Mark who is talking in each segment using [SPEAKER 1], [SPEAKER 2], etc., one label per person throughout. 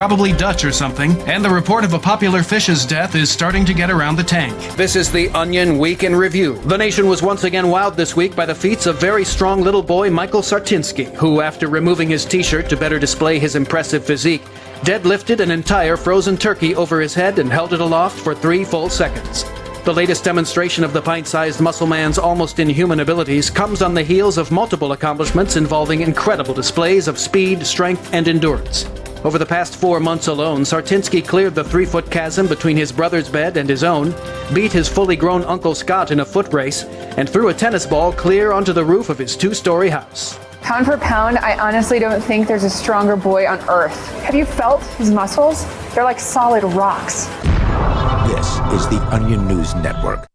[SPEAKER 1] Probably Dutch or something, and the report of a popular fish's death is starting to get around the tank.
[SPEAKER 2] This is the Onion Week in Review. The nation was once again wowed this week by the feats of very strong little boy Michael Sartinsky, who, after removing his t-shirt to better display his impressive physique, deadlifted an entire frozen turkey over his head and held it aloft for 3 full seconds. The latest demonstration of the pint-sized muscle man's almost inhuman abilities comes on the heels of multiple accomplishments involving incredible displays of speed, strength, and endurance. Over the past 4 months alone, Sartinsky cleared the 3-foot chasm between his brother's bed and his own, beat his fully grown Uncle Scott in a foot race, and threw a tennis ball clear onto the roof of his 2-story house.
[SPEAKER 3] Pound for pound, I honestly don't think there's a stronger boy on earth. Have you felt his muscles? They're like solid rocks.
[SPEAKER 4] This is the Onion News Network.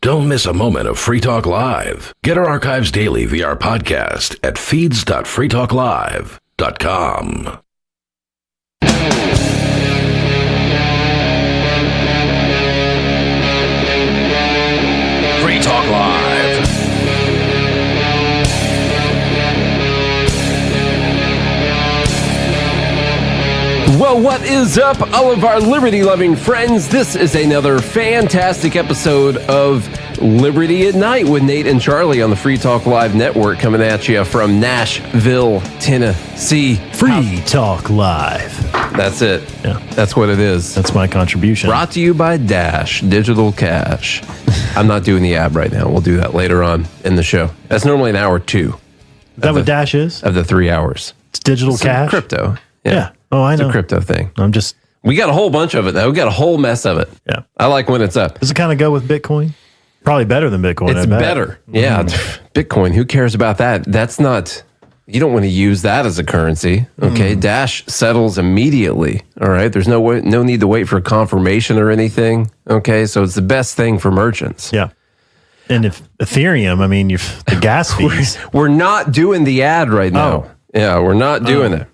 [SPEAKER 5] Don't miss a moment of Free Talk Live. Get our archives daily via our podcast at feeds.freetalklive.com. Free Talk Live.
[SPEAKER 6] Well, what is up, all of our liberty-loving friends? This is another fantastic episode of Liberty at Night with Nate and Charlie on the Free Talk Live network, coming at you from Nashville, Tennessee.
[SPEAKER 7] Free Talk Live.
[SPEAKER 6] That's it.
[SPEAKER 7] Yeah.
[SPEAKER 6] That's what it is.
[SPEAKER 7] That's my contribution.
[SPEAKER 6] Brought to you by Dash Digital Cash. I'm not doing the ad right now. We'll do that later on in the show. That's normally an hour 2.
[SPEAKER 7] Is that what Dash is?
[SPEAKER 6] Of the 3 hours.
[SPEAKER 7] It's digital cash?
[SPEAKER 6] Crypto.
[SPEAKER 7] Yeah. Oh, I know.
[SPEAKER 6] It's a crypto thing.
[SPEAKER 7] We
[SPEAKER 6] got a whole bunch of it, though. We got a whole mess of it.
[SPEAKER 7] Yeah.
[SPEAKER 6] I like when it's up.
[SPEAKER 7] Does it kind of go with Bitcoin? Probably better than Bitcoin.
[SPEAKER 6] It's better. Yeah. Bitcoin, who cares about that? That's not, you don't want to use that as a currency. Okay. Dash settles immediately. All right. There's no need to wait for confirmation or anything. Okay. So it's the best thing for merchants.
[SPEAKER 7] Yeah. And if Ethereum, I mean, the gas fees.
[SPEAKER 6] We're not doing the ad right now.
[SPEAKER 7] Oh.
[SPEAKER 6] Yeah. We're not doing it.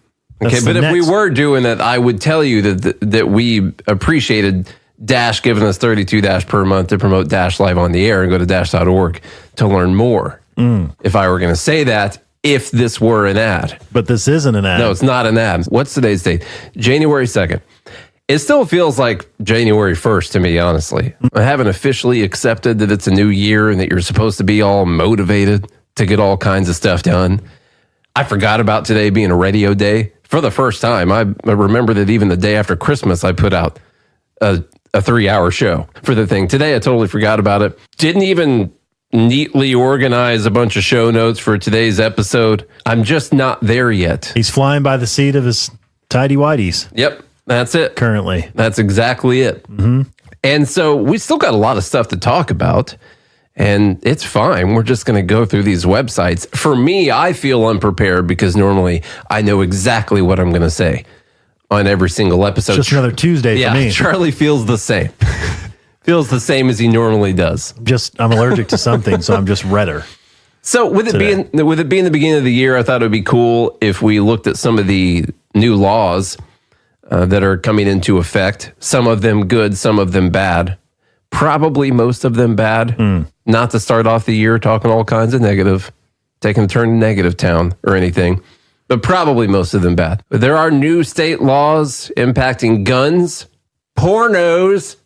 [SPEAKER 6] Okay, but if we were doing it, I would tell you that we appreciated Dash giving us $32 per month to promote Dash Live on the air, and go to dash.org to learn more. If I were going to say that, if this were an ad.
[SPEAKER 7] But this isn't an ad.
[SPEAKER 6] No, it's not an ad. What's today's date? January 2nd. It still feels like January 1st to me, honestly. I haven't officially accepted that it's a new year and that you're supposed to be all motivated to get all kinds of stuff done. I forgot about today being a radio day. For the first time, I remember that even the day after Christmas, I put out a 3-hour show for the thing. Today, I totally forgot about it. Didn't even neatly organize a bunch of show notes for today's episode. I'm just not there yet.
[SPEAKER 7] He's flying by the seat of his tidy whities.
[SPEAKER 6] Yep, that's it.
[SPEAKER 7] Currently.
[SPEAKER 6] That's exactly it. And so we still got a lot of stuff to talk about. And it's fine. We're just going to go through these websites. For me, I feel unprepared because normally I know exactly what I'm going to say on every single episode.
[SPEAKER 7] It's just another Tuesday for me.
[SPEAKER 6] Charlie feels the same. Feels the same as he normally does.
[SPEAKER 7] I'm allergic to something, so I'm just redder.
[SPEAKER 6] So with it being the beginning of the year, I thought it would be cool if we looked at some of the new laws that are coming into effect. Some of them good, some of them bad. Probably most of them bad. Not to start off the year talking all kinds of negative, taking a turn to negative town or anything, but probably most of them bad. But there are new state laws impacting guns, pornos,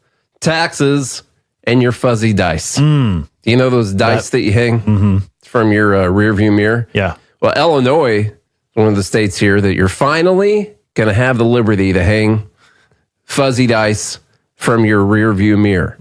[SPEAKER 6] taxes, and your fuzzy dice. You know those dice that you hang from your rear view mirror?
[SPEAKER 7] Yeah.
[SPEAKER 6] Well, Illinois, one of the states here that you're finally going to have the liberty to hang fuzzy dice from your rear view mirror.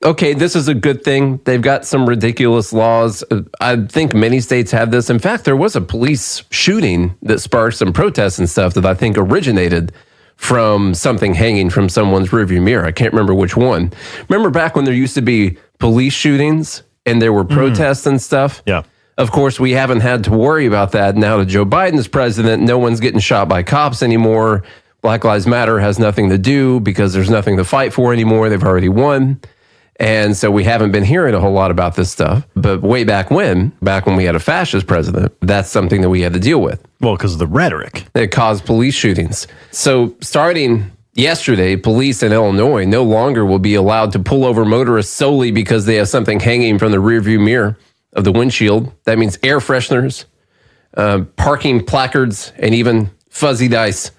[SPEAKER 6] Okay, this is a good thing. They've got some ridiculous laws. I think many states have this. In fact, there was a police shooting that sparked some protests and stuff that I think originated from something hanging from someone's rearview mirror. I can't remember which one. Remember back when there used to be police shootings and there were protests and stuff?
[SPEAKER 7] Yeah.
[SPEAKER 6] Of course, we haven't had to worry about that. Now that Joe Biden's president, no one's getting shot by cops anymore. Black Lives Matter has nothing to do because there's nothing to fight for anymore. They've already won. And so we haven't been hearing a whole lot about this stuff. But way back when we had a fascist president, that's something that we had to deal with.
[SPEAKER 7] Well, because of the rhetoric.
[SPEAKER 6] It caused police shootings. So starting yesterday, police in Illinois no longer will be allowed to pull over motorists solely because they have something hanging from the rearview mirror of the windshield. That means air fresheners, parking placards, and even fuzzy dice.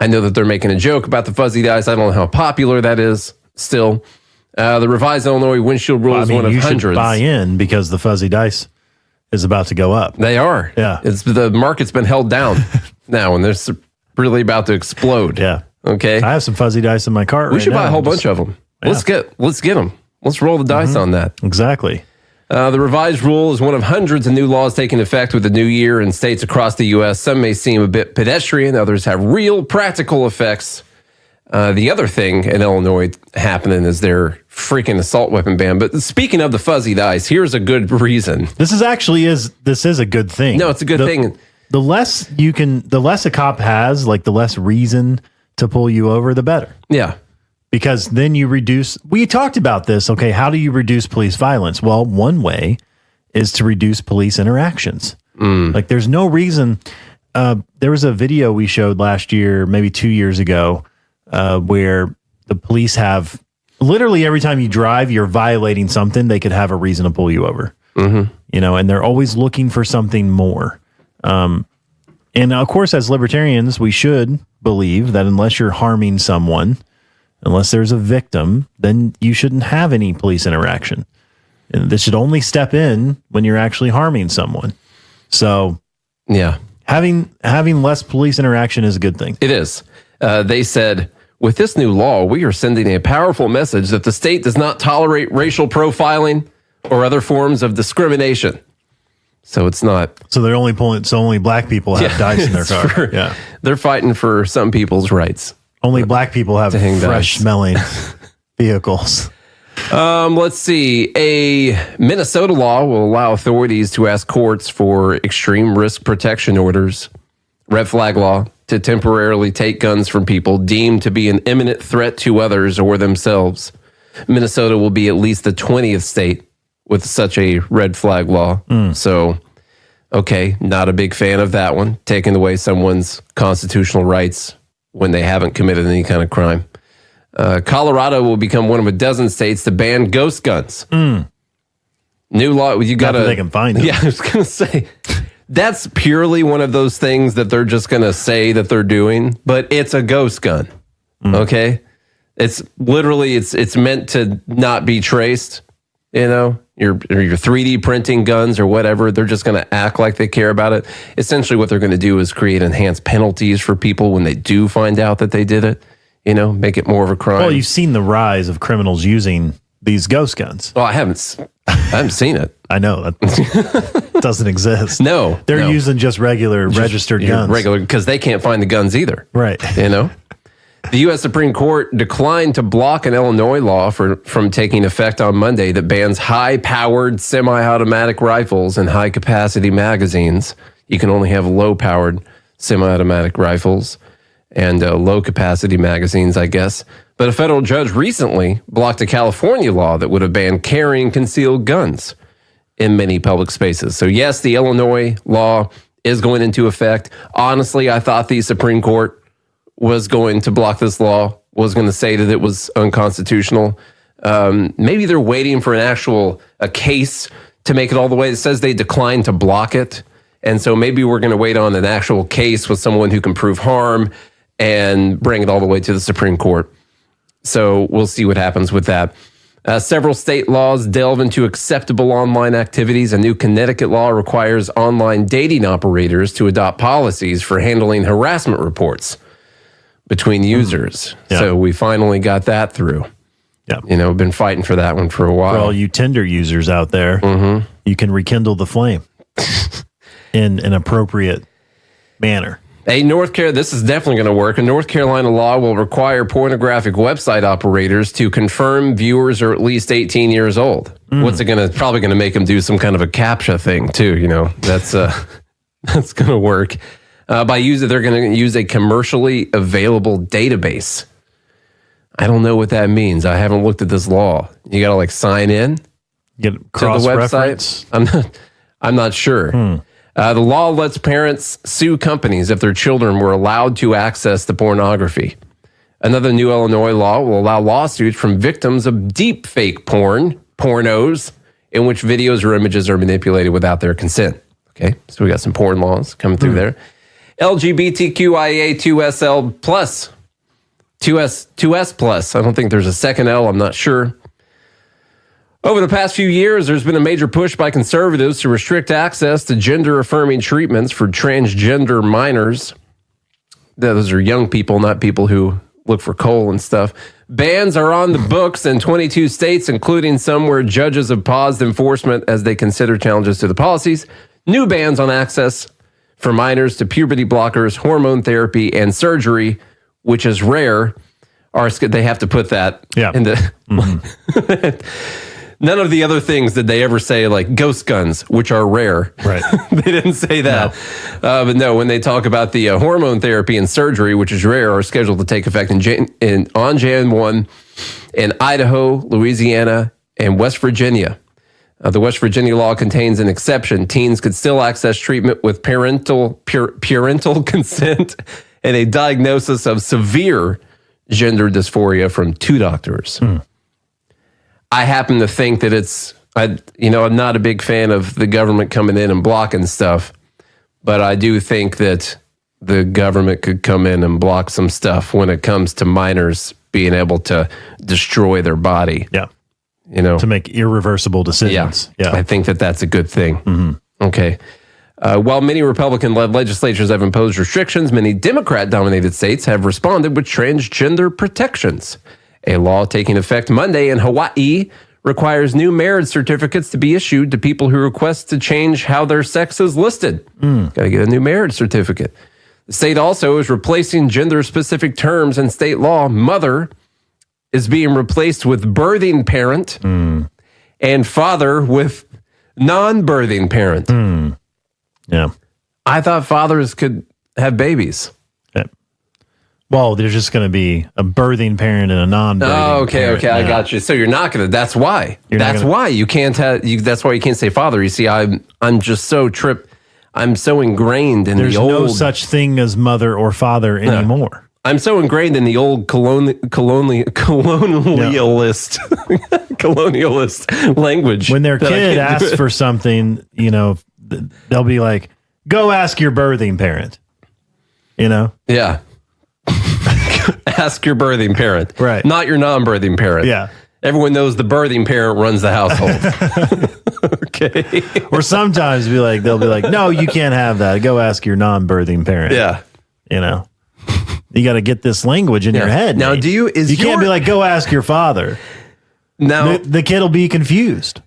[SPEAKER 6] I know that they're making a joke about the fuzzy dice. I don't know how popular that is still. The revised Illinois windshield rule is one of
[SPEAKER 7] you
[SPEAKER 6] hundreds.
[SPEAKER 7] should buy in because the fuzzy dice is about to go up.
[SPEAKER 6] They are.
[SPEAKER 7] Yeah.
[SPEAKER 6] The market's been held down now, and they're really about to explode.
[SPEAKER 7] Yeah.
[SPEAKER 6] Okay.
[SPEAKER 7] I have some fuzzy dice in my cart right now.
[SPEAKER 6] We should buy a whole bunch of them.
[SPEAKER 7] Yeah.
[SPEAKER 6] Let's get them. Let's roll the dice on that.
[SPEAKER 7] Exactly.
[SPEAKER 6] The revised rule is one of hundreds of new laws taking effect with the new year in states across the U.S. Some may seem a bit pedestrian. Others have real practical effects. The other thing in Illinois happening is their freaking assault weapon ban. But speaking of the fuzzy dice, here's a good reason.
[SPEAKER 7] This is a good thing.
[SPEAKER 6] No, it's a good thing.
[SPEAKER 7] The less a cop has, like the less reason to pull you over, the better.
[SPEAKER 6] Yeah.
[SPEAKER 7] Because then you reduce, we talked about this. Okay. How do you reduce police violence? Well, one way is to reduce police interactions. Like there's no reason. There was a video we showed last year, maybe 2 years ago, where the police have literally every time you drive, you're violating something, they could have a reason to pull you over. You know, and they're always looking for something more. And of course, as libertarians, we should believe that unless you're harming someone, unless there's a victim, then you shouldn't have any police interaction. And this should only step in when you're actually harming someone. So,
[SPEAKER 6] yeah,
[SPEAKER 7] having less police interaction is a good thing.
[SPEAKER 6] It is. They said, with this new law, we are sending a powerful message that the state does not tolerate racial profiling or other forms of discrimination. So it's not.
[SPEAKER 7] So they're only pulling. So only black people have dice in their car. Yeah,
[SPEAKER 6] they're fighting for some people's rights.
[SPEAKER 7] Only black people have fresh smelling vehicles.
[SPEAKER 6] Let's see. A Minnesota law will allow authorities to ask courts for extreme risk protection orders, red flag law, to temporarily take guns from people deemed to be an imminent threat to others or themselves. Minnesota will be at least the 20th state with such a red flag law. So, okay, not a big fan of that one, taking away someone's constitutional rights when they haven't committed any kind of crime. Colorado will become one of a dozen states to ban ghost guns. New law, you got to...
[SPEAKER 7] they can find them.
[SPEAKER 6] Yeah, I was going to say, that's purely one of those things that they're just going to say that they're doing, but it's a ghost gun, okay? It's literally, it's meant to not be traced, you know? Your 3D printing guns or whatever, they're just going to act like they care about it. Essentially, what they're going to do is create enhanced penalties for people when they do find out that they did it. You know, make it more of a crime.
[SPEAKER 7] Well, you've seen the rise of criminals using these ghost guns.
[SPEAKER 6] Well, I haven't seen it.
[SPEAKER 7] I know that doesn't exist.
[SPEAKER 6] No,
[SPEAKER 7] they're using just regular registered guns.
[SPEAKER 6] Regular, because they can't find the guns either.
[SPEAKER 7] Right.
[SPEAKER 6] You know. The U.S. Supreme Court declined to block an Illinois law from taking effect on Monday that bans high-powered semi-automatic rifles and high-capacity magazines. You can only have low-powered semi-automatic rifles and low-capacity magazines, I guess. But a federal judge recently blocked a California law that would have banned carrying concealed guns in many public spaces. So yes, the Illinois law is going into effect. Honestly, I thought the Supreme Court was going to block this law, was going to say that it was unconstitutional. Maybe they're waiting for a case to make it all the way. It says they declined to block it. And so maybe we're going to wait on an actual case with someone who can prove harm and bring it all the way to the Supreme Court. So we'll see what happens with that. Several state laws delve into acceptable online activities. A new Connecticut law requires online dating operators to adopt policies for handling harassment reports between users.
[SPEAKER 7] Yeah.
[SPEAKER 6] So we finally got that through.
[SPEAKER 7] Yeah.
[SPEAKER 6] You know, been fighting for that one for a while.
[SPEAKER 7] For all you Tinder users out there, you can rekindle the flame in an appropriate manner.
[SPEAKER 6] This is definitely going to work. A North Carolina law will require pornographic website operators to confirm viewers are at least 18 years old. What's it going to, probably going to make them do some kind of a CAPTCHA thing too. You know, that's going to work. They're going to use a commercially available database. I don't know what that means. I haven't looked at this law. You got to like sign in
[SPEAKER 7] Get
[SPEAKER 6] to the
[SPEAKER 7] cross-reference.
[SPEAKER 6] website. I'm not sure. The law lets parents sue companies if their children were allowed to access the pornography. Another new Illinois law will allow lawsuits from victims of deep fake pornos, in which videos or images are manipulated without their consent. Okay, so we got some porn laws coming through there. LGBTQIA2SL plus. 2S plus. I don't think there's a second L. I'm not sure. Over the past few years, there's been a major push by conservatives to restrict access to gender-affirming treatments for transgender minors. Those are young people, not people who look for coal and stuff. Bans are on the books in 22 states, including some where judges have paused enforcement as they consider challenges to the policies. New bans on access for minors to puberty blockers, hormone therapy, and surgery, which is rare, they have to put that in the... None of the other things did they ever say, like ghost guns, which are rare. Right. They didn't say that. No. But no, when they talk about the hormone therapy and surgery, which is rare, are scheduled to take effect on Jan 1 in Idaho, Louisiana, and West Virginia. The West Virginia law contains an exception. Teens could still access treatment with parental consent and a diagnosis of severe gender dysphoria from 2 doctors. I happen to think that I'm not a big fan of the government coming in and blocking stuff, but I do think that the government could come in and block some stuff when it comes to minors being able to destroy their body.
[SPEAKER 7] Yeah. To make irreversible decisions.
[SPEAKER 6] Yeah. I think that that's a good thing. Okay. While many Republican-led legislatures have imposed restrictions, many Democrat-dominated states have responded with transgender protections. A law taking effect Monday in Hawaii requires new marriage certificates to be issued to people who request to change how their sex is listed. Got to get a new marriage certificate. The state also is replacing gender-specific terms in state law. Mother is being replaced with birthing parent and father with non-birthing parent.
[SPEAKER 7] Yeah.
[SPEAKER 6] I thought fathers could have babies.
[SPEAKER 7] Well, there's just going to be a birthing parent and a non-birthing parent.
[SPEAKER 6] Okay, I got you. So you're not going to. That's why. That's why you can't have. That's why you can't say father. You see, I'm just so I'm so ingrained in the old.
[SPEAKER 7] There's no such thing as mother or father anymore.
[SPEAKER 6] I'm so ingrained in the old colonialist language.
[SPEAKER 7] When their kid asks for something, they'll be like, "Go ask your birthing parent."
[SPEAKER 6] Yeah. Ask your birthing parent.
[SPEAKER 7] Right.
[SPEAKER 6] Not your non-birthing parent.
[SPEAKER 7] Yeah.
[SPEAKER 6] Everyone knows the birthing parent runs the household. Okay.
[SPEAKER 7] Or sometimes they'll be like, no, you can't have that. Go ask your non-birthing parent.
[SPEAKER 6] Yeah.
[SPEAKER 7] You got to get this language in your head.
[SPEAKER 6] Now,
[SPEAKER 7] Nate. You can't be like, go ask your father.
[SPEAKER 6] Now,
[SPEAKER 7] the kid will be confused.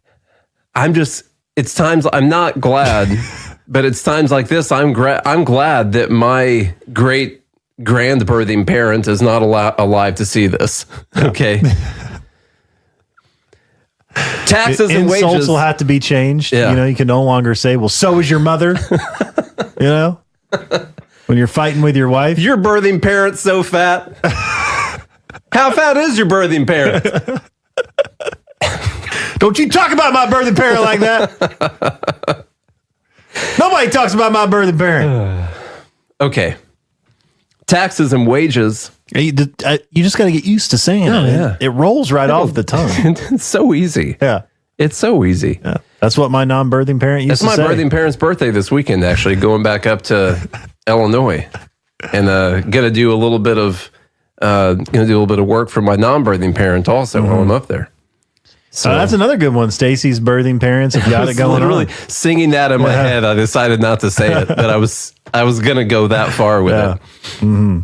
[SPEAKER 6] I'm not glad, but it's times like this. I'm glad that my great grandbirthing parent is not alive to see this. Okay. Taxes and wages.
[SPEAKER 7] Insults will have to be changed.
[SPEAKER 6] Yeah.
[SPEAKER 7] You can no longer say, well, so is your mother. When you're fighting with your wife.
[SPEAKER 6] Your birthing parent's so fat. How fat is your birthing parent?
[SPEAKER 7] Don't you talk about my birthing parent like that. Nobody talks about my birthing parent.
[SPEAKER 6] Okay. Taxes and wages.
[SPEAKER 7] You just got to get used to saying it.
[SPEAKER 6] Yeah.
[SPEAKER 7] It rolls right off the tongue.
[SPEAKER 6] It's so easy.
[SPEAKER 7] Yeah.
[SPEAKER 6] It's so easy.
[SPEAKER 7] Yeah. That's what my non-birthing parent used to say.
[SPEAKER 6] It's my birthing parent's birthday this weekend, actually, going back up to Illinois. And gonna do a little bit of work for my non-birthing parent also while I'm up there. So
[SPEAKER 7] that's another good one. Stacy's birthing parents have got it going
[SPEAKER 6] literally
[SPEAKER 7] on.
[SPEAKER 6] Singing that in my head, I decided not to say it, but I was gonna go that far with it.
[SPEAKER 7] Mm-hmm.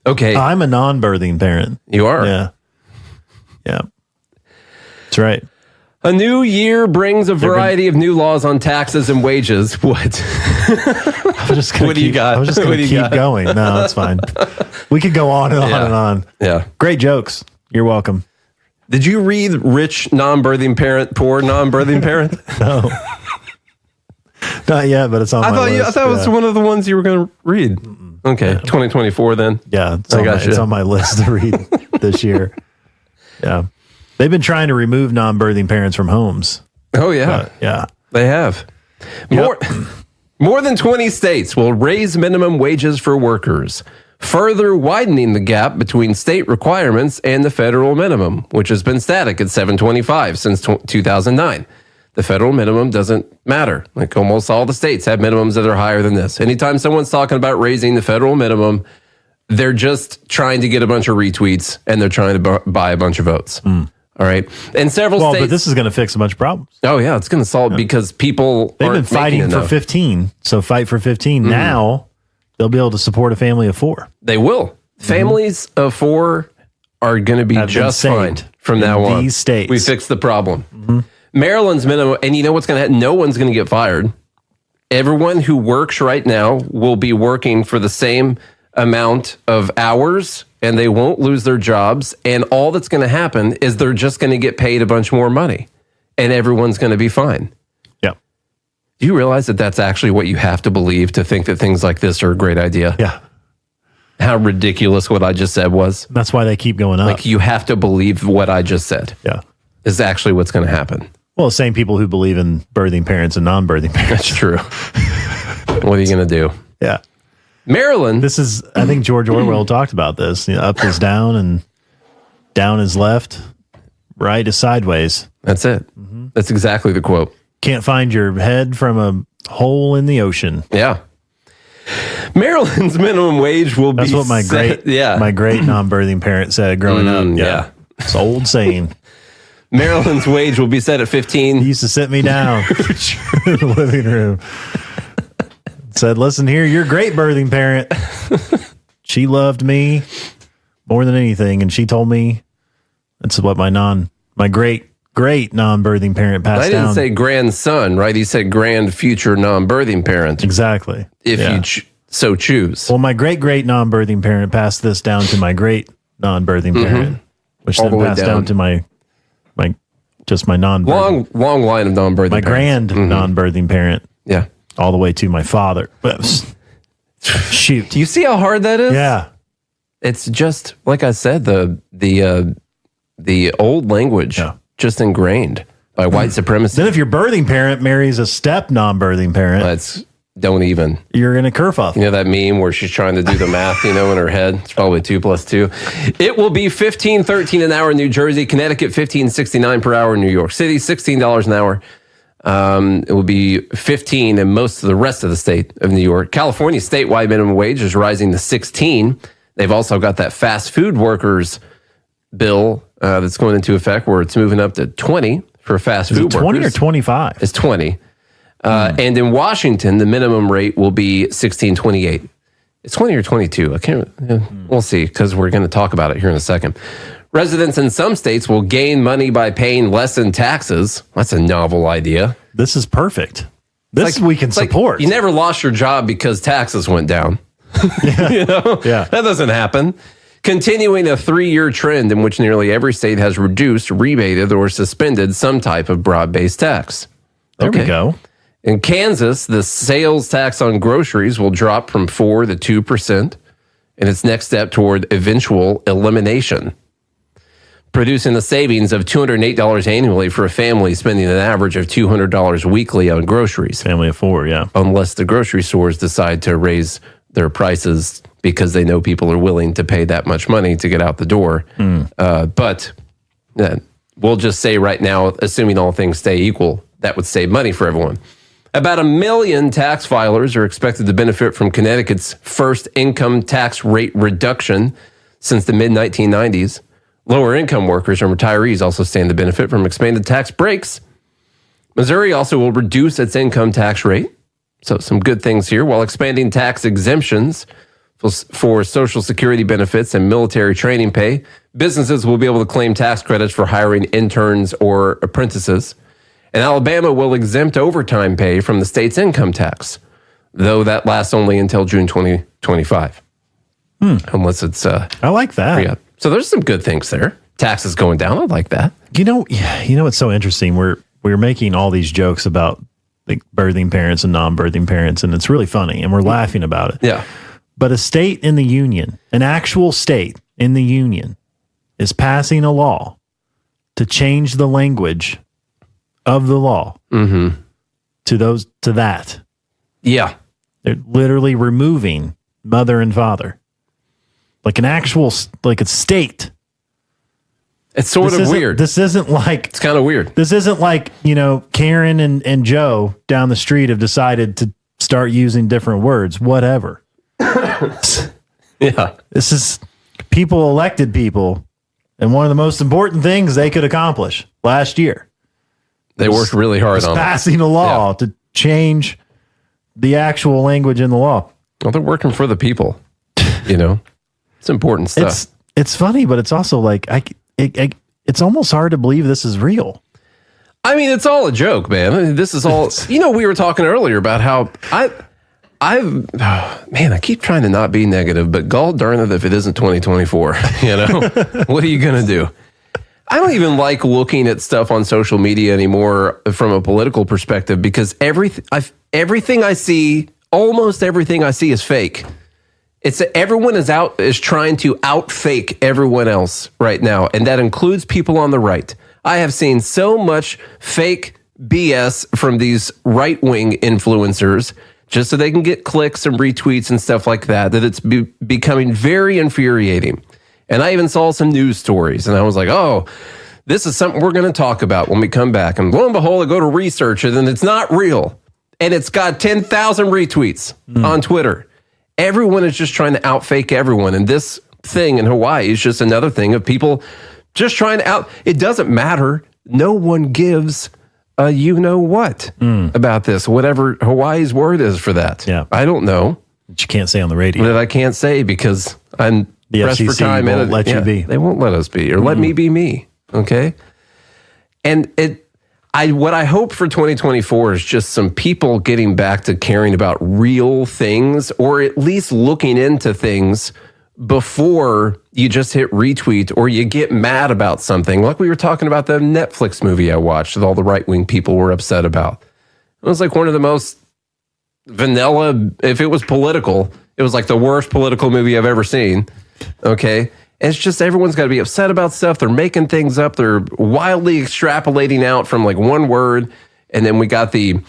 [SPEAKER 6] Okay,
[SPEAKER 7] I'm a non-birthing parent.
[SPEAKER 6] You are.
[SPEAKER 7] Yeah. That's right.
[SPEAKER 6] A new year brings a variety of new laws on taxes and wages. What?
[SPEAKER 7] What do you got? I was just going to keep going. No, that's fine. We could go on and on and on.
[SPEAKER 6] Yeah.
[SPEAKER 7] Great jokes. You're welcome.
[SPEAKER 6] Did you read Rich Non-Birthing Parent, Poor Non-Birthing Parent?
[SPEAKER 7] No. Not yet, but it's on my list.
[SPEAKER 6] I thought it was one of the ones you were going to read. Okay, 2024 then.
[SPEAKER 7] Yeah, it's on my list to read this year. Yeah. They've been trying to remove non-birthing parents from homes.
[SPEAKER 6] Oh, yeah.
[SPEAKER 7] Yeah.
[SPEAKER 6] They have. More than 20 states will raise minimum wages for workers, further widening the gap between state requirements and the federal minimum, which has been static at $7.25 since 2009. the federal minimum doesn't matter. Like almost all the states have minimums that are higher than this. Anytime someone's talking about raising the federal minimum, they're just trying to get a bunch of retweets and they're trying to buy a bunch of votes. All right. And several states.
[SPEAKER 7] But this is going to fix a bunch of problems.
[SPEAKER 6] Oh, yeah. It's going to solve because people
[SPEAKER 7] They've been
[SPEAKER 6] aren't
[SPEAKER 7] fighting
[SPEAKER 6] making
[SPEAKER 7] for
[SPEAKER 6] enough.
[SPEAKER 7] 15. So fight for 15. Now they'll be able to support a family of 4.
[SPEAKER 6] They will. Families of 4 are going to be
[SPEAKER 7] Have been
[SPEAKER 6] just fine
[SPEAKER 7] saved
[SPEAKER 6] from
[SPEAKER 7] in
[SPEAKER 6] now on.
[SPEAKER 7] these states.
[SPEAKER 6] We fixed the problem. Maryland's minimum, and you know what's going to happen? No one's going to get fired. Everyone who works right now will be working for the same amount of hours, and they won't lose their jobs. And all that's going to happen is they're just going to get paid a bunch more money, and everyone's going to be fine.
[SPEAKER 7] Yeah.
[SPEAKER 6] Do you realize that that's actually what you have to believe to think that things like this are a great idea?
[SPEAKER 7] Yeah.
[SPEAKER 6] How ridiculous what I just said was.
[SPEAKER 7] That's why they keep going up.
[SPEAKER 6] Like, you have to believe what I just said
[SPEAKER 7] Yeah.
[SPEAKER 6] is actually what's going to happen.
[SPEAKER 7] Well, the same people who believe in birthing parents and non-birthing parents.
[SPEAKER 6] That's true. What are you going to do?
[SPEAKER 7] Yeah.
[SPEAKER 6] Maryland.
[SPEAKER 7] This is, I think George Orwell talked about this. You know, up is down and down is left, right is sideways.
[SPEAKER 6] That's it. That's exactly the quote.
[SPEAKER 7] Can't find your head from a hole in the ocean.
[SPEAKER 6] Yeah. Maryland's minimum wage will be
[SPEAKER 7] That's what my
[SPEAKER 6] set-
[SPEAKER 7] my great non-birthing parent said growing up.
[SPEAKER 6] yeah.
[SPEAKER 7] It's an old saying.
[SPEAKER 6] Maryland's wage will be set at 15.
[SPEAKER 7] He used to sit me down in the living room. Said, listen here, you're a great birthing parent. She loved me more than anything. And she told me that's what my great non-birthing parent passed
[SPEAKER 6] I didn't
[SPEAKER 7] down.
[SPEAKER 6] say grandson, right? He said grand future non-birthing parent,
[SPEAKER 7] Exactly.
[SPEAKER 6] if
[SPEAKER 7] Yeah.
[SPEAKER 6] you so choose.
[SPEAKER 7] Well, my great non-birthing parent passed this down to my great non-birthing parent, which
[SPEAKER 6] All
[SPEAKER 7] then
[SPEAKER 6] the way
[SPEAKER 7] passed
[SPEAKER 6] down.
[SPEAKER 7] down to my non-birthing,
[SPEAKER 6] long line of non-birthing
[SPEAKER 7] my
[SPEAKER 6] parents.
[SPEAKER 7] grand non-birthing parent,
[SPEAKER 6] Yeah.
[SPEAKER 7] all the way to my father. Shoot.
[SPEAKER 6] Do you see how hard that is?
[SPEAKER 7] Yeah.
[SPEAKER 6] It's just like I said, the old language
[SPEAKER 7] Yeah.
[SPEAKER 6] just ingrained by white supremacy.
[SPEAKER 7] Then if your birthing parent marries a step non-birthing parent,
[SPEAKER 6] That's don't even.
[SPEAKER 7] you're in a kerfuffle.
[SPEAKER 6] You know that meme where she's trying to do the math, in her head? It's probably 2 + 2. It will be $15.13 an hour in New Jersey, Connecticut $15.69 per hour in New York City, $16 an hour. It will be 15 in most of the rest of the state of New York. California's statewide minimum wage is rising to 16. They've also got that fast food workers bill that's going into effect where it's moving up to 20 for fast
[SPEAKER 7] Is
[SPEAKER 6] food
[SPEAKER 7] it 20
[SPEAKER 6] workers.
[SPEAKER 7] or 25?
[SPEAKER 6] It's 20. And in Washington, the minimum rate will be $16.28. It's 20 or 22. I can't. We'll see because we're going to talk about it here in a second. Residents in some states will gain money by paying less in taxes. That's a novel idea.
[SPEAKER 7] This is perfect. This we can
[SPEAKER 6] It's like
[SPEAKER 7] support.
[SPEAKER 6] you never lost your job because taxes went down.
[SPEAKER 7] Yeah.
[SPEAKER 6] That doesn't happen. Continuing a 3-year trend in which nearly every state has reduced, rebated, or suspended some type of broad-based tax.
[SPEAKER 7] There we go.
[SPEAKER 6] In Kansas, the sales tax on groceries will drop from 4 to 2% in its next step toward eventual elimination, producing a savings of $208 annually for a family spending an average of $200 weekly on groceries,
[SPEAKER 7] Family of 4, yeah.
[SPEAKER 6] unless the grocery stores decide to raise their prices because they know people are willing to pay that much money to get out the door. But we'll just say right now, assuming all things stay equal, that would save money for everyone. About 1 million tax filers are expected to benefit from Connecticut's first income tax rate reduction since the mid-1990s. Lower income workers and retirees also stand to benefit from expanded tax breaks. Missouri also will reduce its income tax rate. So some good things here. While expanding tax exemptions for Social Security benefits and military training pay, businesses will be able to claim tax credits for hiring interns or apprentices. And Alabama will exempt overtime pay from the state's income tax, though that lasts only until June 2025. Unless it's
[SPEAKER 7] I like that.
[SPEAKER 6] yeah. So there's some good things there. Taxes going down. I like that.
[SPEAKER 7] You know what's so interesting? We're making all these jokes about like birthing parents and non-birthing parents, and it's really funny, and we're laughing about it.
[SPEAKER 6] Yeah.
[SPEAKER 7] But a state in the union, an actual state in the union, is passing a law to change the language of the law to that.
[SPEAKER 6] Yeah.
[SPEAKER 7] They're literally removing mother and father, like an actual like a state.
[SPEAKER 6] It's sort of weird.
[SPEAKER 7] This isn't like,
[SPEAKER 6] it's kind of weird.
[SPEAKER 7] This isn't like, Karen and Joe down the street have decided to start using different words, whatever.
[SPEAKER 6] Yeah.
[SPEAKER 7] This is people elected people. And one of the most important things they could accomplish last year.
[SPEAKER 6] They worked really hard on
[SPEAKER 7] passing a law to change the actual language in the law.
[SPEAKER 6] Well, they're working for the people. It's important stuff.
[SPEAKER 7] It's funny, but it's also like it's almost hard to believe this is real.
[SPEAKER 6] I mean, it's all a joke, man. I mean, this is all. We were talking earlier about how I keep trying to not be negative, but gall darn it if it isn't 2024. What are you gonna do? I don't even like looking at stuff on social media anymore from a political perspective because everything I see, almost everything I see, is fake. It's that everyone is trying to out fake everyone else right now, and that includes people on the right. I have seen so much fake BS from these right-wing influencers just so they can get clicks and retweets and stuff like that it's becoming very infuriating. And I even saw some news stories, and I was like, oh, this is something we're going to talk about when we come back. And lo and behold, I go to research it, and it's not real. And it's got 10,000 retweets on Twitter. Everyone is just trying to outfake everyone. And this thing in Hawaii is just another thing of people just trying to it doesn't matter. No one gives what about this, whatever Hawaii's word is for that.
[SPEAKER 7] Yeah.
[SPEAKER 6] I don't know.
[SPEAKER 7] That you can't say on the radio.
[SPEAKER 6] That I can't say because I'm
[SPEAKER 7] the
[SPEAKER 6] pressed for
[SPEAKER 7] FCC
[SPEAKER 6] time.
[SPEAKER 7] won't let you be.
[SPEAKER 6] They won't let us be, or let me be me. Okay. And what I hope for 2024 is just some people getting back to caring about real things, or at least looking into things before you just hit retweet or you get mad about something. Like we were talking about the Netflix movie I watched that all the right-wing people were upset about. It was like one of the most vanilla, if it was political, it was like the worst political movie I've ever seen. Okay. And it's just everyone's got to be upset about stuff. They're making things up. They're wildly extrapolating out from like one word. And then we got the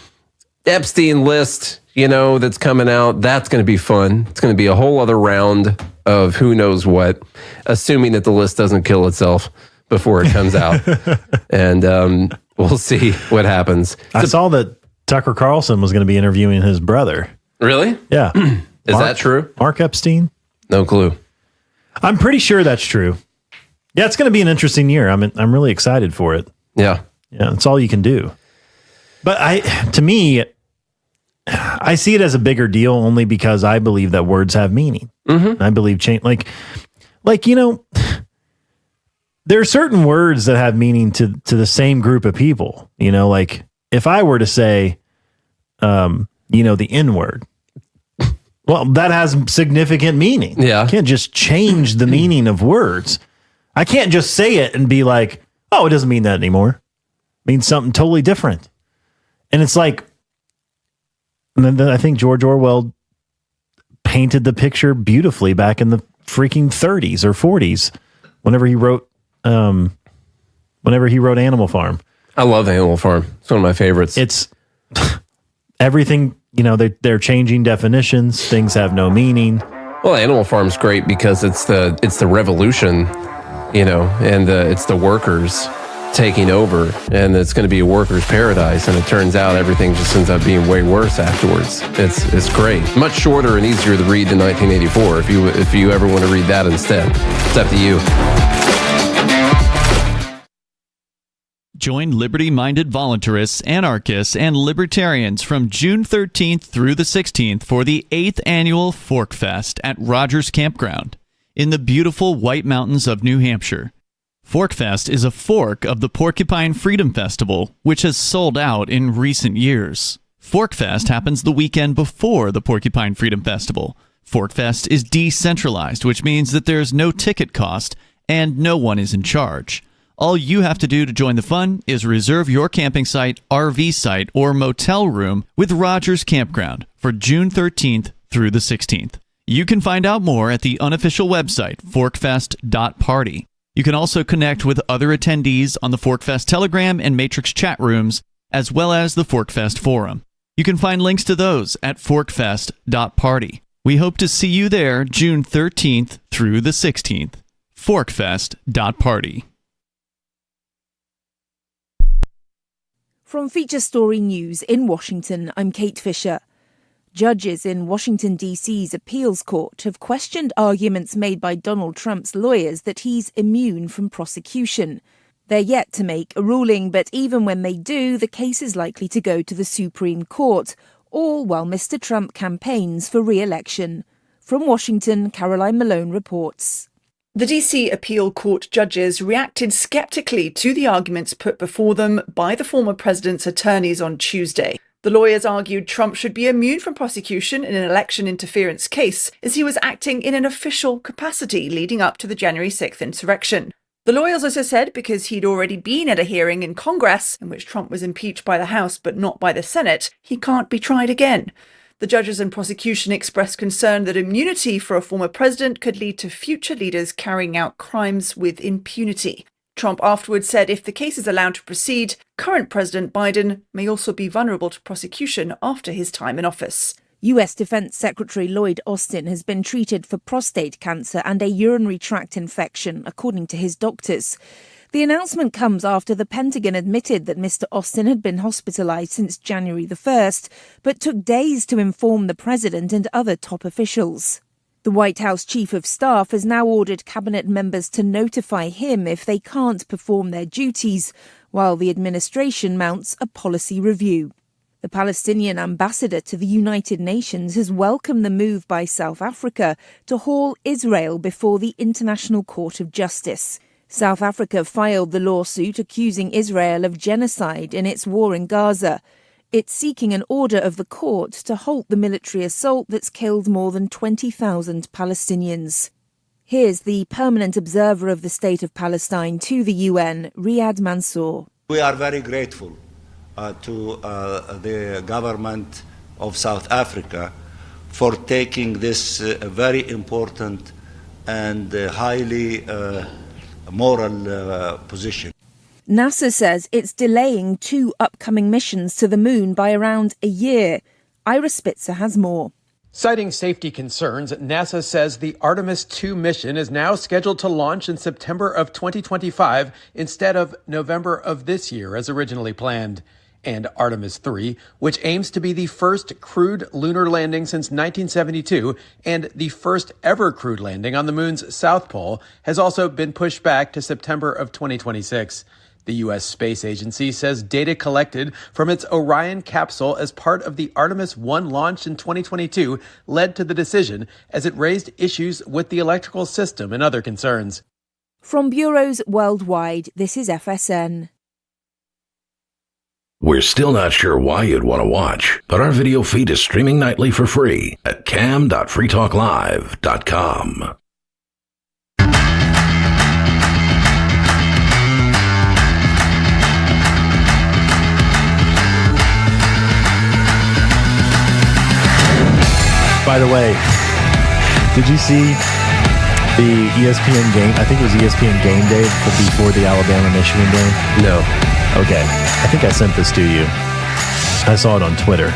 [SPEAKER 6] Epstein list, that's coming out. That's going to be fun. It's going to be a whole other round of who knows what, assuming that the list doesn't kill itself before it comes out. And we'll see what happens.
[SPEAKER 7] I saw that Tucker Carlson was going to be interviewing his brother.
[SPEAKER 6] Really?
[SPEAKER 7] Yeah.
[SPEAKER 6] Is that true?
[SPEAKER 7] Mark Epstein?
[SPEAKER 6] No clue.
[SPEAKER 7] I'm pretty sure that's true. Yeah, it's going to be an interesting year. I'm really excited for it.
[SPEAKER 6] Yeah.
[SPEAKER 7] Yeah, that's all you can do. But to me, I see it as a bigger deal only because I believe that words have meaning. Mm-hmm. I believe change, like there are certain words that have meaning to the same group of people. Like if I were to say, the N word, well, that has significant meaning.
[SPEAKER 6] Yeah,
[SPEAKER 7] I can't just change the meaning of words. I can't just say it and be like, oh, it doesn't mean that anymore. It means something totally different. And it's like, I think George Orwell painted the picture beautifully back in the freaking 30s or 40s, whenever he wrote Animal Farm.
[SPEAKER 6] I love Animal Farm. It's one of my favorites.
[SPEAKER 7] It's everything, they're changing definitions. Things have no meaning.
[SPEAKER 6] Well, Animal Farm's great because it's the revolution, and it's the workers taking over, and it's going to be a worker's paradise, and it turns out everything just ends up being way worse afterwards. It's great. Much shorter and easier to read than 1984 if you ever want to read that instead. It's up to you.
[SPEAKER 8] Join liberty-minded voluntarists, anarchists, and libertarians from June 13th through the 16th for the 8th annual Fork Fest at Rogers Campground in the beautiful White Mountains of New Hampshire. Fork Fest is a fork of the Porcupine Freedom Festival, which has sold out in recent years. Fork Fest happens the weekend before the Porcupine Freedom Festival. Fork Fest is decentralized, which means that there's no ticket cost and no one is in charge. All you have to do to join the fun is reserve your camping site, RV site, or motel room with Rogers Campground for June 13th through the 16th. You can find out more at the unofficial website, forkfest.party. You can also connect with other attendees on the ForkFest Telegram and Matrix chat rooms, as well as the ForkFest forum. You can find links to those at forkfest.party. We hope to see you there June 13th through the 16th. forkfest.party.
[SPEAKER 9] From Feature Story News in Washington, I'm Kate Fisher. Judges in Washington, D.C.'s appeals court have questioned arguments made by Donald Trump's lawyers that he's immune from prosecution. They're yet to make a ruling, but even when they do, the case is likely to go to the Supreme Court, all while Mr. Trump campaigns for re-election. From Washington, Caroline Malone reports.
[SPEAKER 10] The DC appeal court judges reacted skeptically to the arguments put before them by the former president's attorneys on Tuesday. The lawyers argued Trump should be immune from prosecution in an election interference case, as he was acting in an official capacity leading up to the January 6th insurrection. The lawyers also said because he'd already been at a hearing in Congress in which Trump was impeached by the House but not by the Senate, he can't be tried again. The judges and prosecution expressed concern that immunity for a former president could lead to future leaders carrying out crimes with impunity. Trump afterwards said if the case is allowed to proceed, current President Biden may also be vulnerable to prosecution after his time in office.
[SPEAKER 9] US Defense Secretary Lloyd Austin has been treated for prostate cancer and a urinary tract infection, according to his doctors. The announcement comes after the Pentagon admitted that Mr. Austin had been hospitalized since January the 1st, but took days to inform the president and other top officials. The White House Chief of Staff has now ordered cabinet members to notify him if they can't perform their duties, while the administration mounts a policy review. The Palestinian ambassador to the United Nations has welcomed the move by South Africa to haul Israel before the International Court of Justice. South Africa filed the lawsuit accusing Israel of genocide in its war in Gaza. It's seeking an order of the court to halt the military assault that's killed more than 20,000 Palestinians. Here's the permanent observer of the State of Palestine to the UN, Riyad Mansour.
[SPEAKER 11] We are very grateful to the government of South Africa for taking this very important and highly moral position.
[SPEAKER 9] NASA says it's delaying 2 upcoming missions to the moon by around a year. Ira Spitzer has more.
[SPEAKER 12] Citing safety concerns, NASA says the Artemis II mission is now scheduled to launch in September of 2025 instead of November of this year as originally planned. And Artemis III, which aims to be the first crewed lunar landing since 1972 and the first ever crewed landing on the moon's south pole, has also been pushed back to September of 2026. The U.S. Space Agency says data collected from its Orion capsule as part of the Artemis I launch in 2022 led to the decision, as it raised issues with the electrical system and other concerns.
[SPEAKER 9] From bureaus worldwide, this is FSN.
[SPEAKER 5] We're still not sure why you'd want to watch, but our video feed is streaming nightly for free at cam.freetalklive.com.
[SPEAKER 7] By the way, did you see the ESPN game? I think it was ESPN Game Day before the Alabama-Michigan game.
[SPEAKER 6] No.
[SPEAKER 7] Okay. I think I sent this to you. I saw it on Twitter.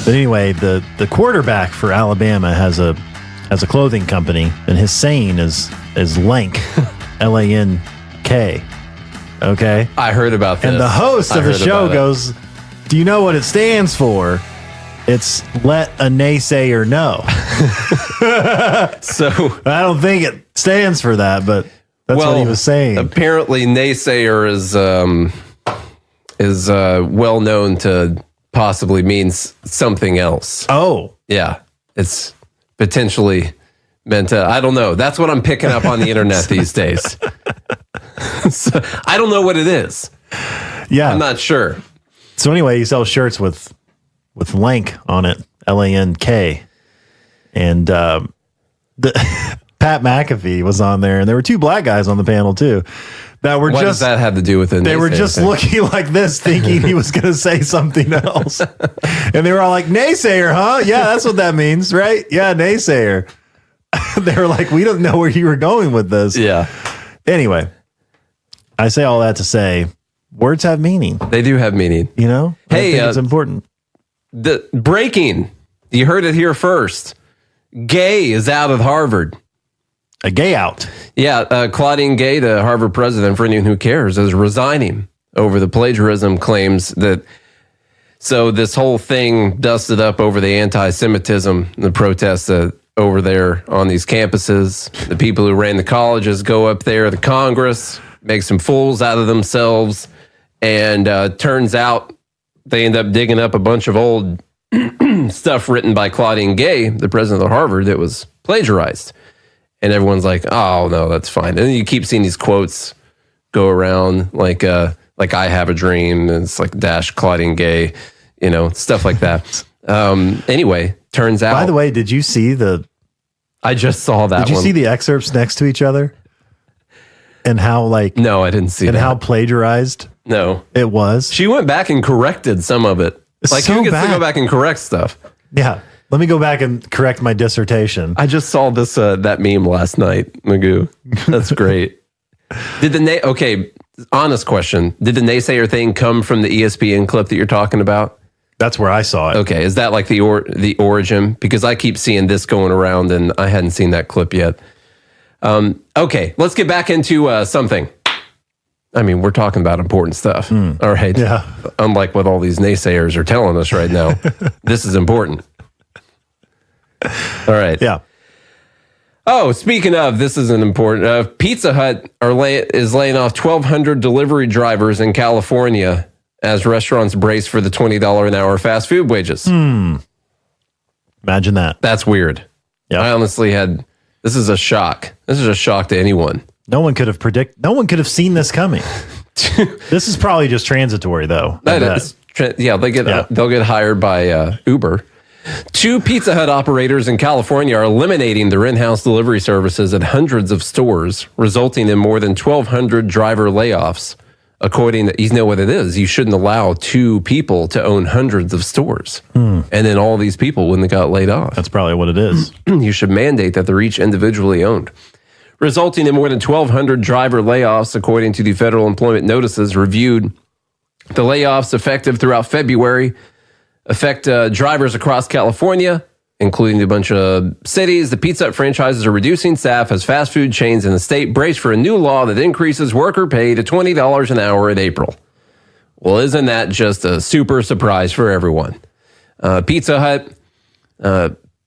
[SPEAKER 7] But anyway, the quarterback for Alabama has a clothing company, and his saying is Lank, L-A-N-K. Okay?
[SPEAKER 6] I heard about this.
[SPEAKER 7] And the host of the show goes, "Do you know what it stands for?" It's let a naysayer know.
[SPEAKER 6] So
[SPEAKER 7] I don't think it stands for that, but that's what he was saying.
[SPEAKER 6] Apparently, naysayer is well known to possibly means something else.
[SPEAKER 7] Oh,
[SPEAKER 6] yeah, it's potentially meant to. I don't know. That's what I'm picking up on the internet these days. So, I don't know what it is.
[SPEAKER 7] Yeah,
[SPEAKER 6] I'm not sure.
[SPEAKER 7] So anyway, he sells shirts with Lank on it, L-A-N-K, and Pat McAfee was on there, and there were 2 black guys on the panel too. That were
[SPEAKER 6] what
[SPEAKER 7] just,
[SPEAKER 6] does that have to do with it?
[SPEAKER 7] They were just looking like this, thinking he was going to say something else, and they were all like, "Naysayer, huh? Yeah, that's what that means, right? Yeah, naysayer." They were like, "We don't know where you were going with this."
[SPEAKER 6] Yeah.
[SPEAKER 7] Anyway, I say all that to say, words have meaning.
[SPEAKER 6] They do have meaning.
[SPEAKER 7] You know?
[SPEAKER 6] Hey,
[SPEAKER 7] I think it's important.
[SPEAKER 6] The breaking. You heard it here first. Gay is out of Harvard.
[SPEAKER 7] A gay out.
[SPEAKER 6] Yeah, Claudine Gay, the Harvard president, for anyone who cares, is resigning over the plagiarism claims that. So this whole thing dusted up over the anti-Semitism, the protests over there on these campuses. The people who ran the colleges go up there, the Congress, make some fools out of themselves. And turns out they end up digging up a bunch of old stuff written by Claudine Gay, the president of Harvard, that was plagiarized. And everyone's like, oh, no, that's fine. And then you keep seeing these quotes go around like I have a dream. And it's like dash Claudine Gay, stuff like that. Anyway, turns out.
[SPEAKER 7] By the way, did you see
[SPEAKER 6] I just saw that.
[SPEAKER 7] Did you see the excerpts next to each other? And how
[SPEAKER 6] No, I didn't see that.
[SPEAKER 7] And how plagiarized
[SPEAKER 6] No.
[SPEAKER 7] it was?
[SPEAKER 6] She went back and corrected some of it. Like,
[SPEAKER 7] so
[SPEAKER 6] who gets
[SPEAKER 7] bad.
[SPEAKER 6] to go back and correct stuff?
[SPEAKER 7] Yeah. Let me go back and correct my dissertation.
[SPEAKER 6] I just saw this that meme last night, Magoo. That's great. Okay, honest question. Did the naysayer thing come from the ESPN clip that you're talking about?
[SPEAKER 7] That's where I saw it.
[SPEAKER 6] Okay, is that like the origin? Because I keep seeing this going around, and I hadn't seen that clip yet. Okay, let's get back into something. I mean, we're talking about important stuff. All right.
[SPEAKER 7] Yeah.
[SPEAKER 6] Unlike what all these naysayers are telling us right now, this is important. All right.
[SPEAKER 7] Yeah.
[SPEAKER 6] Oh, speaking of, this is an important. Pizza Hut is laying off 1,200 delivery drivers in California as restaurants brace for the $20 an hour fast food wages.
[SPEAKER 7] Imagine that.
[SPEAKER 6] That's weird.
[SPEAKER 7] Yeah.
[SPEAKER 6] I honestly this is a shock. This is a shock to anyone.
[SPEAKER 7] No one could have seen this coming. This is probably just transitory, though.
[SPEAKER 6] They'll get hired by Uber. 2 Pizza Hut operators in California are eliminating their in-house delivery services at hundreds of stores, resulting in more than 1,200 driver layoffs. According to, you know what it is, you shouldn't allow 2 people to own hundreds of stores. And then all these people wouldn't have got laid off.
[SPEAKER 7] That's probably what it is.
[SPEAKER 6] You should mandate that they're each individually owned. Resulting in more than 1,200 driver layoffs, according to the Federal Employment Notices reviewed. The layoffs effective throughout February affect drivers across California, including a bunch of cities. The Pizza Hut franchises are reducing staff as fast food chains in the state brace for a new law that increases worker pay to $20 an hour in April. Well, isn't that just a super surprise for everyone? Pizza Hut,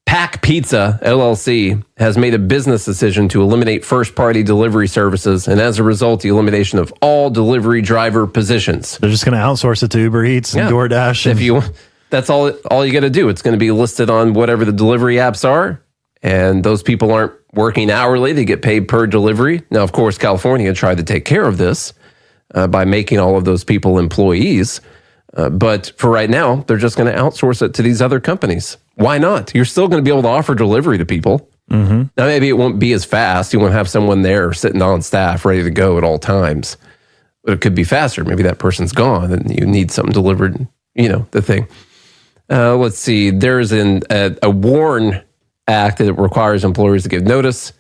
[SPEAKER 6] Pack Pizza, LLC, has made a business decision to eliminate first-party delivery services, and as a result, the elimination of all delivery driver positions.
[SPEAKER 7] They're just going to outsource it to Uber Eats and DoorDash.
[SPEAKER 6] That's all you got to do. It's going to be listed on whatever the delivery apps are, and those people aren't working hourly. They get paid per delivery. Now, of course, California tried to take care of this by making all of those people employees. But for right now, they're just going to outsource it to these other companies. Why not? You're still going to be able to offer delivery to people. Mm-hmm. Now, maybe it won't be as fast. You won't have someone there sitting on staff ready to go at all times. But it could be faster. Maybe that person's gone and you need something delivered, the thing. Let's see. There's a WARN Act that requires employers to give notice.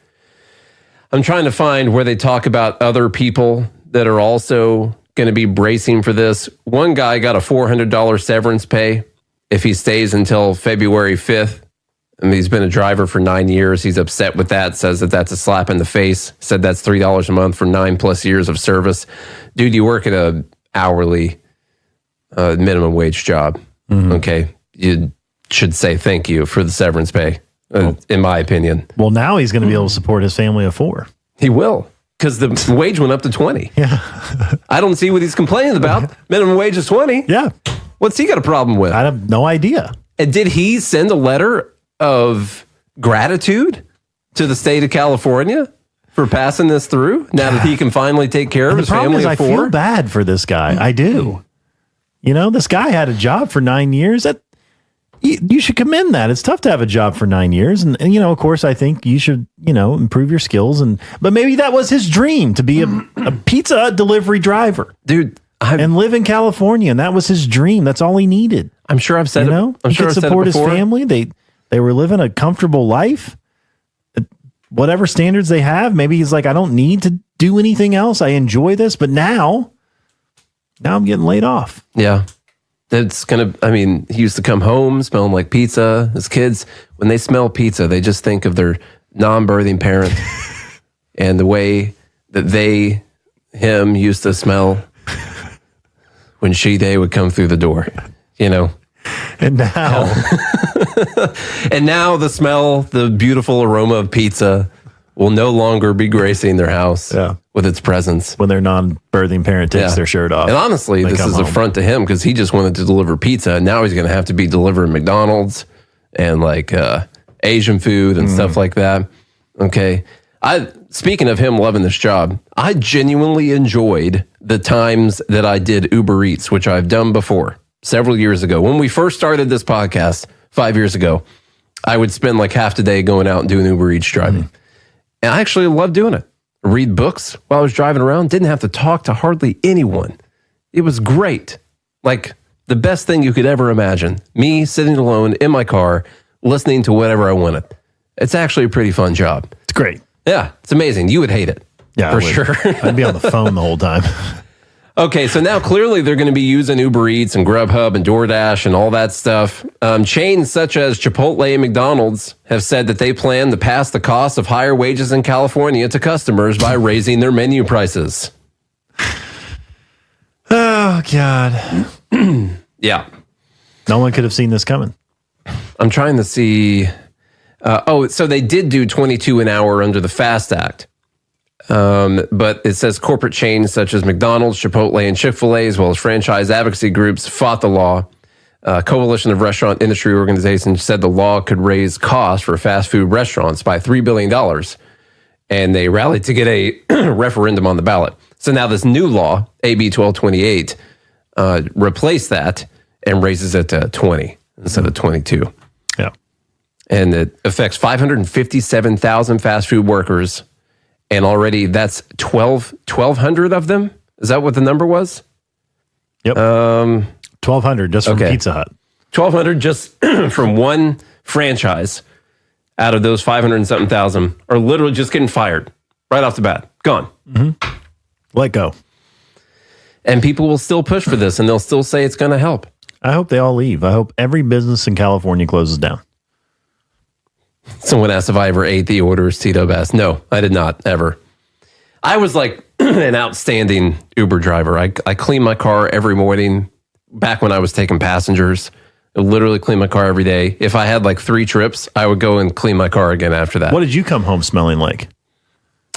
[SPEAKER 6] I'm trying to find where they talk about other people that are also going to be bracing for this. One guy got a $400 severance pay if he stays until February 5th. I mean, he's been a driver for 9 years. He's upset with that, says that that's a slap in the face, said that's $3 a month for 9+ years of service. Dude, you work at a hourly minimum wage job. Mm-hmm. Okay. You should say thank you for the severance pay, in my opinion.
[SPEAKER 7] Well, now he's going to be able to support his family of 4.
[SPEAKER 6] He will, because the wage went up to 20.
[SPEAKER 7] Yeah.
[SPEAKER 6] I don't see what he's complaining about. Minimum wage is 20.
[SPEAKER 7] Yeah.
[SPEAKER 6] What's he got a problem with?
[SPEAKER 7] I have no idea.
[SPEAKER 6] And did he send a letter of gratitude to the state of California for passing this through now that he can finally take care of his family of 4?
[SPEAKER 7] I feel bad for this guy. I do. This guy had a job for 9 years. You should commend that. It's tough to have a job for 9 years. And of course, I think you should, improve your skills. But maybe that was his dream, to be a Pizza Hut delivery driver.
[SPEAKER 6] Dude.
[SPEAKER 7] And live in California. And that was his dream. That's all he needed.
[SPEAKER 6] I'm sure I've said it. I'm sure
[SPEAKER 7] he could support his family. They were living a comfortable life. Whatever standards they have. Maybe he's like, I don't need to do anything else. I enjoy this. But now I'm getting laid off.
[SPEAKER 6] Yeah. He used to come home smelling like pizza. His kids, when they smell pizza, they just think of their non-birthing parent and the way that him used to smell. when they would come through the door, you know.
[SPEAKER 7] And now,
[SPEAKER 6] and now the smell, the beautiful aroma of pizza will no longer be gracing their house with its presence.
[SPEAKER 7] When their non-birthing parent takes their shirt off.
[SPEAKER 6] And honestly, this is an affront to him because he just wanted to deliver pizza. And now he's going to have to be delivering McDonald's and like Asian food and stuff like that. Okay. Speaking of him loving this job, I genuinely enjoyed the times that I did Uber Eats, which I've done before several years ago. When we first started this podcast 5 years ago, I would spend like half the day going out and doing Uber Eats driving. And I actually loved doing it. Read books while I was driving around. Didn't have to talk to hardly anyone. It was great. Like the best thing you could ever imagine. Me sitting alone in my car, listening to whatever I wanted. It's actually a pretty fun job.
[SPEAKER 7] It's great.
[SPEAKER 6] Yeah, it's amazing. You would hate it.
[SPEAKER 7] Yeah,
[SPEAKER 6] for sure.
[SPEAKER 7] I'd be on the phone the whole time.
[SPEAKER 6] Okay, so now clearly they're going to be using Uber Eats and Grubhub and DoorDash and all that stuff. Chains such as Chipotle and McDonald's have said that they plan to pass the cost of higher wages in California to customers by raising their menu prices.
[SPEAKER 7] Oh, God.
[SPEAKER 6] Yeah.
[SPEAKER 7] No one could have seen this coming.
[SPEAKER 6] I'm trying to see. So they did do 22 an hour under the FAST Act. But it says corporate chains such as McDonald's, Chipotle, and Chick-fil-A, as well as franchise advocacy groups, fought the law. Coalition of Restaurant Industry Organizations said the law could raise costs for fast food restaurants by $3 billion. And they rallied to get a referendum on the ballot. So now this new law, AB 1228, replaced that and raises it to 20 instead of 22.
[SPEAKER 7] Yeah.
[SPEAKER 6] And it affects 557,000 fast food workers. And already that's 1,200 of them. Is that what the number was?
[SPEAKER 7] Yep. 1,200 just from Pizza Hut.
[SPEAKER 6] 1,200 just from one franchise out of those 500 and something thousand are literally just getting fired right off the bat. Gone.
[SPEAKER 7] Mm-hmm. Let go.
[SPEAKER 6] And people will still push for this and they'll still say it's going to help.
[SPEAKER 7] I hope they all leave. I hope every business in California closes down.
[SPEAKER 6] Someone asked if I ever ate the orders. T-Dub asked. No, I did not, ever. I was like an outstanding Uber driver. I cleaned my car every morning back when I was taking passengers. I would literally clean my car every day. If I had like 3 trips, I would go and clean my car again after that.
[SPEAKER 7] What did you come home smelling like?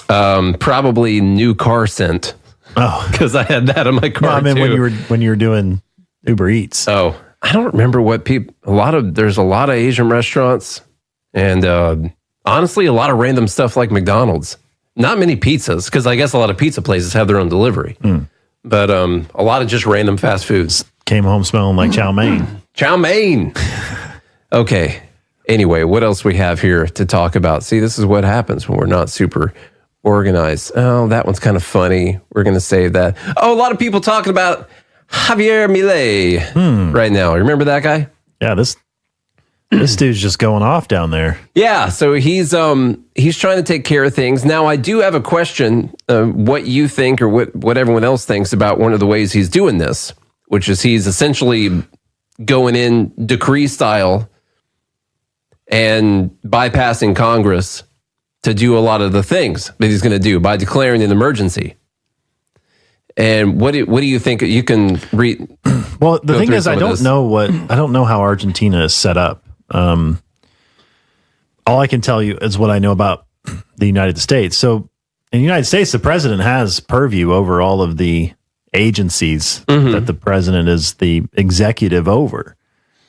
[SPEAKER 6] Probably new car scent.
[SPEAKER 7] Oh,
[SPEAKER 6] because I had that in my car.
[SPEAKER 7] No, I mean
[SPEAKER 6] too.
[SPEAKER 7] when you were doing Uber Eats.
[SPEAKER 6] Oh, I don't remember what people. There's a lot of Asian restaurants. And honestly, a lot of random stuff like McDonald's. Not many pizzas, because I guess a lot of pizza places have their own delivery. But a lot of just random fast foods.
[SPEAKER 7] Came home smelling like chow mein.
[SPEAKER 6] Chow mein. Okay. Anyway, what else we have here to talk about? See, this is what happens when we're not super organized. Oh, that one's kind of funny. We're going to save that. Oh, a lot of people talking about Javier Milei right now. Remember that guy?
[SPEAKER 7] Yeah, this dude's just going off down there.
[SPEAKER 6] Yeah, so he's trying to take care of things. Now, I do have a question, what you think or what everyone else thinks about one of the ways he's doing this, which is he's essentially going in decree style and bypassing Congress to do a lot of the things that he's going to do by declaring an emergency. And what do you think you can read?
[SPEAKER 7] Well, the thing is, I don't know how Argentina is set up. All I can tell you is what I know about the United States. So in the United States, the president has purview over all of the agencies that the president is the executive over.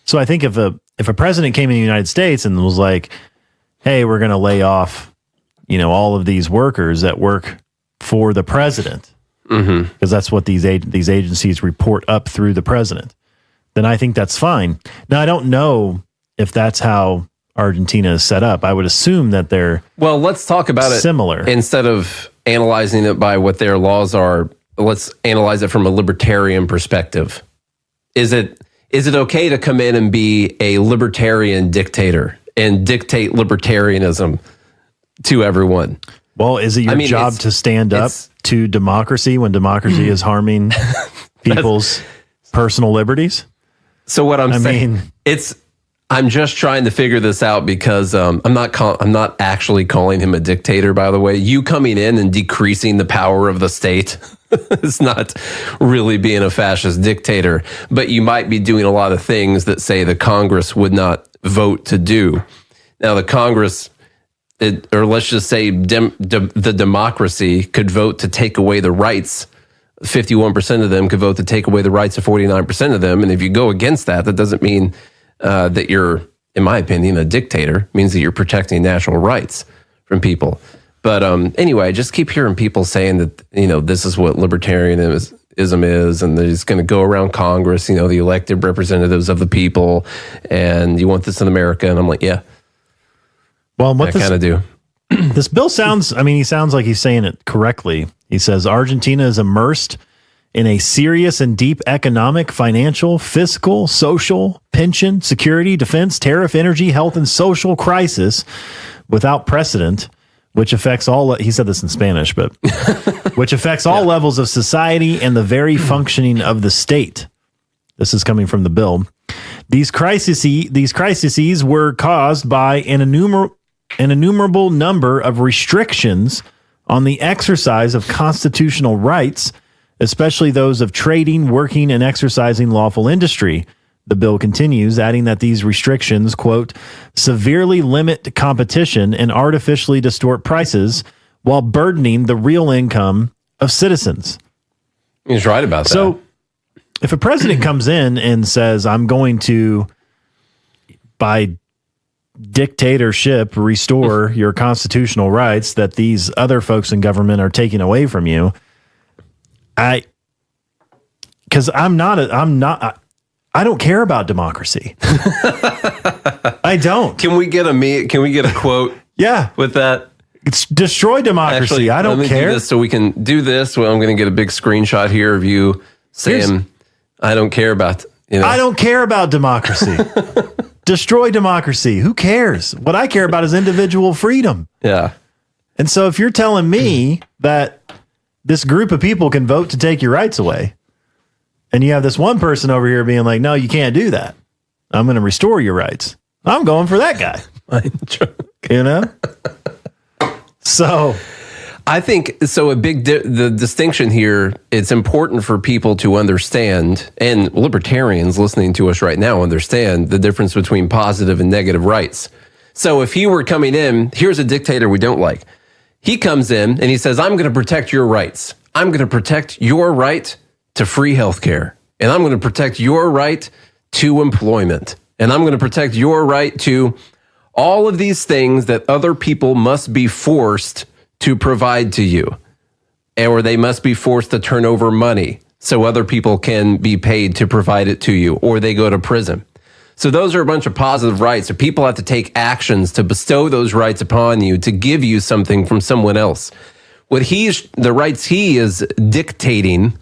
[SPEAKER 7] So I think if a president came in the United States and was like, hey, we're going to lay off, all of these workers that work for the president, because that's what these agencies report up through the president, then I think that's fine. Now, I don't know if that's how Argentina is set up. I would assume that they're
[SPEAKER 6] let's talk about it
[SPEAKER 7] similar.
[SPEAKER 6] Instead of analyzing it by what their laws are, let's analyze it from a libertarian perspective. Is it okay to come in and be a libertarian dictator and dictate libertarianism to everyone?
[SPEAKER 7] Well, is it your job to stand up to democracy when democracy is harming people's personal liberties?
[SPEAKER 6] So what I'm saying, I'm just trying to figure this out because I'm not actually calling him a dictator, by the way. You coming in and decreasing the power of the state It's not really being a fascist dictator, but you might be doing a lot of things that, say, the Congress would not vote to do. Now, the Congress, or let's just say the democracy, could vote to take away the rights. 51% of them could vote to take away the rights of 49% of them. And if you go against that, that doesn't mean that you're, in my opinion, a dictator. It means that you're protecting national rights from people. But anyway, I just keep hearing people saying that, this is what libertarianism is, and they're just going to go around Congress, the elected representatives of the people, and you want this in America. And I'm like, yeah.
[SPEAKER 7] Well, what
[SPEAKER 6] I kind of do.
[SPEAKER 7] This bill sounds, he sounds like he's saying it correctly. He says Argentina is immersed in a serious and deep economic, financial, fiscal, social, pension, security, defense, tariff, energy, health, and social crisis without precedent, which affects all, he said this in Spanish, but which affects all levels of society and the very functioning of the state. This is coming from the bill. These crises were caused by an innumerable number of restrictions on the exercise of constitutional rights, especially those of trading, working, and exercising lawful industry. The bill continues, adding that these restrictions, quote, severely limit competition and artificially distort prices while burdening the real income of citizens.
[SPEAKER 6] He's right about that.
[SPEAKER 7] So if a president comes in and says, I'm going to, by dictatorship, restore your constitutional rights that these other folks in government are taking away from you, I don't care about democracy. I don't.
[SPEAKER 6] Can we get a quote?
[SPEAKER 7] Yeah,
[SPEAKER 6] with that.
[SPEAKER 7] It's destroy democracy.
[SPEAKER 6] Actually,
[SPEAKER 7] I don't
[SPEAKER 6] let me
[SPEAKER 7] care.
[SPEAKER 6] Do this so we can do this. Well, I'm going to get a big screenshot here of you saying, I don't care about,
[SPEAKER 7] I don't care about democracy. Destroy democracy. Who cares? What I care about is individual freedom.
[SPEAKER 6] Yeah.
[SPEAKER 7] And so if you're telling me that this group of people can vote to take your rights away, and you have this one person over here being like, no, you can't do that. I'm going to restore your rights. I'm going for that guy. So
[SPEAKER 6] I think so. The distinction here, it's important for people to understand, and libertarians listening to us right now understand the difference between positive and negative rights. So if he were coming in, here's a dictator we don't like. He comes in and he says, I'm going to protect your rights. I'm going to protect your right to free healthcare. And I'm going to protect your right to employment. And I'm going to protect your right to all of these things that other people must be forced to provide to you, or they must be forced to turn over money so other people can be paid to provide it to you, or they go to prison. So those are a bunch of positive rights. So people have to take actions to bestow those rights upon you, to give you something from someone else. The rights he is dictating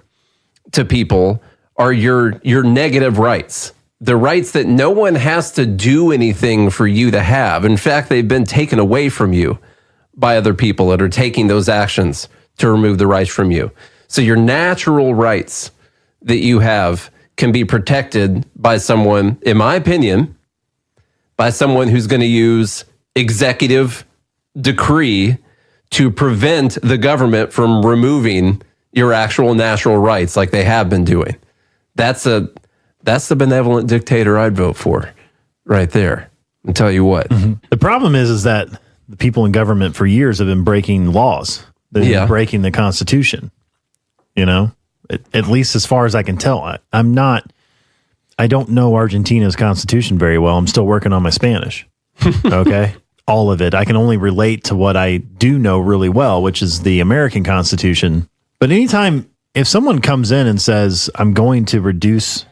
[SPEAKER 6] to people are your negative rights. The rights that no one has to do anything for you to have. In fact, they've been taken away from you by other people that are taking those actions to remove the rights from you. So your natural rights that you have can be protected by someone, in my opinion, by someone who's going to use executive decree to prevent the government from removing your actual natural rights like they have been doing. That's the benevolent dictator I'd vote for right there. I'll tell you what.
[SPEAKER 7] Mm-hmm. The problem is that the people in government for years have been breaking laws. They've been breaking the Constitution, at least as far as I can tell. I don't know Argentina's Constitution very well. I'm still working on my Spanish. Okay. All of it. I can only relate to what I do know really well, which is the American Constitution. But anytime, if someone comes in and says, I'm going to reduce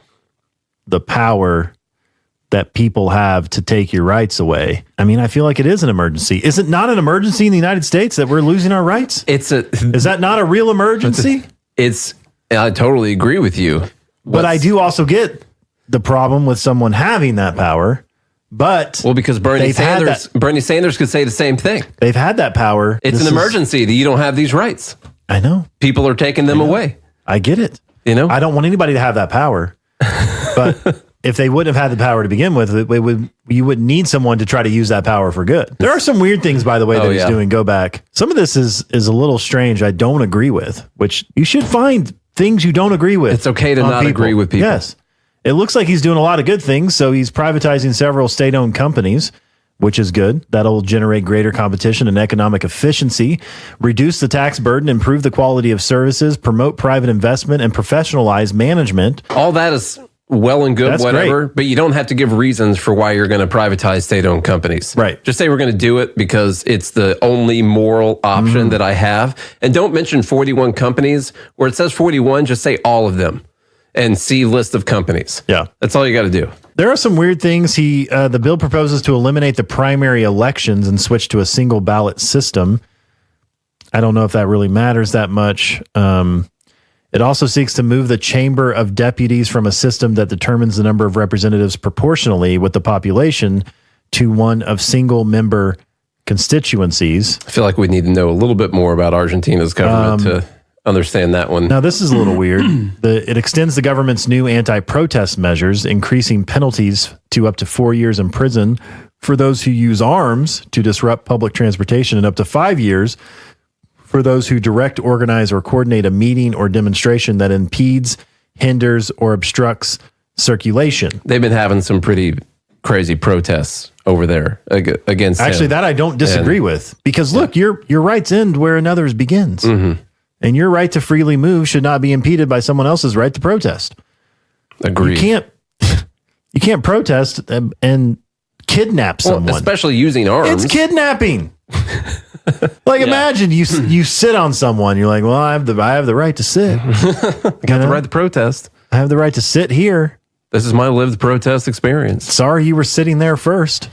[SPEAKER 7] the power that people have to take your rights away, I feel like it is an emergency. Is it not an emergency in the United States that we're losing our rights? Is that not a real emergency?
[SPEAKER 6] I totally agree with you.
[SPEAKER 7] But I do also get the problem with someone having that power. But
[SPEAKER 6] because Bernie Sanders could say the same thing.
[SPEAKER 7] They've had that power.
[SPEAKER 6] It's an emergency that you don't have these rights.
[SPEAKER 7] I know.
[SPEAKER 6] People are taking them away.
[SPEAKER 7] I get it. I don't want anybody to have that power. But if they wouldn't have had the power to begin with, you would need someone to try to use that power for good. There are some weird things, by the way, that he's doing. Go back. Some of this is a little strange. I don't agree with, which you should find things you don't agree with.
[SPEAKER 6] It's okay to not agree with people.
[SPEAKER 7] Yes. It looks like he's doing a lot of good things. So he's privatizing several state-owned companies, which is good. That'll generate greater competition and economic efficiency, reduce the tax burden, improve the quality of services, promote private investment, and professionalize management.
[SPEAKER 6] All that is well and good, whatever, but you don't have to give reasons for why you're going to privatize state-owned companies.
[SPEAKER 7] Right.
[SPEAKER 6] Just say we're going to do it because it's the only moral option that I have. And don't mention 41 companies. Where it says 41, just say all of them and see list of companies.
[SPEAKER 7] Yeah.
[SPEAKER 6] That's all you got to do.
[SPEAKER 7] There are some weird things. The bill proposes to eliminate the primary elections and switch to a single ballot system. I don't know if that really matters that much. It also seeks to move the Chamber of Deputies from a system that determines the number of representatives proportionally with the population to one of single member constituencies.
[SPEAKER 6] I feel like we need to know a little bit more about Argentina's government to understand that one.
[SPEAKER 7] Now, this is a little weird. It extends the government's new anti-protest measures, increasing penalties to up to 4 years in prison for those who use arms to disrupt public transportation and up to 5 years for those who direct, organize, or coordinate a meeting or demonstration that impedes, hinders, or obstructs circulation.
[SPEAKER 6] They've been having some pretty crazy protests over there against
[SPEAKER 7] Actually,
[SPEAKER 6] him.
[SPEAKER 7] that I don't disagree with. Because look, your rights end where another's begins. And your right to freely move should not be impeded by someone else's right to protest.
[SPEAKER 6] Agreed.
[SPEAKER 7] You can't protest and kidnap someone.
[SPEAKER 6] Especially using arms.
[SPEAKER 7] It's kidnapping. Imagine you sit on someone. You're like, well, I have the right to sit.
[SPEAKER 6] I got the right to protest.
[SPEAKER 7] I have the right to sit here.
[SPEAKER 6] This is my lived protest experience.
[SPEAKER 7] Sorry, you were sitting there first.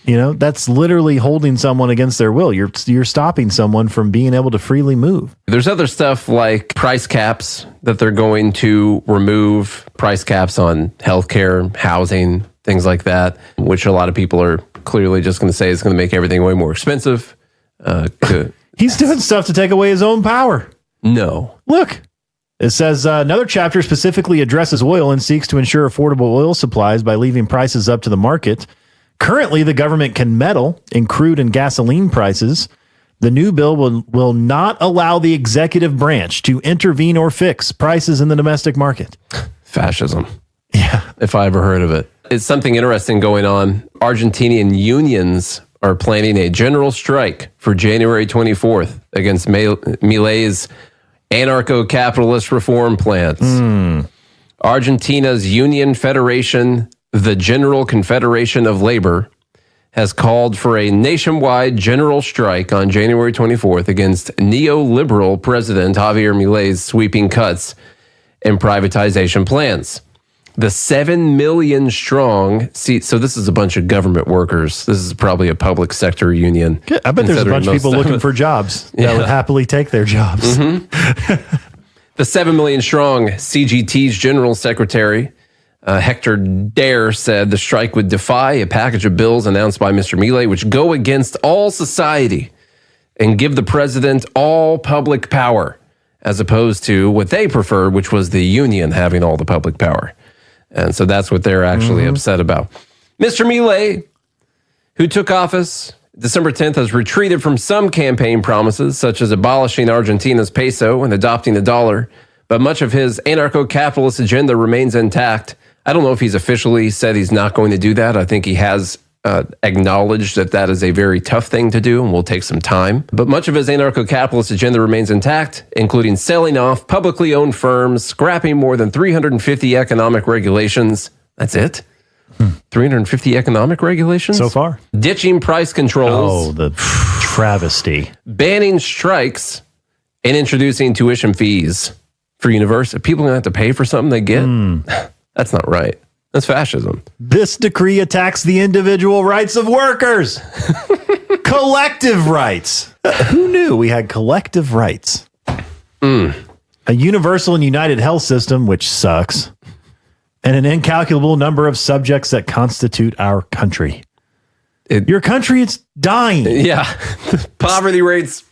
[SPEAKER 7] That's literally holding someone against their will. You're stopping someone from being able to freely move.
[SPEAKER 6] There's other stuff like price caps that they're going to remove, price caps on healthcare, housing, things like that, which a lot of people are clearly just going to say is going to make everything way more expensive.
[SPEAKER 7] He's doing stuff to take away his own power.
[SPEAKER 6] No.
[SPEAKER 7] Look, it says another chapter specifically addresses oil and seeks to ensure affordable oil supplies by leaving prices up to the market. Currently, the government can meddle in crude and gasoline prices. The new bill will not allow the executive branch to intervene or fix prices in the domestic market.
[SPEAKER 6] Fascism.
[SPEAKER 7] Yeah.
[SPEAKER 6] If I ever heard of it. It's something interesting going on. Argentinian unions are planning a general strike for January 24th against Milei's anarcho-capitalist reform plans. Argentina's union federation, the General Confederation of Labor, has called for a nationwide general strike on January 24th against neoliberal President Javier Milei's sweeping cuts and privatization plans. The 7 million strong so this is a bunch of government workers. This is probably a public sector union.
[SPEAKER 7] I bet there's a bunch of people looking for jobs that would happily take their jobs.
[SPEAKER 6] The 7 million strong CGT's general secretary, Hector Dare, said the strike would defy a package of bills announced by Mr. Milei, which go against all society and give the president all public power, as opposed to what they preferred, which was the union having all the public power. And so that's what they're actually upset about. Mr. Milei, who took office December 10th, has retreated from some campaign promises, such as abolishing Argentina's peso and adopting the dollar, but much of his anarcho-capitalist agenda remains intact. I don't know if he's officially said he's not going to do that. I think he has acknowledged that that is a very tough thing to do and will take some time. But much of his anarcho-capitalist agenda remains intact, including selling off publicly owned firms, scrapping more than 350 economic regulations. That's it? 350 economic regulations?
[SPEAKER 7] So far.
[SPEAKER 6] Ditching price controls.
[SPEAKER 7] Oh, the travesty.
[SPEAKER 6] Banning strikes and introducing tuition fees for university. People are going to have to pay for something they get? That's not right. That's fascism.
[SPEAKER 7] This decree attacks the individual rights of workers. Collective rights. Who knew we had collective rights? A universal and united health system, which sucks, and an incalculable number of subjects that constitute our country. Your country, it's dying.
[SPEAKER 6] Yeah. Poverty rates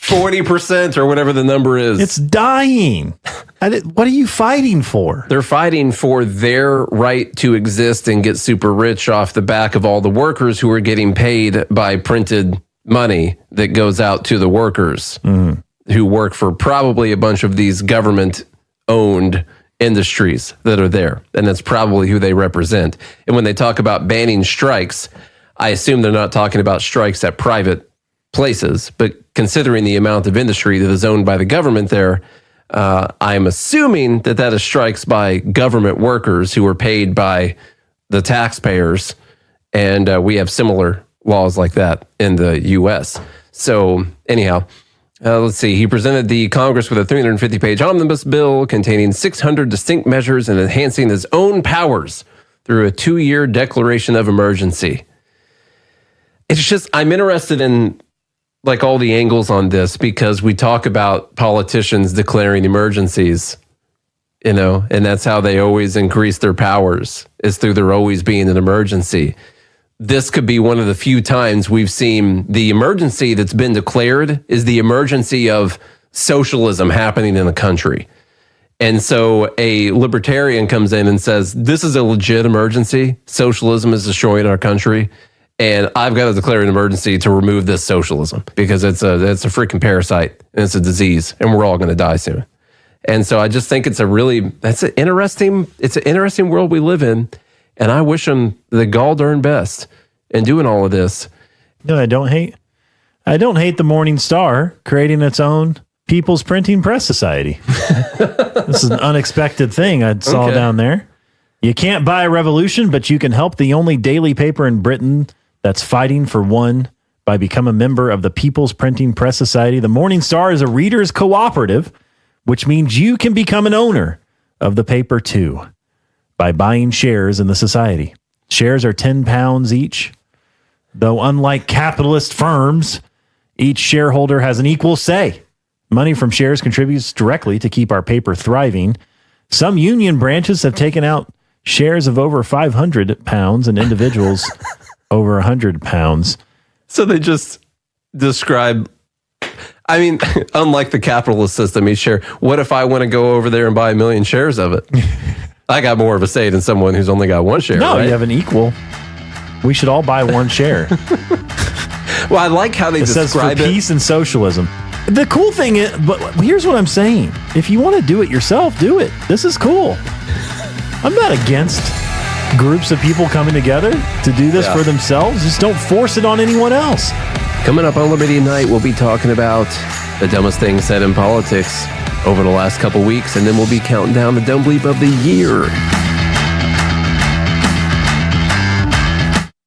[SPEAKER 6] 40% or whatever the number is.
[SPEAKER 7] It's dying. What are you fighting for?
[SPEAKER 6] They're fighting for their right to exist and get super rich off the back of all the workers who are getting paid by printed money that goes out to the workers who work for probably a bunch of these government-owned industries that are there. And that's probably who they represent. And when they talk about banning strikes, I assume they're not talking about strikes at private places, but considering the amount of industry that is owned by the government there, I'm assuming that is strikes by government workers who are paid by the taxpayers, and we have similar laws like that in the U.S. So anyhow, let's see. He presented the Congress with a 350-page omnibus bill containing 600 distinct measures and enhancing his own powers through a 2-year declaration of emergency. It's just, I'm interested in like all the angles on this because we talk about politicians declaring emergencies, you know, and that's how they always increase their powers, is through there always being an emergency. This could be one of the few times we've seen the emergency that's been declared is the emergency of socialism happening in the country. And so a libertarian comes in and says, this is a legit emergency. Socialism is destroying our country. And I've got to declare an emergency to remove this socialism because it's a freaking parasite and it's a disease and we're all going to die soon. And so I just think it's an interesting world we live in. And I wish them the gall darn best in doing all of this.
[SPEAKER 7] No, I don't hate the Morning Star creating its own People's Printing Press Society. This is an unexpected thing I saw down there. You can't buy a revolution, but you can help the only daily paper in Britain that's fighting for one by becoming a member of the People's Printing Press Society. The Morning Star is a readers cooperative, which means you can become an owner of the paper too by buying shares in the society. Shares are £10 each, though unlike capitalist firms, each shareholder has an equal say. Money from shares contributes directly to keep our paper thriving. Some union branches have taken out shares of over £500 and individuals over £100.
[SPEAKER 6] So they just describe, I mean, unlike the capitalist system, each share, what if I want to go over there and buy 1 million shares of it? I got more of a say than someone who's only got one share.
[SPEAKER 7] No,
[SPEAKER 6] right?
[SPEAKER 7] You have an equal. We should all buy one share.
[SPEAKER 6] Well, I like how they describe
[SPEAKER 7] it. Says for peace and socialism. The cool thing is, but here's what I'm saying. If you want to do it yourself, do it. This is cool. I'm not against groups of people coming together to do this for themselves. Just don't force it on anyone else.
[SPEAKER 6] Coming up on Liberty Night, we'll be talking about the dumbest thing said in politics over the last couple weeks, and then we'll be counting down the dumb bleep of the year.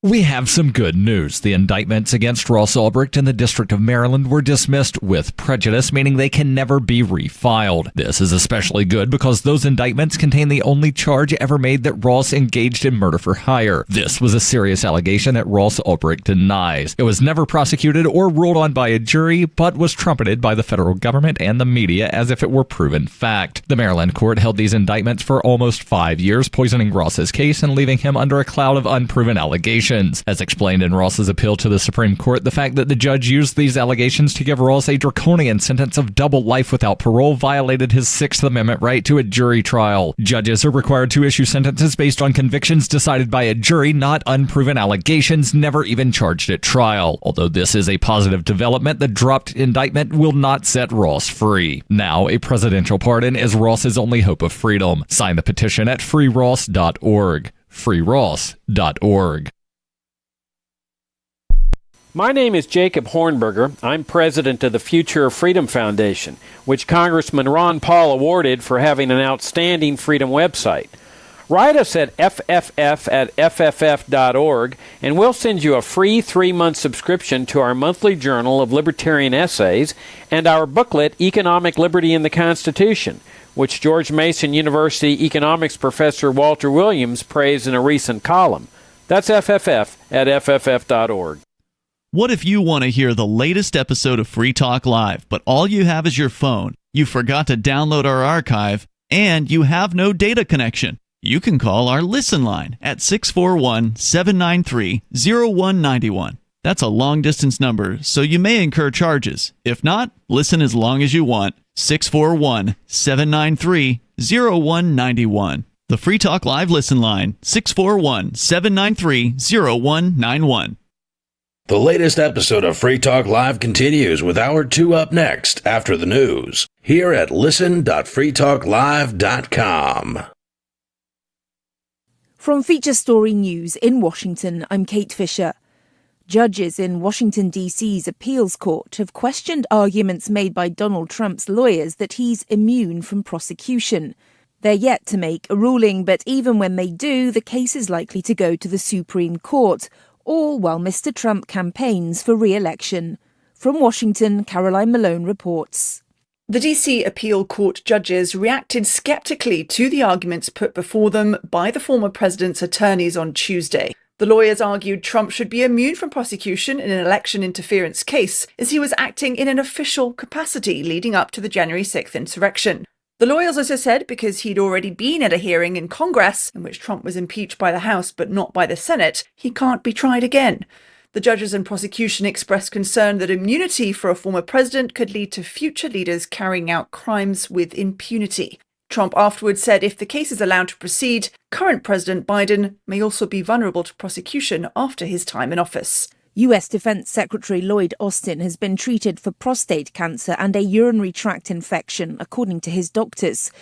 [SPEAKER 13] We have some good news. The indictments against Ross Ulbricht in the District of Maryland were dismissed with prejudice, meaning they can never be refiled. This is especially good because those indictments contain the only charge ever made that Ross engaged in murder for hire. This was a serious allegation that Ross Ulbricht denies. It was never prosecuted or ruled on by a jury, but was trumpeted by the federal government and the media as if it were proven fact. The Maryland court held these indictments for almost 5 years, poisoning Ross's case and leaving him under a cloud of unproven allegations. As explained in Ross's appeal to the Supreme Court, the fact that the judge used these allegations to give Ross a draconian sentence of double life without parole violated his Sixth Amendment right to a jury trial. Judges are required to issue sentences based on convictions decided by a jury, not unproven allegations never even charged at trial. Although this is a positive development, the dropped indictment will not set Ross free. Now, a presidential pardon is Ross's only hope of freedom. Sign the petition at freeross.org. freeross.org.
[SPEAKER 14] My name is Jacob Hornberger. I'm president of the Future of Freedom Foundation, which Congressman Ron Paul awarded for having an outstanding freedom website. Write us at fff@fff.org, and we'll send you a free 3-month subscription to our monthly journal of libertarian essays and our booklet, Economic Liberty in the Constitution, which George Mason University economics professor Walter Williams praised in a recent column. That's fff@fff.org.
[SPEAKER 8] What if you want to hear the latest episode of Free Talk Live, but all you have is your phone, you forgot to download our archive, and you have no data connection? You can call our Listen line at 641-793-0191. That's a long-distance number, so you may incur charges. If not, listen as long as you want. 641-793-0191. The Free Talk Live listen line, 641-793-0191.
[SPEAKER 5] The latest episode of Free Talk Live continues with Hour 2 up next after the news here at listen.freetalklive.com.
[SPEAKER 9] From Feature Story News in Washington, I'm Kate Fisher. Judges in Washington, D.C.'s appeals court have questioned arguments made by Donald Trump's lawyers that he's immune from prosecution. They're yet to make a ruling, but even when they do, the case is likely to go to the Supreme Court, all while Mr. Trump campaigns for re-election. From Washington, Caroline Malone reports.
[SPEAKER 10] The DC appeal court judges reacted skeptically to the arguments put before them by the former president's attorneys on Tuesday. The lawyers argued Trump should be immune from prosecution in an election interference case, as he was acting in an official capacity leading up to the January 6th insurrection. The lawyers also said because he'd already been at a hearing in Congress in which Trump was impeached by the House but not by the Senate, he can't be tried again. The judges and prosecution expressed concern that immunity for a former president could lead to future leaders carrying out crimes with impunity. Trump afterwards said if the case is allowed to proceed, current President Biden may also be vulnerable to prosecution after his time in office.
[SPEAKER 9] U.S. Defense Secretary Lloyd Austin has been treated for prostate cancer and a urinary tract infection, according to his doctors.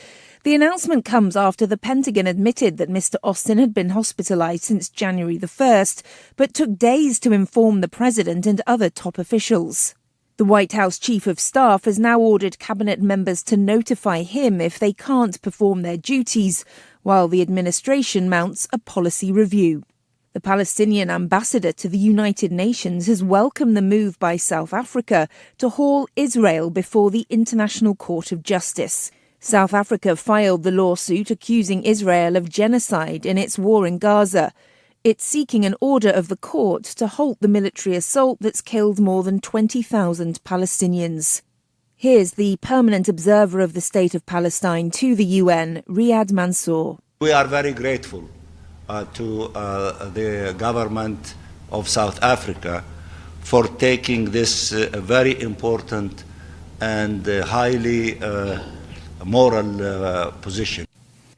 [SPEAKER 9] The announcement comes after the Pentagon admitted that Mr. Austin had been hospitalized since January the 1st, but took days to inform the president and other top officials. The White House Chief of Staff has now ordered cabinet members to notify him if they can't perform their duties, while the administration mounts a policy review. The Palestinian ambassador to the United Nations has welcomed the move by South Africa to haul Israel before the International Court of Justice. South Africa filed the lawsuit accusing Israel of genocide in its war in Gaza. It's seeking an order of the court to halt the military assault that's killed more than 20,000 Palestinians. Here's the permanent observer of the State of Palestine to the UN, Riyad Mansour.
[SPEAKER 11] We are very grateful to the government of South Africa for taking this very important and highly moral position.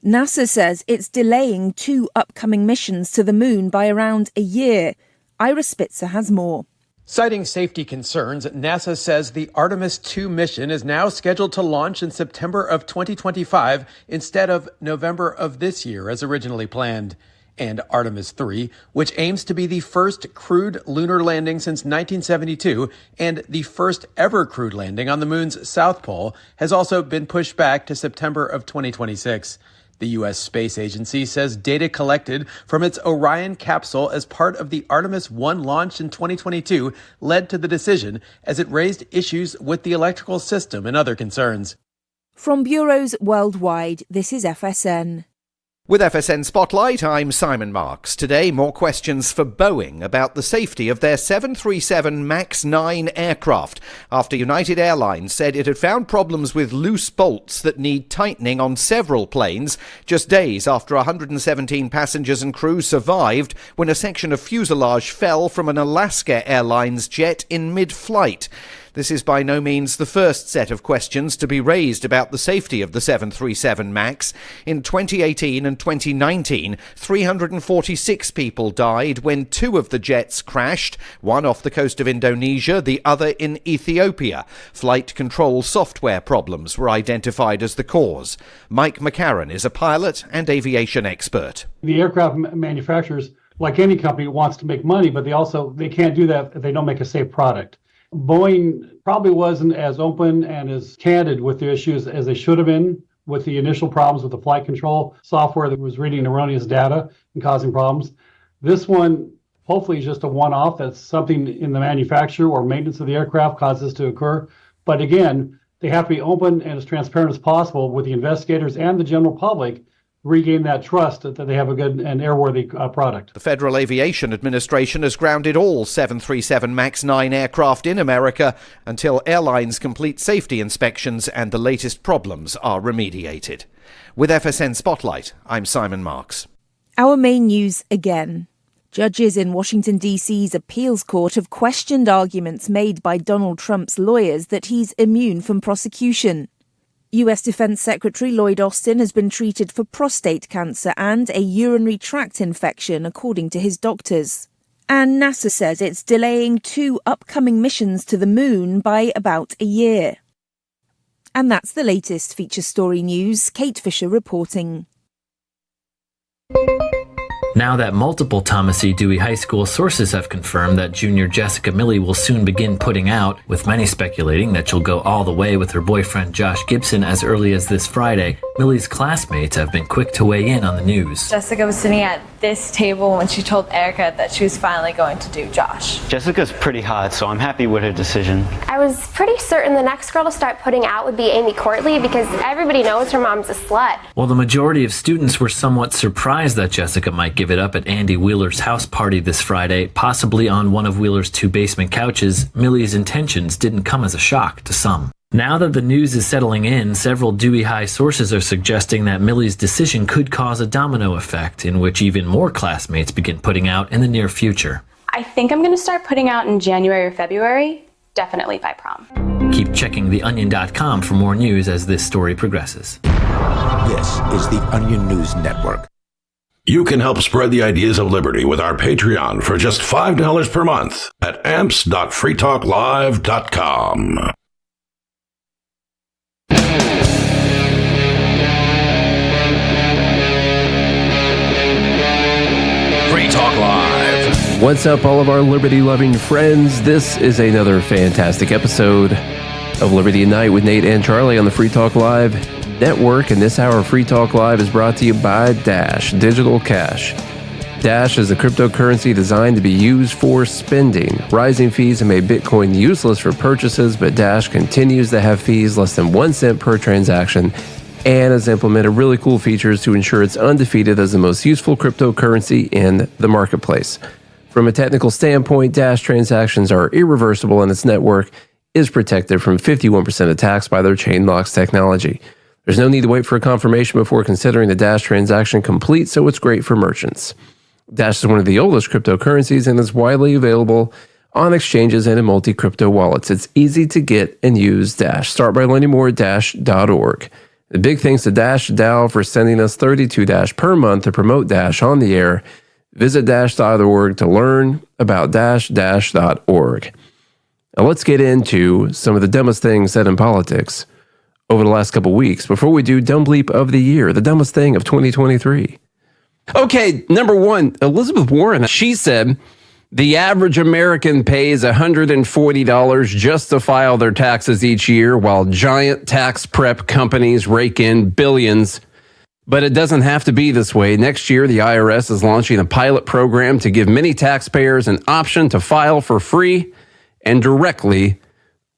[SPEAKER 9] NASA says it's delaying 2 upcoming missions to the moon by around a year. Ira Spitzer has more.
[SPEAKER 12] Citing safety concerns, NASA says the Artemis 2 mission is now scheduled to launch in September of 2025 instead of November of this year as originally planned. And Artemis 3, which aims to be the first crewed lunar landing since 1972 and the first ever crewed landing on the moon's south pole, has also been pushed back to September of 2026. The U.S. Space Agency says data collected from its Orion capsule as part of the Artemis 1 launch in 2022 led to the decision as it raised issues with the electrical system and other concerns.
[SPEAKER 9] From bureaus worldwide, this is FSN.
[SPEAKER 15] With FSN Spotlight, I'm Simon Marks. Today, more questions for Boeing about the safety of their 737 MAX 9 aircraft after United Airlines said it had found problems with loose bolts that need tightening on several planes just days after 117 passengers and crew survived when a section of fuselage fell from an Alaska Airlines jet in mid-flight. This is by no means the first set of questions to be raised about the safety of the 737 MAX. In 2018 and 2019, 346 people died when 2 of the jets crashed, one off the coast of Indonesia, the other in Ethiopia. Flight control software problems were identified as the cause. Mike McCarran is a pilot and aviation expert.
[SPEAKER 16] The aircraft manufacturers, like any company, wants to make money, but they can't do that if they don't make a safe product. Boeing probably wasn't as open and as candid with the issues as they should have been with the initial problems with the flight control software that was reading erroneous data and causing problems. This one hopefully is just a one-off. That's something in the manufacture or maintenance of the aircraft causes to occur. But again, they have to be open and as transparent as possible with the investigators and the general public, regain that trust that they have a good and airworthy product.
[SPEAKER 15] The Federal Aviation Administration has grounded all 737 MAX 9 aircraft in America until airlines complete safety inspections and the latest problems are remediated. With FSN Spotlight, I'm Simon Marks.
[SPEAKER 9] Our main news again. Judges in Washington, D.C.'s appeals court have questioned arguments made by Donald Trump's lawyers that he's immune from prosecution. U.S. Defense Secretary Lloyd Austin has been treated for prostate cancer and a urinary tract infection, according to his doctors. And NASA says it's delaying 2 upcoming missions to the moon by about a year. And that's the latest feature story news. Kate Fisher reporting.
[SPEAKER 17] Now that multiple Thomas E. Dewey High School sources have confirmed that junior Jessica Milley will soon begin putting out, with many speculating that she'll go all the way with her boyfriend Josh Gibson as early as this Friday, Milley's classmates have been quick to weigh in on the news.
[SPEAKER 18] Jessica was sitting at this table when she told Erica that she was finally going to do Josh.
[SPEAKER 19] Jessica's pretty hot, so I'm happy with her decision.
[SPEAKER 20] I was pretty certain the next girl to start putting out would be Amy Courtley because everybody knows her mom's a slut.
[SPEAKER 17] While the majority of students were somewhat surprised that Jessica might give it up at Andy Wheeler's house party this Friday, possibly on one of Wheeler's 2 basement couches, Milley's intentions didn't come as a shock to some. Now that the news is settling in, several Dewey High sources are suggesting that Milley's decision could cause a domino effect in which even more classmates begin putting out in the near future.
[SPEAKER 21] I think I'm going to start putting out in January or February, definitely by prom.
[SPEAKER 17] Keep checking theonion.com for more news as this story progresses.
[SPEAKER 4] This is the Onion News Network.
[SPEAKER 5] You can help spread the ideas of liberty with our Patreon for just $5 per month at amps.freetalklive.com. Free Talk Live.
[SPEAKER 6] What's up, all of our liberty-loving friends? This is another fantastic episode of Liberty at Night with Nate and Charlie on the Free Talk Live network. And this hour of Free Talk Live is brought to you by Dash Digital Cash. Dash is a cryptocurrency designed to be used for spending. Rising fees have made Bitcoin useless for purchases, but Dash continues to have fees less than 1 cent per transaction and has implemented really cool features to ensure it's undefeated as the most useful cryptocurrency in the marketplace. From a technical standpoint, Dash transactions are irreversible and its network is protected from 51% attacks by their chain locks technology. There's no need to wait for a confirmation before considering the Dash transaction complete, so it's great for merchants. Dash is one of the oldest cryptocurrencies and is widely available on exchanges and in multi-crypto wallets. It's easy to get and use Dash. Start by learning more at dash.org. The big thanks to Dash DAO for sending us 32 Dash per month to promote Dash on the air. Visit dash.org to learn about dash.org. Now let's get into some of the dumbest things said in politics over the last couple weeks. Before we do, Dumb Bleep of the Year, the dumbest thing of 2023. Okay, number one, Elizabeth Warren. She said the average American pays $140 just to file their taxes each year, while giant tax prep companies rake in billions. But it doesn't have to be this way. Next year, the IRS is launching a pilot program to give many taxpayers an option to file for free and directly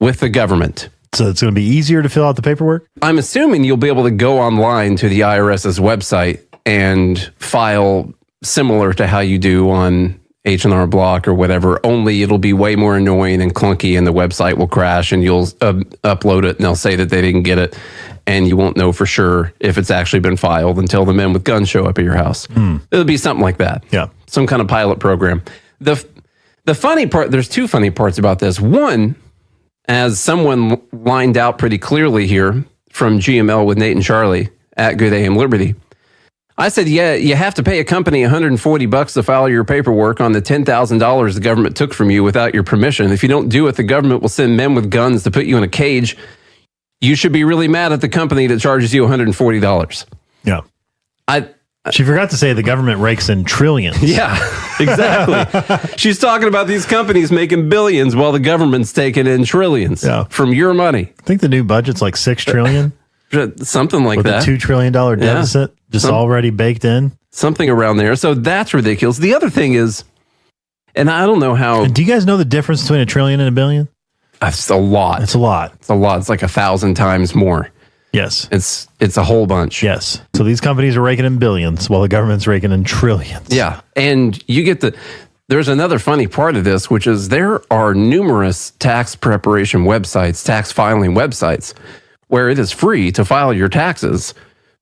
[SPEAKER 6] with the government.
[SPEAKER 7] So it's going to be easier to fill out the paperwork?
[SPEAKER 6] I'm assuming you'll be able to go online to the IRS's website and file similar to how you do on H&R Block or whatever, only it'll be way more annoying and clunky and the website will crash and you'll upload it and they'll say that they didn't get it and you won't know for sure if it's actually been filed until the men with guns show up at your house. It'll be something like that.
[SPEAKER 7] Yeah.
[SPEAKER 6] Some kind of pilot program. The funny part, there's 2 funny parts about this. One, as someone lined out pretty clearly here from GML with Nate and Charlie at Good AM Liberty, I said, yeah, you have to pay a company $140 to file your paperwork on the $10,000 the government took from you without your permission. If you don't do it, the government will send men with guns to put you in a cage. You should be really mad at the company that charges you $140.
[SPEAKER 7] Yeah. She forgot to say the government rakes in trillions.
[SPEAKER 6] Yeah, exactly. She's talking about these companies making billions while the government's taking in trillions from your money.
[SPEAKER 7] I think the new budget's like $6 trillion.
[SPEAKER 6] Something like
[SPEAKER 7] with
[SPEAKER 6] that.
[SPEAKER 7] With a $2 trillion deficit just already baked in.
[SPEAKER 6] Something around there. So that's ridiculous. The other thing is, and I don't know how.
[SPEAKER 7] Do you guys know the difference between a trillion and a billion?
[SPEAKER 6] It's a lot.
[SPEAKER 7] It's a lot.
[SPEAKER 6] It's a lot. It's like 1,000 times more.
[SPEAKER 7] Yes.
[SPEAKER 6] It's a whole bunch.
[SPEAKER 7] Yes. So these companies are raking in billions while the government's raking in trillions.
[SPEAKER 6] Yeah. And you get there's another funny part of this, which is there are numerous tax preparation websites, tax filing websites, where it is free to file your taxes,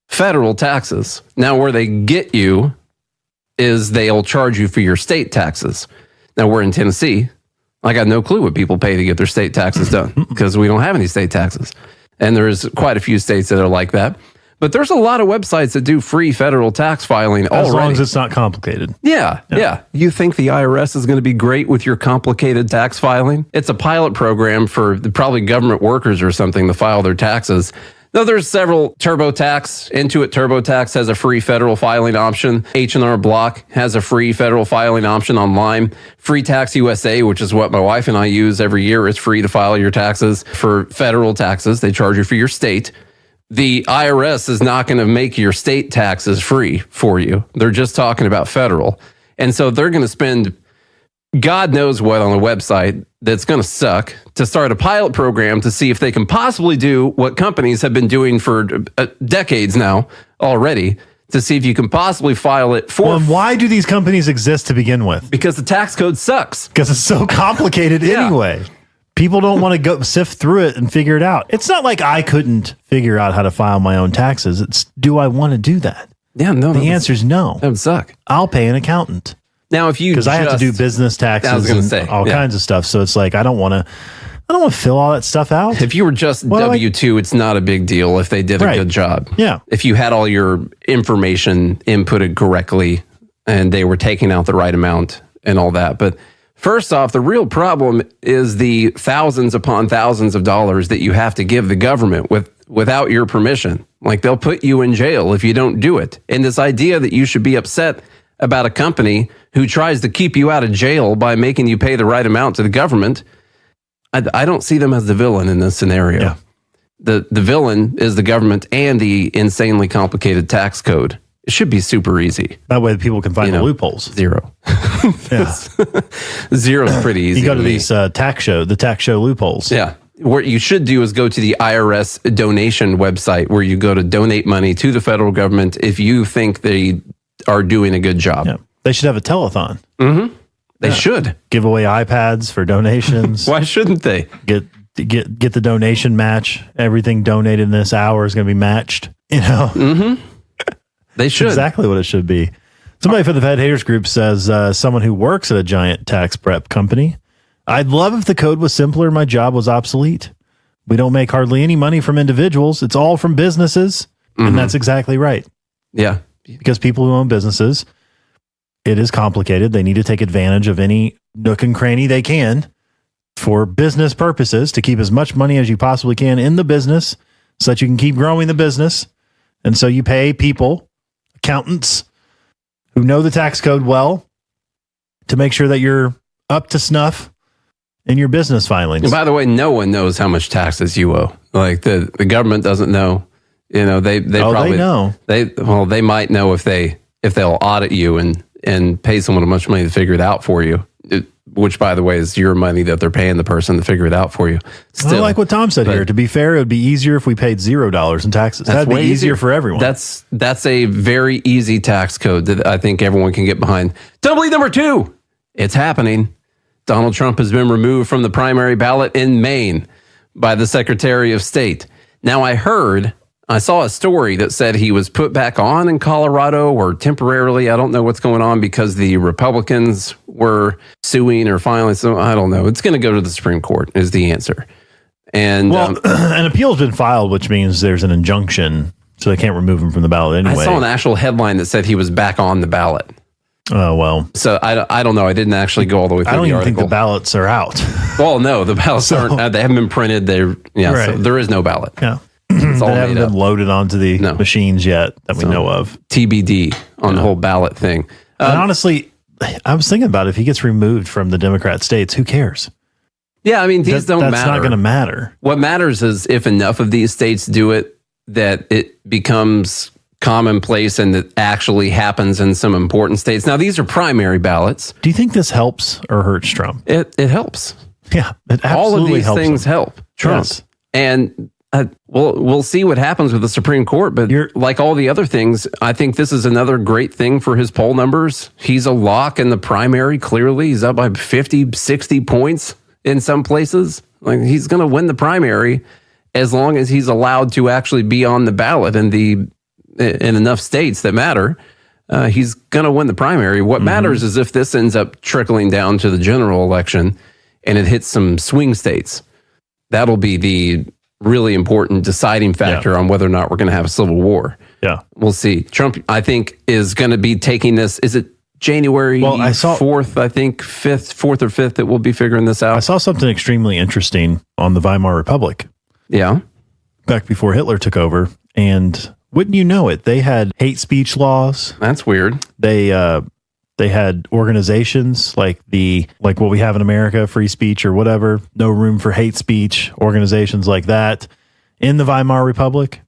[SPEAKER 6] federal taxes. Now, where they get you is they'll charge you for your state taxes. Now, we're in Tennessee. I got no clue what people pay to get their state taxes done because we don't have any state taxes. And there's quite a few states that are like that. But there's a lot of websites that do free federal tax filing already.
[SPEAKER 7] As long as it's not complicated.
[SPEAKER 6] Yeah. You think the IRS is going to be great with your complicated tax filing? It's a pilot program for probably government workers or something to file their taxes. Now, there's several. TurboTax, Intuit TurboTax has a free federal filing option. H&R Block has a free federal filing option online. Free Tax USA, which is what my wife and I use every year, is free to file your taxes for federal taxes. They charge you for your state. The IRS is not going to make your state taxes free for you. They're just talking about federal. And so they're going to spend God knows what on a website that's going to suck to start a pilot program to see if they can possibly do what companies have been doing for decades now already, to see if you can possibly file it for.
[SPEAKER 7] Well, and why do these companies exist to begin with?
[SPEAKER 6] Because the tax code sucks.
[SPEAKER 7] Because it's so complicated anyway. People don't want to go sift through it and figure it out. It's not like I couldn't figure out how to file my own taxes. It's, do I want to do that?
[SPEAKER 6] Yeah, no.
[SPEAKER 7] The answer is no.
[SPEAKER 6] That would suck.
[SPEAKER 7] I'll pay an accountant.
[SPEAKER 6] Now, if you
[SPEAKER 7] because I have to do business taxes and all kinds of stuff, so it's like I don't want to fill all that stuff out.
[SPEAKER 6] If you were just W-2, it's not a big deal if they did a good job.
[SPEAKER 7] Yeah.
[SPEAKER 6] If you had all your information inputted correctly and they were taking out the right amount and all that, but. First off, the real problem is the thousands upon thousands of dollars that you have to give the government without your permission. Like, they'll put you in jail if you don't do it. And this idea that you should be upset about a company who tries to keep you out of jail by making you pay the right amount to the government, I don't see them as the villain in this scenario.
[SPEAKER 7] Yeah.
[SPEAKER 6] The villain is the government and the insanely complicated tax code. It should be super easy.
[SPEAKER 7] That way people can find the loopholes.
[SPEAKER 6] Zero.
[SPEAKER 7] Yeah.
[SPEAKER 6] Zero is pretty easy.
[SPEAKER 7] You go to these the tax show loopholes.
[SPEAKER 6] Yeah. What you should do is go to the IRS donation website where you go to donate money to the federal government if you think they are doing a good job.
[SPEAKER 7] Yeah. They should have a telethon.
[SPEAKER 6] Mm-hmm. They should.
[SPEAKER 7] Give away iPads for donations.
[SPEAKER 6] Why shouldn't they?
[SPEAKER 7] Get the donation match. Everything donated in this hour is going to be matched. You know?
[SPEAKER 6] Mm-hmm. They should.
[SPEAKER 7] That's exactly what it should be. Somebody from the Fed Haters Group says, someone who works at a giant tax prep company, I'd love if the code was simpler and my job was obsolete. We don't make hardly any money from individuals. It's all from businesses. Mm-hmm. And that's exactly right.
[SPEAKER 6] Yeah.
[SPEAKER 7] Because people who own businesses, it is complicated. They need to take advantage of any nook and cranny they can for business purposes to keep as much money as you possibly can in the business so that you can keep growing the business. And so you pay people, accountants who know the tax code well to make sure that you're up to snuff in your business filings.
[SPEAKER 6] And by the way, no one knows how much taxes you owe. Like the government doesn't know. You know, they probably
[SPEAKER 7] know.
[SPEAKER 6] They might know if they'll audit you and pay someone a bunch of money to figure it out for you. Which, by the way, is your money that they're paying the person to figure it out for you.
[SPEAKER 7] Still, like what Tom said here. To be fair, it would be easier if we paid $0 in taxes. That'd be easier for everyone.
[SPEAKER 6] That's a very easy tax code that I think everyone can get behind. Tumbly number 2. It's happening. Donald Trump has been removed from the primary ballot in Maine by the Secretary of State. Now, I saw a story that said he was put back on in Colorado or temporarily. I don't know what's going on because the Republicans were suing or filing. So I don't know. It's going to go to the Supreme Court is the answer. And
[SPEAKER 7] an appeal's been filed, which means there's an injunction, so they can't remove him from the ballot anyway.
[SPEAKER 6] I saw an actual headline that said he was back on the ballot.
[SPEAKER 7] Oh, well.
[SPEAKER 6] So I don't know. I didn't actually go all the way through the article.
[SPEAKER 7] I don't even think the ballots are out.
[SPEAKER 6] Well, no, the ballots aren't. They haven't been printed. So there is no ballot.
[SPEAKER 7] Yeah. They haven't been loaded onto the machines yet that we know of.
[SPEAKER 6] TBD on the whole ballot thing.
[SPEAKER 7] And honestly, I was thinking about if he gets removed from the Democrat states, who cares?
[SPEAKER 6] Yeah, I mean, these don't matter.
[SPEAKER 7] That's not going to matter.
[SPEAKER 6] What matters is if enough of these states do it, that it becomes commonplace and it actually happens in some important states. Now, these are primary ballots.
[SPEAKER 7] Do you think this helps or hurts Trump?
[SPEAKER 6] It helps.
[SPEAKER 7] Yeah, it absolutely helps.
[SPEAKER 6] All of these things help Trump. Yes. And we'll see what happens with the Supreme Court, but like all the other things, I think this is another great thing for his poll numbers. He's a lock in the primary, clearly. He's up by 50, 60 points in some places. Like, he's going to win the primary as long as he's allowed to actually be on the ballot in enough states that matter. he's going to win the primary. What matters is if this ends up trickling down to the general election and it hits some swing states. That'll be the really important deciding factor on whether or not we're going to have a civil war.
[SPEAKER 7] Yeah.
[SPEAKER 6] We'll see. Trump, I think, is going to be taking this. Is it January 4th, I think, 4th or 5th that we'll be figuring this out?
[SPEAKER 7] I saw something extremely interesting on the Weimar Republic.
[SPEAKER 6] Yeah.
[SPEAKER 7] Back before Hitler took over. And wouldn't you know it, they had hate speech laws.
[SPEAKER 6] That's weird.
[SPEAKER 7] They had organizations like what we have in America, free speech or whatever, no room for hate speech, organizations like that in the Weimar Republic.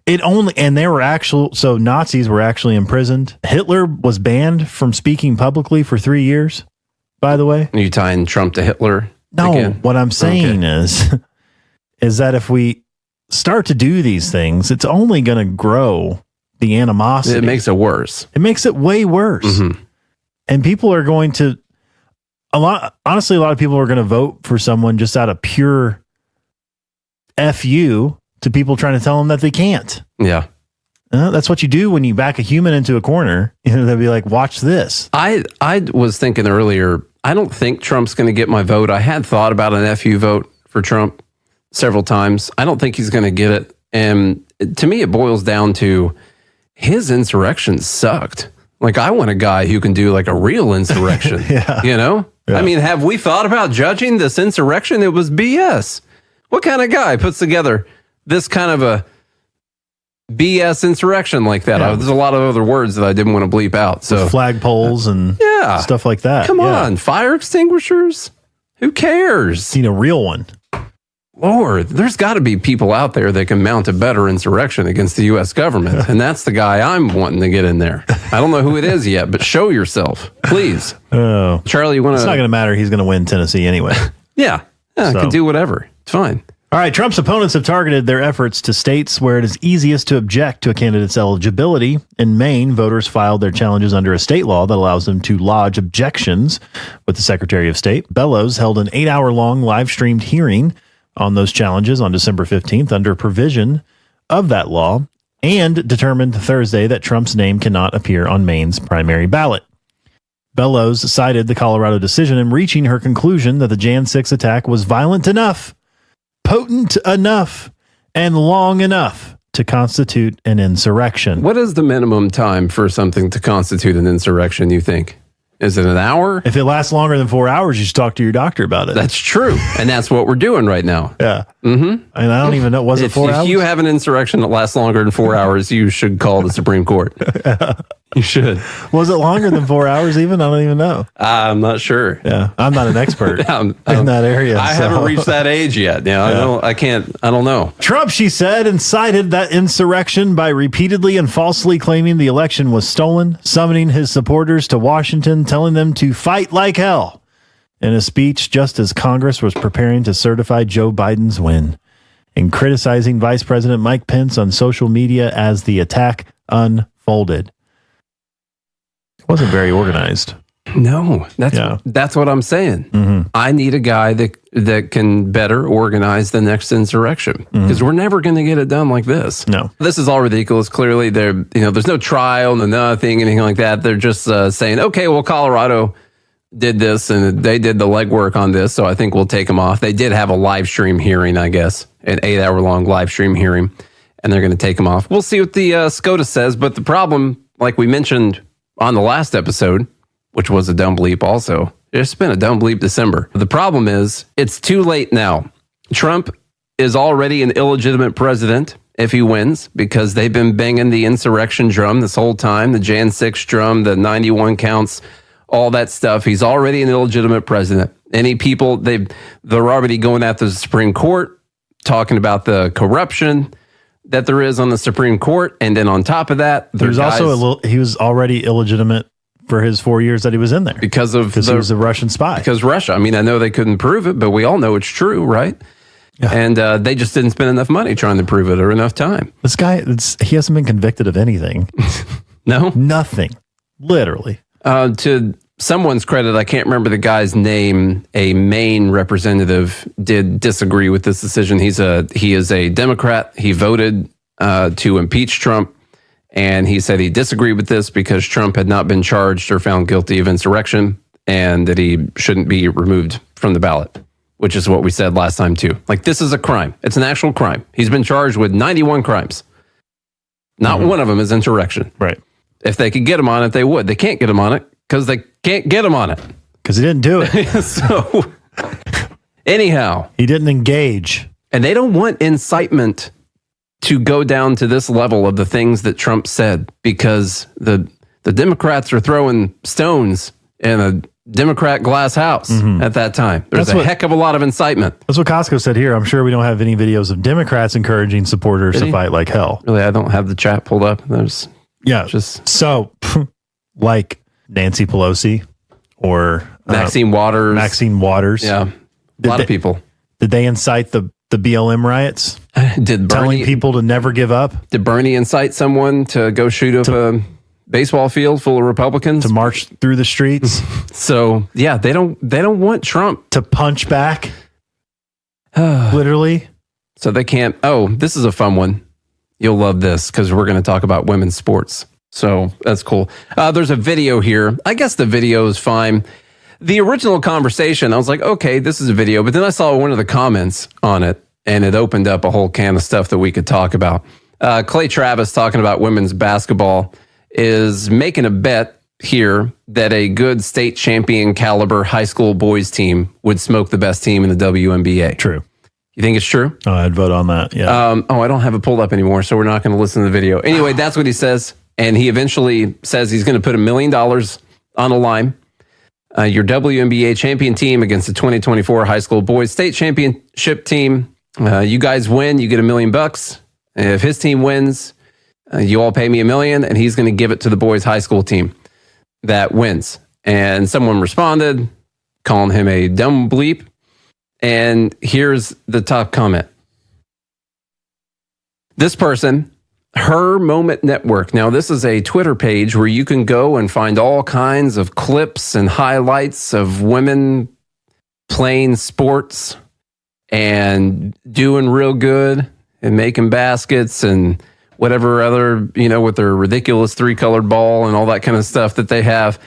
[SPEAKER 7] So Nazis were actually imprisoned. Hitler was banned from speaking publicly for 3 years, by the way.
[SPEAKER 6] Are you tying Trump to Hitler?
[SPEAKER 7] No,
[SPEAKER 6] again?
[SPEAKER 7] What I'm saying is that if we start to do these things, it's only going to grow the animosity.
[SPEAKER 6] It makes it worse.
[SPEAKER 7] It makes it way worse. And people are going to, a lot of people are going to vote for someone just out of pure FU to people trying to tell them that they can't.
[SPEAKER 6] Yeah.
[SPEAKER 7] That's what you do when you back a human into a corner. They'll be like, watch this.
[SPEAKER 6] I was thinking earlier, I don't think Trump's going to get my vote. I had thought about an FU vote for Trump several times. I don't think he's going to get it. And to me, it boils down to his insurrection sucked. Like, I want a guy who can do like a real insurrection, you know? Yeah. I mean, have we thought about judging this insurrection? It was BS. What kind of guy puts together this kind of a BS insurrection like that? There's a lot of other words that I didn't want to bleep out. So
[SPEAKER 7] with flagpoles and stuff like that.
[SPEAKER 6] Come on, fire extinguishers? Who cares?
[SPEAKER 7] A real one.
[SPEAKER 6] Lord, there's got to be people out there that can mount a better insurrection against the U.S. government. And that's the guy I'm wanting to get in there. I don't know who it is yet, but show yourself, please.
[SPEAKER 7] Oh,
[SPEAKER 6] Charlie, you want to...
[SPEAKER 7] It's not going to matter. He's going to win Tennessee anyway.
[SPEAKER 6] Yeah, can do whatever. It's fine.
[SPEAKER 7] All right, Trump's opponents have targeted their efforts to states where it is easiest to object to a candidate's eligibility. In Maine, voters filed their challenges under a state law that allows them to lodge objections with the Secretary of State. Bellows held an 8-hour-long live-streamed hearing on those challenges on December 15th under provision of that law and determined Thursday that Trump's name cannot appear on Maine's primary ballot. Bellows cited the Colorado decision in reaching her conclusion that the Jan 6 attack was violent enough, potent enough, and long enough to constitute an insurrection.
[SPEAKER 6] What is the minimum time for something to constitute an insurrection, you think? Is it an hour?
[SPEAKER 7] If it lasts longer than 4 hours, you should talk to your doctor about it.
[SPEAKER 6] That's true. And that's what we're doing right now.
[SPEAKER 7] Yeah. And I don't even know. Was it 4 hours?
[SPEAKER 6] If you have an insurrection that lasts longer than 4 hours, you should call the Supreme Court. You should.
[SPEAKER 7] Was it longer than 4 hours even? I don't even know.
[SPEAKER 6] I'm not sure.
[SPEAKER 7] Yeah. I'm not an expert in that area.
[SPEAKER 6] I haven't reached that age yet. I don't know.
[SPEAKER 7] Trump, she said, incited that insurrection by repeatedly and falsely claiming the election was stolen, summoning his supporters to Washington, telling them to fight like hell in a speech just as Congress was preparing to certify Joe Biden's win, and criticizing Vice President Mike Pence on social media as the attack unfolded. It wasn't very organized.
[SPEAKER 6] No, that's what I'm saying. I need a guy that can better organize the next insurrection, because we're never going to get it done like this.
[SPEAKER 7] No,
[SPEAKER 6] this is all ridiculous. Clearly, there's no trial, no nothing, anything like that. They're just saying, okay, well, Colorado did this and they did the legwork on this, so I think we'll take them off. They did have a live stream hearing, I guess, an 8-hour-long live stream hearing, and they're going to take them off. We'll see what the SCOTUS says, but the problem, like we mentioned on the last episode, which was a dumb bleep also. It's been a dumb bleep December. The problem is, it's too late now. Trump is already an illegitimate president if he wins, because they've been banging the insurrection drum this whole time, the Jan 6 drum, the 91 counts, all that stuff. He's already an illegitimate president. Any people, they're already going after the Supreme Court, talking about the corruption that there is on the Supreme Court. And then on top of that,
[SPEAKER 7] he was already illegitimate for his 4 years that he was in there
[SPEAKER 6] because he
[SPEAKER 7] was a Russian spy.
[SPEAKER 6] Because Russia, I mean, I know they couldn't prove it, but we all know it's true, right? Yeah. And they just didn't spend enough money trying to prove it, or enough time.
[SPEAKER 7] This guy, he hasn't been convicted of anything.
[SPEAKER 6] No,
[SPEAKER 7] nothing, literally.
[SPEAKER 6] To someone's credit, I can't remember the guy's name. A Maine representative did disagree with this decision. He is a Democrat. He voted to impeach Trump, And he said he disagreed with this because Trump had not been charged or found guilty of insurrection and that he shouldn't be removed from the ballot, which is what we said last time too. Like, this is a crime. It's an actual crime. He's been charged with 91 crimes. Not one of them is insurrection.
[SPEAKER 7] Right.
[SPEAKER 6] If they could get him on it, they would. They can't get him on it because they can't get him on it.
[SPEAKER 7] Because he didn't do it.
[SPEAKER 6] So, anyhow.
[SPEAKER 7] He didn't engage.
[SPEAKER 6] And they don't want incitement to go down to this level of the things that Trump said, because the Democrats are throwing stones in a Democrat glass house at that time. There's a heck of a lot of incitement.
[SPEAKER 7] That's what Costco said here. I'm sure we don't have any videos of Democrats encouraging supporters to fight like hell.
[SPEAKER 6] Really, I don't have the chat pulled up. There's just
[SPEAKER 7] so like Nancy Pelosi or
[SPEAKER 6] Maxine Waters. Yeah, a lot of people.
[SPEAKER 7] Did they incite the BLM riots?
[SPEAKER 6] Did Bernie,
[SPEAKER 7] telling people to never give up?
[SPEAKER 6] Did Bernie incite someone to go shoot up a baseball field full of Republicans?
[SPEAKER 7] To march through the streets?
[SPEAKER 6] So, yeah, they don't want Trump
[SPEAKER 7] to punch back. Literally.
[SPEAKER 6] So they can't. Oh, this is a fun one. You'll love this because we're going to talk about women's sports. So that's cool. There's a video here. I guess the video is fine. The original conversation, I was like, okay, this is a video. But then I saw one of the comments on it, and it opened up a whole can of stuff that we could talk about. Clay Travis, talking about women's basketball, is making a bet here that a good state champion caliber high school boys team would smoke the best team in the WNBA.
[SPEAKER 7] True.
[SPEAKER 6] You think it's true?
[SPEAKER 7] Oh, I'd vote on that. Yeah.
[SPEAKER 6] I don't have it pulled up anymore, so we're not going to listen to the video. Anyway, that's what he says. And he eventually says he's going to put $1 million on a line. Your WNBA champion team against the 2024 high school boys state championship team. You guys win, you get $1 million. If his team wins, you all pay me $1 million, and he's going to give it to the boys high school team that wins. And someone responded, calling him a dumb bleep. And here's the top comment. This person, Her Moment Network. Now, this is a Twitter page where you can go and find all kinds of clips and highlights of women playing sports and doing real good and making baskets and whatever other, with their ridiculous 3-colored ball and all that kind of stuff that they have.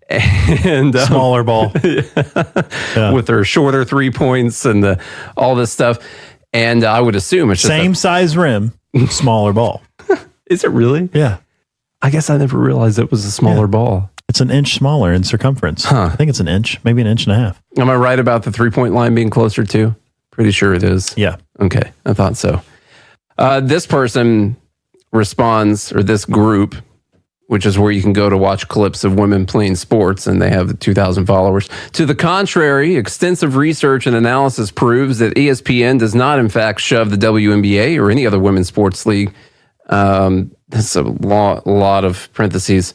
[SPEAKER 6] And
[SPEAKER 7] smaller ball.
[SPEAKER 6] Yeah. With their shorter 3 points and all this stuff. And I would assume it's just
[SPEAKER 7] same size rim, smaller ball.
[SPEAKER 6] Is it really?
[SPEAKER 7] Yeah.
[SPEAKER 6] I guess I never realized it was a smaller ball.
[SPEAKER 7] It's an inch smaller in circumference.
[SPEAKER 6] Huh.
[SPEAKER 7] I think it's an inch, maybe an inch and a half.
[SPEAKER 6] Am I right about the 3-point line being closer to? Pretty sure it is.
[SPEAKER 7] Yeah.
[SPEAKER 6] Okay. I thought so. This person responds, or this group, which is where you can go to watch clips of women playing sports, and they have 2,000 followers. To the contrary, extensive research and analysis proves that ESPN does not, in fact, shove the WNBA or any other women's sports league, that's a lot of parentheses,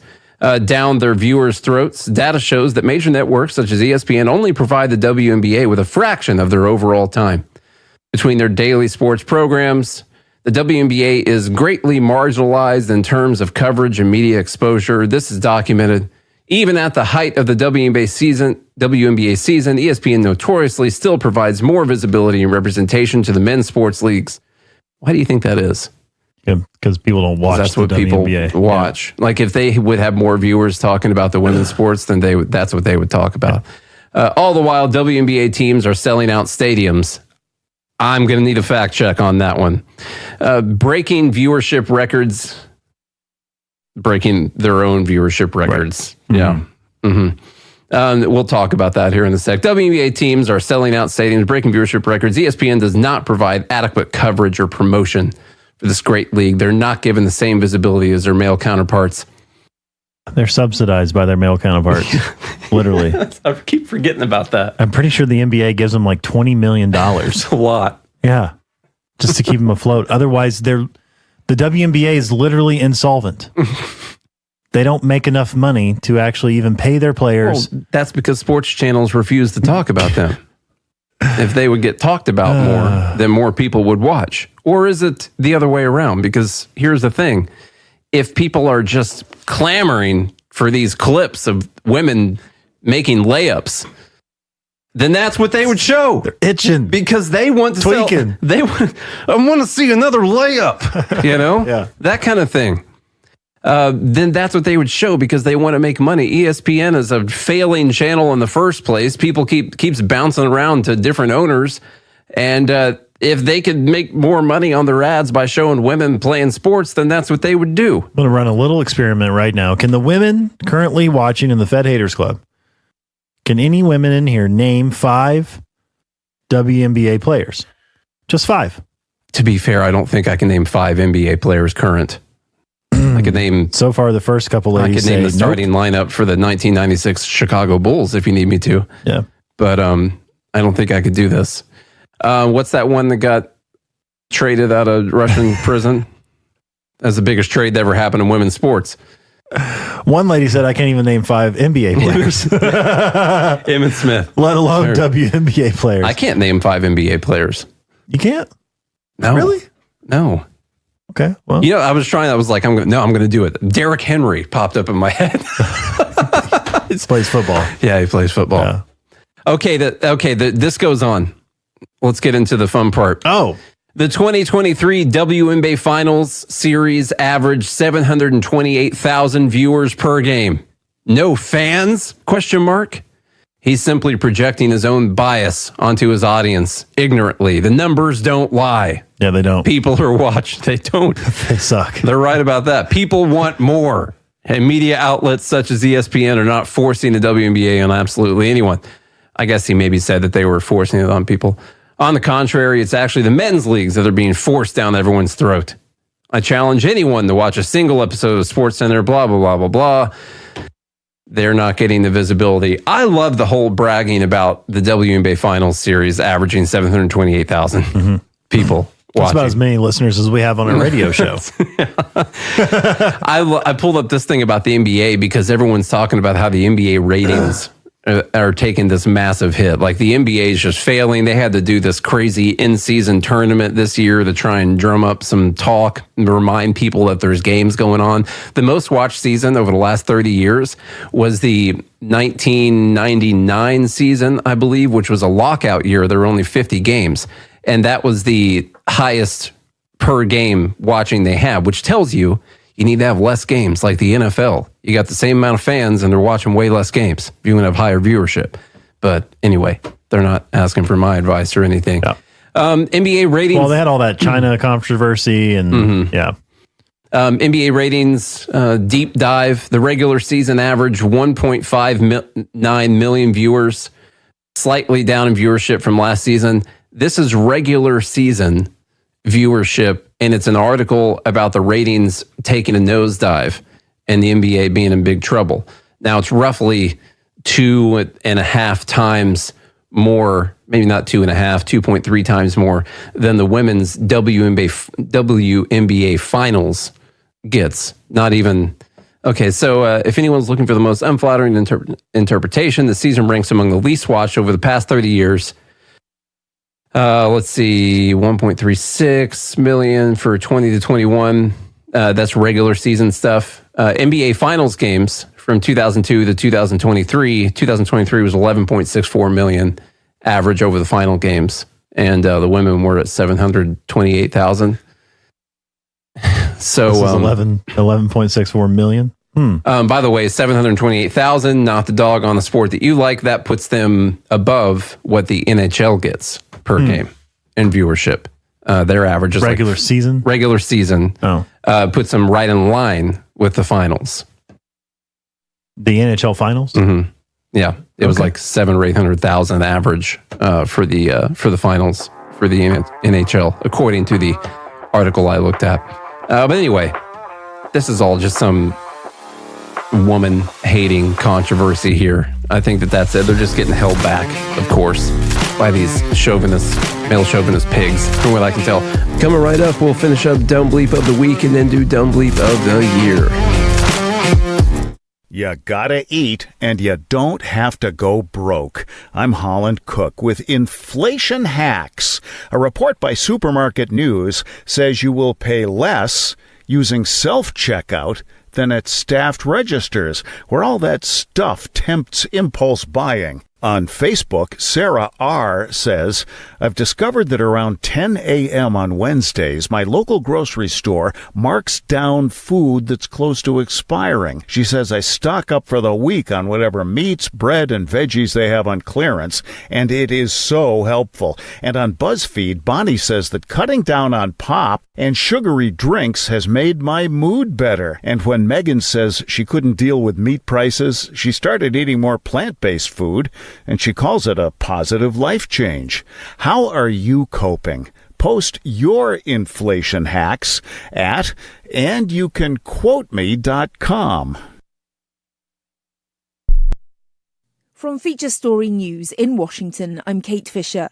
[SPEAKER 6] down their viewers' throats. Data shows that major networks such as ESPN only provide the WNBA with a fraction of their overall time. Between their daily sports programs, the WNBA is greatly marginalized in terms of coverage and media exposure. This is documented. Even at the height of the WNBA season, ESPN notoriously still provides more visibility and representation to the men's sports leagues. Why do you think that is?
[SPEAKER 7] Because people don't watch.
[SPEAKER 6] That's what
[SPEAKER 7] WNBA.
[SPEAKER 6] People watch. Yeah. Like if they would have more viewers talking about the women's sports, then that's what they would talk about. All the while, WNBA teams are selling out stadiums. I'm going to need a fact check on that one. Breaking viewership records. Breaking their own viewership records. Right. Yeah. Mm-hmm. We'll talk about that here in a sec. WNBA teams are selling out stadiums, breaking viewership records. ESPN does not provide adequate coverage or promotion for this great league. They're not given the same visibility as their male counterparts.
[SPEAKER 7] They're subsidized by their male counterparts. Literally.
[SPEAKER 6] I keep forgetting about that.
[SPEAKER 7] I'm pretty sure the NBA gives them like $20 million.
[SPEAKER 6] That's a lot.
[SPEAKER 7] Yeah. Just to keep them afloat. Otherwise, the WNBA is literally insolvent. They don't make enough money to actually even pay their players.
[SPEAKER 6] Well, that's because sports channels refuse to talk about them. If they would get talked about more, then more people would watch. Or is it the other way around? Because here's the thing. If people are just clamoring for these clips of women making layups, then that's what they would show.
[SPEAKER 7] They're itching.
[SPEAKER 6] Because they want to
[SPEAKER 7] tweaking.
[SPEAKER 6] I want to see another layup, Yeah.
[SPEAKER 7] Yeah.
[SPEAKER 6] That kind of thing. then that's what they would show because they want to make money. ESPN is a failing channel in the first place. People keeps bouncing around to different owners. And if they could make more money on their ads by showing women playing sports, then that's what they would do.
[SPEAKER 7] I'm going to run a little experiment right now. Can the women currently watching in the Fed Haters Club, can any women in here name 5 WNBA players? Just 5.
[SPEAKER 6] To be fair, I don't think I can name 5 NBA players current. I could name...
[SPEAKER 7] So far, the first couple ladies
[SPEAKER 6] I could name the starting lineup for the 1996 Chicago Bulls if you need me to.
[SPEAKER 7] Yeah.
[SPEAKER 6] But I don't think I could do this. What's that one that got traded out of Russian prison? That's the biggest trade that ever happened in women's sports.
[SPEAKER 7] One lady said, I can't even name 5 NBA players.
[SPEAKER 6] Emmitt Smith.
[SPEAKER 7] Let alone WNBA players.
[SPEAKER 6] I can't name 5 NBA players.
[SPEAKER 7] You can't?
[SPEAKER 6] No.
[SPEAKER 7] Really?
[SPEAKER 6] No.
[SPEAKER 7] Okay. Well,
[SPEAKER 6] I was trying. I was like, I'm going to do it. Derrick Henry popped up in my head.
[SPEAKER 7] He plays football.
[SPEAKER 6] Yeah, he plays football. Yeah. Okay. This goes on. Let's get into the fun part.
[SPEAKER 7] Oh.
[SPEAKER 6] The 2023 WNBA Finals series averaged 728,000 viewers per game. No fans? ? He's simply projecting his own bias onto his audience ignorantly. The numbers don't lie.
[SPEAKER 7] Yeah, they don't.
[SPEAKER 6] People are watching. They don't.
[SPEAKER 7] They suck.
[SPEAKER 6] They're right about that. People want more. And media outlets such as ESPN are not forcing the WNBA on absolutely anyone. I guess he maybe said that they were forcing it on people. On the contrary, it's actually the men's leagues that are being forced down everyone's throat. I challenge anyone to watch a single episode of SportsCenter, blah, blah, blah, blah, blah. They're not getting the visibility. I love the whole bragging about the WNBA Finals series averaging 728,000 people
[SPEAKER 7] That's
[SPEAKER 6] watching.
[SPEAKER 7] about as many listeners as we have on our radio show.
[SPEAKER 6] I pulled up this thing about the NBA because everyone's talking about how the NBA ratings are taking this massive hit. Like the NBA is just failing. They had to do this crazy in-season tournament this year to try and drum up some talk and remind people that there's games going on. The most watched season over the last 30 years was the 1999 season, I believe, which was a lockout year. There were only 50 games. And that was the highest per game watching they had, which tells you need to have less games like the NFL. You got the same amount of fans and they're watching way less games. You want to have higher viewership. But anyway, they're not asking for my advice or anything. Yeah. NBA ratings.
[SPEAKER 7] Well, they had all that China controversy and yeah.
[SPEAKER 6] NBA ratings, deep dive. The regular season average 1.59 million viewers, slightly down in viewership from last season. This is regular season viewership, and it's an article about the ratings taking a nosedive and the NBA being in big trouble. Now, it's roughly 2.5 times more, maybe not 2.5, 2.3 times more than the women's WNBA Finals gets. Not even... Okay, so if anyone's looking for the most unflattering interpretation, the season ranks among the least watched over the past 30 years. Let's see, 1.36 million for 20 to 21. That's regular season stuff. NBA Finals games from 2002 to 2023. 2023 was 11.64 million average over the final games. And the women were at 728,000. So
[SPEAKER 7] this is 11.64 million.
[SPEAKER 6] By the way, 728,000, not the dog on the sport that you like. That puts them above what the NHL gets per game in viewership. Their average is
[SPEAKER 7] regular season.
[SPEAKER 6] Regular season. Puts them right in line with the finals.
[SPEAKER 7] The NHL finals.
[SPEAKER 6] Mm-hmm. Yeah, it was like 700,000 or 800,000 average for the finals for the NHL, according to the article I looked at. But anyway, this is all just some woman hating controversy here. I think that's it. They're just getting held back, of course, by these male chauvinist pigs, from what I can tell. Coming right up, we'll finish up Dumb Bleep of the Week and then do Dumb Bleep of the Year.
[SPEAKER 1] You gotta eat, and you don't have to go broke. I'm Holland Cook with Inflation Hacks. A report by Supermarket News says you will pay less using self-checkout than at staffed registers, where all that stuff tempts impulse buying. On Facebook, Sarah R. says, I've discovered that around 10 a.m. on Wednesdays, my local grocery store marks down food that's close to expiring. She says I stock up for the week on whatever meats, bread, and veggies they have on clearance, and it is so helpful. And on BuzzFeed, Bonnie says that cutting down on pop and sugary drinks has made my mood better. And when Megan says she couldn't deal with meat prices, she started eating more plant-based food, and she calls it a positive life change. How are you coping? Post your inflation hacks at andyoucanquoteme.com.
[SPEAKER 9] From Feature Story News in Washington, I'm Kate Fisher.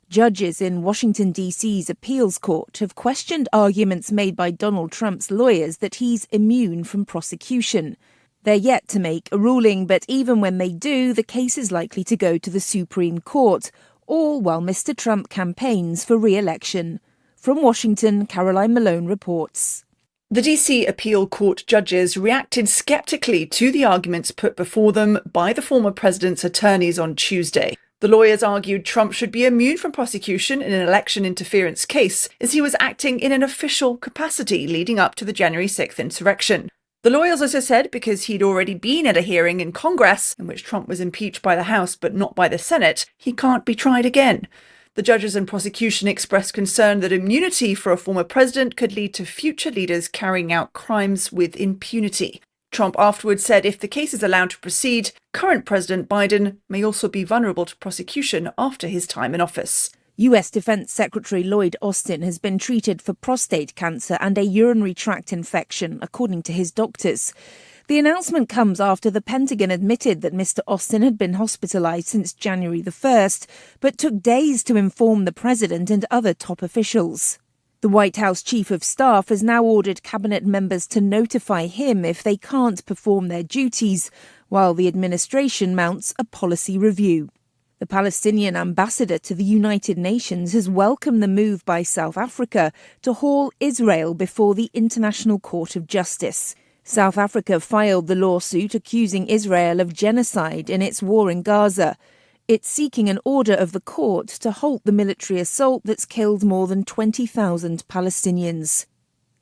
[SPEAKER 9] Judges in Washington, D.C.'s appeals court have questioned arguments made by Donald Trump's lawyers that he's immune from prosecution. They're yet to make a ruling, but even when they do, the case is likely to go to the Supreme Court, all while Mr. Trump campaigns for re-election. From Washington, Caroline Malone reports.
[SPEAKER 10] The DC appeal court judges reacted skeptically to the arguments put before them by the former president's attorneys on Tuesday. The lawyers argued Trump should be immune from prosecution in an election interference case, as he was acting in an official capacity leading up to the January 6th insurrection. The lawyers also said because he'd already been at a hearing in Congress in which Trump was impeached by the House but not by the Senate, he can't be tried again. The judges and prosecution expressed concern that immunity for a former president could lead to future leaders carrying out crimes with impunity. Trump afterwards said if the case is allowed to proceed, current President Biden may also be vulnerable to prosecution after his time in office.
[SPEAKER 9] U.S. Defense Secretary Lloyd Austin has been treated for prostate cancer and a urinary tract infection, according to his doctors. The announcement comes after the Pentagon admitted that Mr. Austin had been hospitalized since January the 1st, but took days to inform the president and other top officials. The White House Chief of Staff has now ordered cabinet members to notify him if they can't perform their duties, while the administration mounts a policy review. The Palestinian ambassador to the United Nations has welcomed the move by South Africa to haul Israel before the International Court of Justice. South Africa filed the lawsuit accusing Israel of genocide in its war in Gaza. It's seeking an order of the court to halt the military assault that's killed more than 20,000 Palestinians.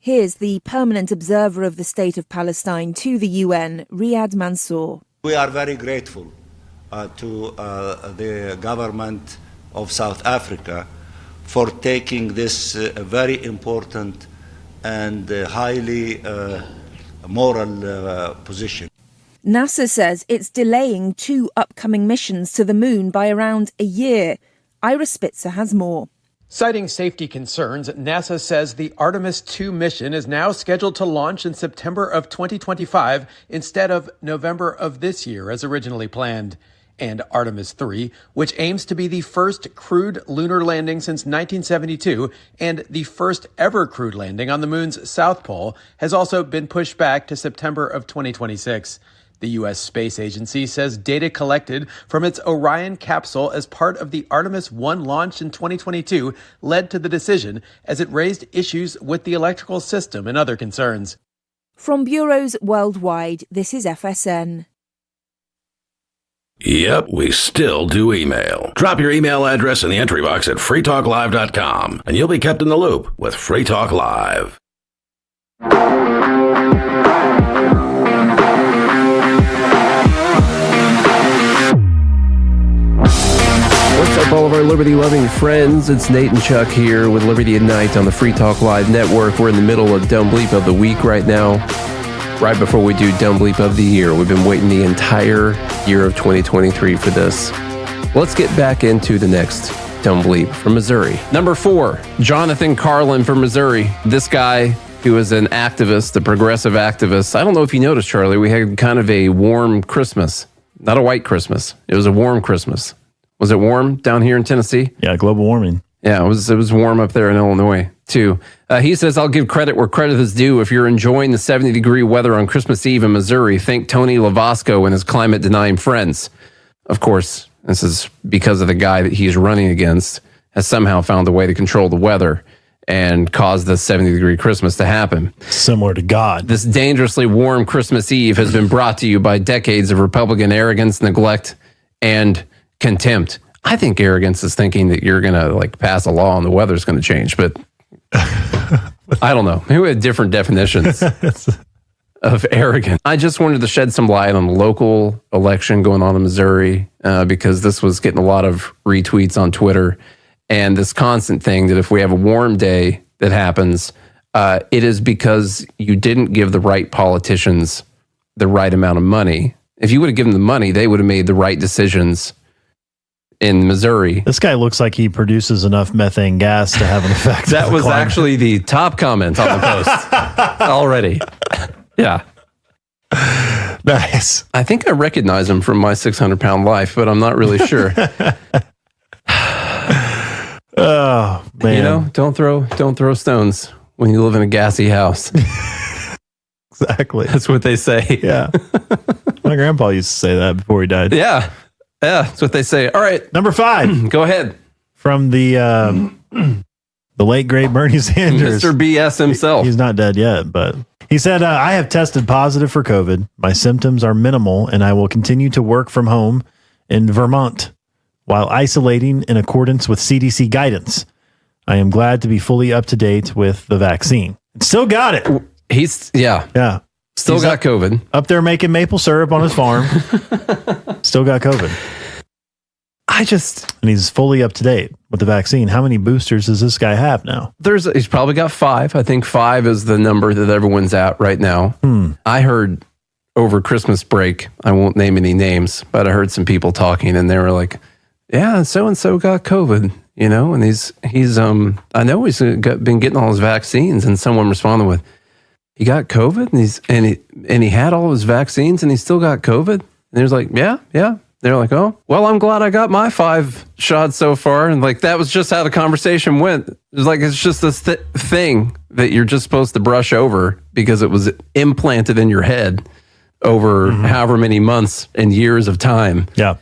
[SPEAKER 9] Here's the permanent observer of the State of Palestine to the UN, Riyad Mansour.
[SPEAKER 11] We are very grateful to the government of South Africa for taking this very important and highly moral position.
[SPEAKER 9] NASA says it's delaying 2 upcoming missions to the moon by around a year. Ira Spitzer has more.
[SPEAKER 12] Citing safety concerns, NASA says the Artemis 2 mission is now scheduled to launch in September of 2025 instead of November of this year as originally planned. And Artemis 3, which aims to be the first crewed lunar landing since 1972 and the first ever crewed landing on the moon's south pole, has also been pushed back to September of 2026. The U.S. Space Agency says data collected from its Orion capsule as part of the Artemis 1 launch in 2022 led to the decision as it raised issues with the electrical system and other concerns.
[SPEAKER 9] From bureaus worldwide, this is FSN.
[SPEAKER 5] Yep, we still do email. Drop your email address in the entry box at freetalklive.com and you'll be kept in the loop with Free Talk Live.
[SPEAKER 6] What's up, all of our liberty-loving friends? It's Nate and Chuck here with Liberty at Night on the Free Talk Live Network. We're in the middle of Dumb Bleep of the Week right now. Right before we do Dumb Bleep of the Year. We've been waiting the entire year of 2023 for this. Let's get back into the next Dumb Bleep from Missouri. Number 4, Jonathan Carlin from Missouri. This guy who is an activist, a progressive activist. I don't know if you noticed, Charlie, we had kind of a warm Christmas. Not a white Christmas. It was a warm Christmas. Was it warm down here in Tennessee?
[SPEAKER 7] Yeah, global warming.
[SPEAKER 6] Yeah, it was warm up there in Illinois, too. He says, I'll give credit where credit is due. If you're enjoying the 70-degree weather on Christmas Eve in Missouri, thank Tony Lavasco and his climate-denying friends. Of course, this is because of the guy that he's running against has somehow found a way to control the weather and cause the 70-degree Christmas to happen.
[SPEAKER 7] Similar to God.
[SPEAKER 6] This dangerously warm Christmas Eve has been brought to you by decades of Republican arrogance, neglect, and contempt. I think arrogance is thinking that you're going to like pass a law and the weather's going to change, but I don't know. Maybe we have different definitions of arrogance. I just wanted to shed some light on the local election going on in Missouri because this was getting a lot of retweets on Twitter, and this constant thing that if we have a warm day that happens, it is because you didn't give the right politicians the right amount of money. If you would have given them the money, they would have made the right decisions in Missouri.
[SPEAKER 7] This guy looks like he produces enough methane gas to have an effect.
[SPEAKER 6] That was actually the top comment on the post already. Yeah.
[SPEAKER 7] Nice.
[SPEAKER 6] I think I recognize him from My 600-Pound Life, but I'm not really sure.
[SPEAKER 7] Oh, man.
[SPEAKER 6] You know, don't throw stones when you live in a gassy house.
[SPEAKER 7] Exactly.
[SPEAKER 6] That's what they say.
[SPEAKER 7] Yeah. My grandpa used to say that before he died.
[SPEAKER 6] Yeah. Yeah, that's what they say. All right.
[SPEAKER 7] Number 5.
[SPEAKER 6] Go ahead.
[SPEAKER 7] From the late, great Bernie Sanders.
[SPEAKER 6] Mr. BS himself.
[SPEAKER 7] He's not dead yet, but he said, I have tested positive for COVID. My symptoms are minimal, and I will continue to work from home in Vermont while isolating in accordance with CDC guidance. I am glad to be fully up to date with the vaccine. Still got it.
[SPEAKER 6] Yeah. Still got COVID.
[SPEAKER 7] Up there making maple syrup on his farm. Still got COVID. And he's fully up to date with the vaccine. How many boosters does this guy have now?
[SPEAKER 6] He's probably got 5. I think 5 is the number that everyone's at right now. I heard over Christmas break, I won't name any names, but I heard some people talking and they were like, yeah, so-and-so got COVID, you know, and he's I know he's been getting all his vaccines, and someone responded with, he got COVID and he had all of his vaccines and he still got COVID. And he was like, yeah. They're like, oh, well, I'm glad I got my 5 shots so far. And like, that was just how the conversation went. It was like, it's just this thing that you're just supposed to brush over because it was implanted in your head over however many months and years of time.
[SPEAKER 7] Yeah.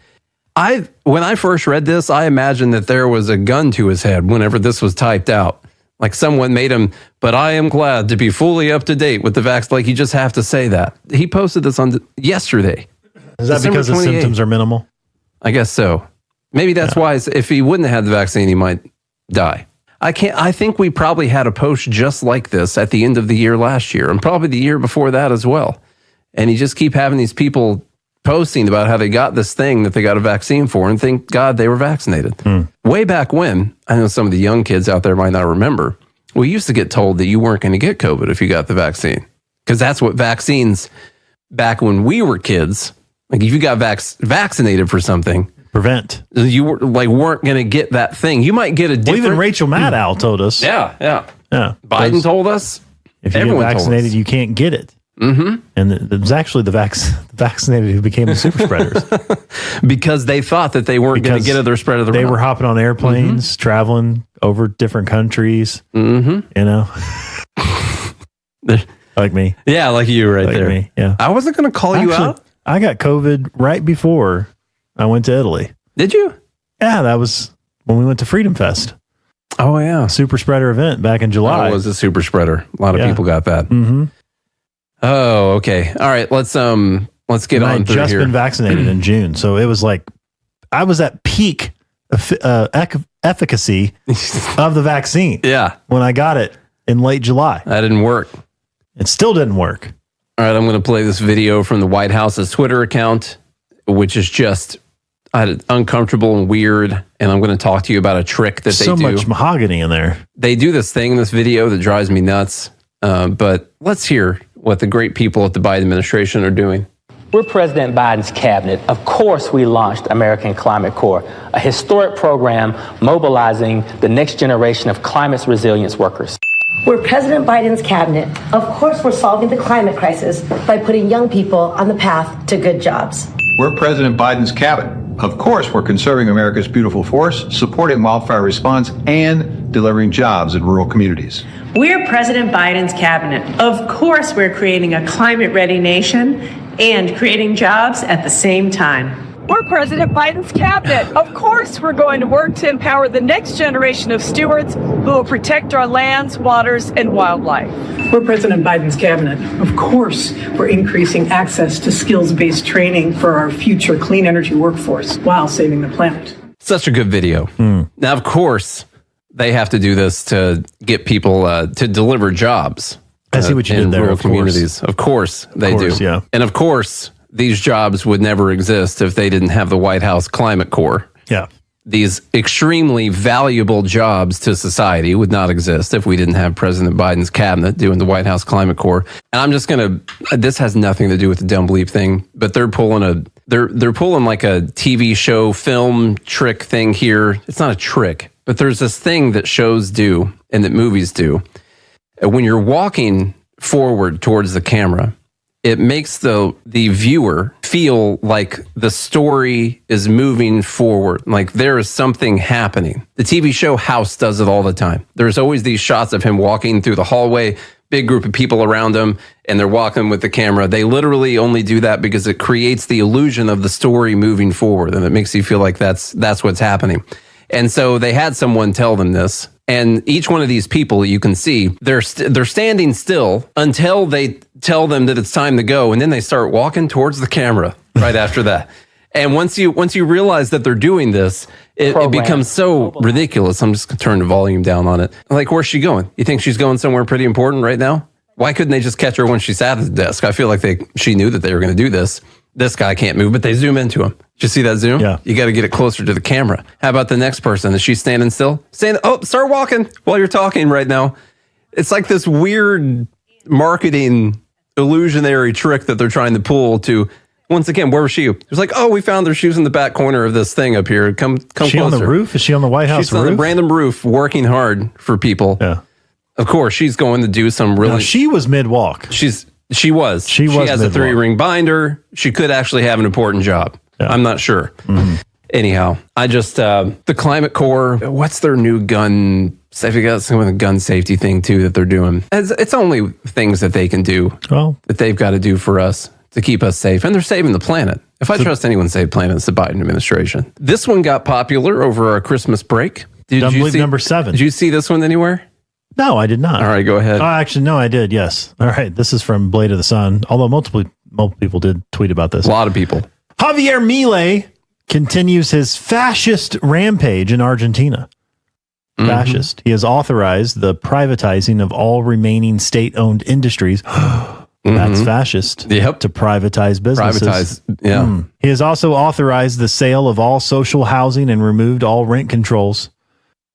[SPEAKER 6] When I first read this, I imagined that there was a gun to his head whenever this was typed out. Like someone made him, but I am glad to be fully up to date with the vaccine. Like you just have to say that. He posted this on yesterday.
[SPEAKER 7] Is that
[SPEAKER 6] December
[SPEAKER 7] because the
[SPEAKER 6] 28th.
[SPEAKER 7] symptoms are minimal?
[SPEAKER 6] I guess so. Maybe that's why if he wouldn't have had the vaccine, he might die. I think we probably had a post just like this at the end of the year last year and probably the year before that as well. And you just keep having these people posting about how they got this thing that they got a vaccine for and thank God they were vaccinated. Way back when, I know some of the young kids out there might not remember, we used to get told that you weren't going to get COVID if you got the vaccine. Because that's what vaccines, back when we were kids, like if you got vaccinated for something,
[SPEAKER 7] prevent.
[SPEAKER 6] You were weren't going to get that thing. You might get a different.
[SPEAKER 7] Well, even Rachel Maddow told us.
[SPEAKER 6] Yeah.
[SPEAKER 7] Biden
[SPEAKER 6] told us.
[SPEAKER 7] If you get vaccinated, you can't get it. And it was actually the vaccinated who became the super spreaders.
[SPEAKER 6] Because they thought that they weren't going to get their spread of the
[SPEAKER 7] They were hopping on airplanes, traveling over different countries. You know? Like me.
[SPEAKER 6] Yeah, like you right
[SPEAKER 7] like
[SPEAKER 6] there.
[SPEAKER 7] Me. Yeah.
[SPEAKER 6] I wasn't going to call you out.
[SPEAKER 7] I got COVID right before I went to Italy.
[SPEAKER 6] Did you?
[SPEAKER 7] Yeah, that was when we went to Freedom Fest.
[SPEAKER 6] Oh, yeah.
[SPEAKER 7] Super spreader event back in July.
[SPEAKER 6] It was a super spreader. A lot of people got that. Oh, okay. All right. Let's get on through
[SPEAKER 7] I had just
[SPEAKER 6] here.
[SPEAKER 7] been vaccinated in June. So it was like I was at peak efficacy of the vaccine.
[SPEAKER 6] Yeah.
[SPEAKER 7] When I got it in late July.
[SPEAKER 6] That didn't work.
[SPEAKER 7] It still didn't work.
[SPEAKER 6] All right. I'm going to play this video from the White House's Twitter account, which is just uncomfortable and weird. And I'm going to talk to you about a trick that they do.
[SPEAKER 7] So much mahogany in there.
[SPEAKER 6] They do this thing in this video that drives me nuts. But let's hear what the great people at the Biden administration are doing.
[SPEAKER 2] We're President Biden's cabinet. Of course, we launched American Climate Corps, a historic program mobilizing the next generation of climate resilience workers.
[SPEAKER 22] We're President Biden's cabinet. Of course, we're solving the climate crisis by putting young people on the path to good jobs.
[SPEAKER 23] We're President Biden's cabinet. Of course, we're conserving America's beautiful forests, supporting wildfire response, and delivering jobs in rural communities.
[SPEAKER 24] We're President Biden's cabinet. Of course, we're creating a climate-ready nation and creating jobs at the same time.
[SPEAKER 25] We're
[SPEAKER 3] President Biden's cabinet. Of course, we're going to work to empower the next generation of stewards who will protect our lands, waters, and wildlife.
[SPEAKER 24] We're President Biden's cabinet. Of course, we're increasing access to skills-based training for our future clean energy workforce while saving the planet.
[SPEAKER 6] Such a good video. Now, of course, they have to do this to get people to deliver jobs.
[SPEAKER 7] I see what you did there.
[SPEAKER 6] Rural
[SPEAKER 7] Of
[SPEAKER 6] communities. Of course, they do.
[SPEAKER 7] Yeah.
[SPEAKER 6] And of course, these jobs would never exist if they didn't have the White House Climate Corps.
[SPEAKER 7] Yeah.
[SPEAKER 6] These extremely valuable jobs to society would not exist if we didn't have President Biden's cabinet doing the White House Climate Corps. And I'm just going to, this has nothing to do with the dumb bleep thing, but they're pulling they're pulling like a TV show film trick thing here. It's not a trick, but there's this thing that shows do and that movies do. When you're walking forward towards the camera, it makes the viewer feel like the story is moving forward, like there is something happening. The TV show House does it all the time. There's always these shots of him walking through the hallway, big group of people around him, and they're walking with the camera. They literally only do that because it creates the illusion of the story moving forward, and it makes you feel like that's what's happening. And so they had someone tell them this. And each one of these people, you can see, they're standing still until they tell them that it's time to go. And then they start walking towards the camera right after that. And once you realize that they're doing this, it becomes so ridiculous. I'm just going to turn the volume down on it. Like, where's she going? You think she's going somewhere pretty important right now? Why couldn't they just catch her when she sat at the desk? I feel like she knew that they were going to do this. This guy can't move, but they zoom into him. Did you see that zoom?
[SPEAKER 7] Yeah.
[SPEAKER 6] You got to get it closer to the camera. How about the next person? Is she standing still? Start walking while you're talking right now. It's like this weird marketing illusionary trick that they're trying to pull to, once again, where was she? It was like, oh, we found her. She was in the back corner of this thing up here. Come
[SPEAKER 7] Is she
[SPEAKER 6] closer.
[SPEAKER 7] on the roof? Is she on the White House
[SPEAKER 6] She's
[SPEAKER 7] roof?
[SPEAKER 6] on the random roof working hard for people.
[SPEAKER 7] Yeah.
[SPEAKER 6] Of course, she's going to do some really...
[SPEAKER 7] Now, she was mid-walk.
[SPEAKER 6] She was. She has
[SPEAKER 7] mid-walk.
[SPEAKER 6] a 3-ring binder. She could actually have an important job. Yeah. I'm not sure.
[SPEAKER 7] Mm-hmm.
[SPEAKER 6] Anyhow, I just, the Climate Corps, what's their new gun? I forgot some of the gun safety thing too that they're doing. It's only things that they can do that they've got to do for us to keep us safe. And they're saving the planet. If I trust anyone to save the planet, it's the Biden administration. This one got popular over our Christmas break. Did you see
[SPEAKER 7] number 7?
[SPEAKER 6] Did you see this one anywhere?
[SPEAKER 7] No, I did not.
[SPEAKER 6] All right, go ahead.
[SPEAKER 7] Oh, actually, no, I did. Yes. All right. This is from Blade of the Sun. Although multiple people did tweet about this.
[SPEAKER 6] A lot of people.
[SPEAKER 7] Javier Milei continues his fascist rampage in Argentina. Fascist. He has authorized the privatizing of all remaining state-owned industries. That's fascist.
[SPEAKER 6] Yep.
[SPEAKER 7] To privatize businesses.
[SPEAKER 6] Yeah.
[SPEAKER 7] He has also authorized the sale of all social housing and removed all rent controls.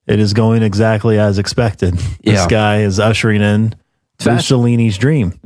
[SPEAKER 7] It is going exactly as expected. This guy is ushering in Mussolini's dream.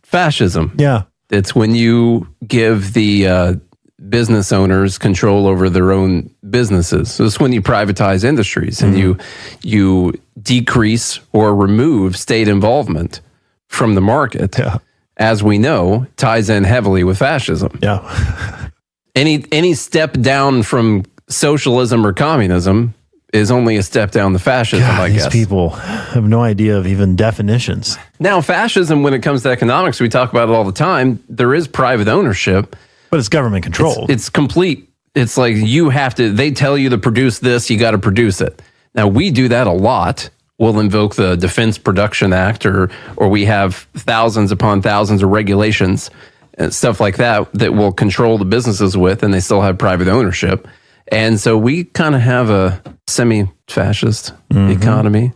[SPEAKER 6] Fascism.
[SPEAKER 7] Yeah.
[SPEAKER 6] It's when you give the business owners control over their own businesses. So it's when you privatize industries and you decrease or remove state involvement from the market.
[SPEAKER 7] Yeah.
[SPEAKER 6] As we know, ties in heavily with fascism.
[SPEAKER 7] Yeah.
[SPEAKER 6] Any step down from socialism or communism is only a step down to fascism, I guess.
[SPEAKER 7] These people have no idea of even definitions.
[SPEAKER 6] Now, fascism, when it comes to economics, we talk about it all the time. There is private ownership.
[SPEAKER 7] But it's government controlled.
[SPEAKER 6] It's complete. It's like you have to, they tell you to produce this, you got to produce it. Now, we do that a lot. We'll invoke the Defense Production Act or we have thousands upon thousands of regulations and stuff like that will control the businesses with, and they still have private ownership. And so we kind of have a semi-fascist economy.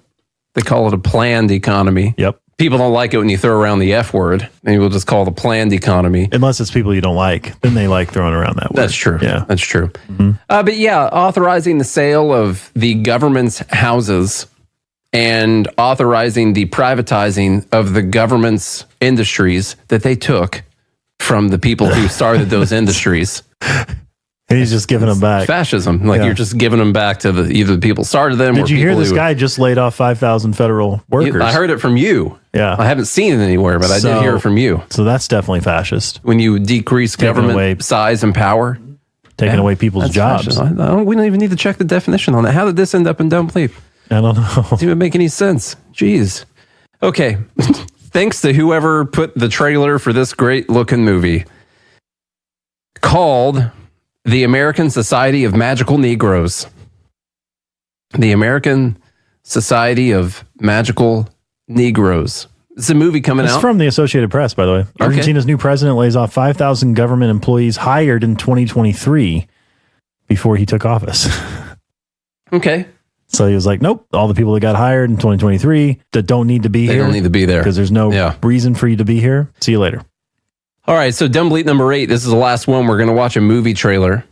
[SPEAKER 6] They call it a planned economy.
[SPEAKER 7] Yep.
[SPEAKER 6] People don't like it when you throw around the F word. Maybe we'll just call it a planned economy.
[SPEAKER 7] Unless it's people you don't like. Then they like throwing around that word.
[SPEAKER 6] That's true.
[SPEAKER 7] Yeah.
[SPEAKER 6] That's true. But yeah, authorizing the sale of the government's houses and authorizing the privatizing of the government's industries that they took from the people who started those industries.
[SPEAKER 7] He's just giving them back.
[SPEAKER 6] Fascism. Like you're just giving them back to either the people started them.
[SPEAKER 7] Did
[SPEAKER 6] or
[SPEAKER 7] you hear
[SPEAKER 6] people
[SPEAKER 7] this
[SPEAKER 6] who,
[SPEAKER 7] guy just laid off 5,000 federal workers?
[SPEAKER 6] I heard it from you.
[SPEAKER 7] Yeah.
[SPEAKER 6] I haven't seen it anywhere, but I did hear it from you.
[SPEAKER 7] So that's definitely fascist.
[SPEAKER 6] When you decrease government size and power.
[SPEAKER 7] Taking away people's jobs.
[SPEAKER 6] We don't even need to check the definition on that. How did this end up in dumb bleep?
[SPEAKER 7] I don't know.
[SPEAKER 6] Doesn't even make any sense. Jeez. Okay. Thanks to whoever put the trailer for this great looking movie called The American Society of Magical Negroes. The American Society of Magical Negroes. It's a movie coming out.
[SPEAKER 7] It's from the Associated Press, by the way. Argentina's new president lays off 5,000 government employees hired in 2023 before he took office.
[SPEAKER 6] Okay.
[SPEAKER 7] So he was like, nope, all the people that got hired in 2023 that don't need to be here.
[SPEAKER 6] They don't need to be there.
[SPEAKER 7] Because there's no reason for you to be here. See you later.
[SPEAKER 6] All right, so Dumb Bleat number 8. This is the last one. We're going to watch a movie trailer.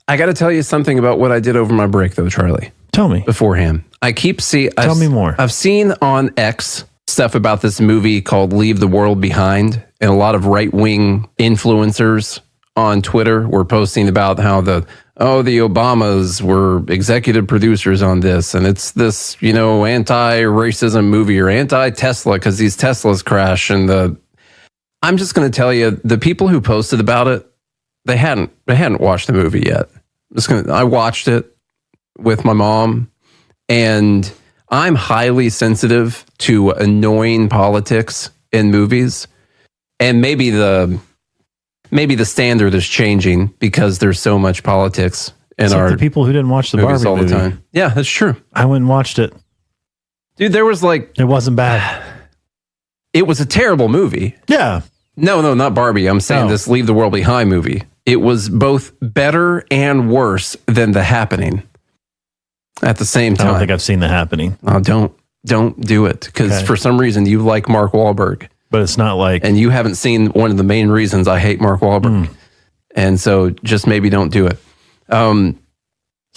[SPEAKER 6] I got to tell you something about what I did over my break, though, Charlie.
[SPEAKER 7] Tell me.
[SPEAKER 6] Beforehand. I keep seeing...
[SPEAKER 7] Tell me more.
[SPEAKER 6] I've seen on X stuff about this movie called Leave the World Behind, and a lot of right-wing influencers on Twitter were posting about how the Obamas were executive producers on this, and it's this, anti-racism movie or anti-Tesla because these Teslas crash. And I'm just going to tell you, the people who posted about it, they hadn't watched the movie yet. I watched it with my mom, and I'm highly sensitive to annoying politics in movies, and maybe the standard is changing because there's so much politics in
[SPEAKER 7] the people who didn't watch the Barbie
[SPEAKER 6] all the
[SPEAKER 7] movie.
[SPEAKER 6] time. Yeah, that's true.
[SPEAKER 7] I went and watched it.
[SPEAKER 6] Dude, there was
[SPEAKER 7] it wasn't bad.
[SPEAKER 6] It was a terrible movie.
[SPEAKER 7] Yeah.
[SPEAKER 6] No, not Barbie. I'm saying this Leave the World Behind movie. It was both better and worse than The Happening at the same time.
[SPEAKER 7] I don't think I've seen The Happening.
[SPEAKER 6] Oh, don't do it, because for some reason you like Mark Wahlberg.
[SPEAKER 7] But it's not like...
[SPEAKER 6] And you haven't seen one of the main reasons I hate Mark Wahlberg. And so just maybe don't do it.
[SPEAKER 7] So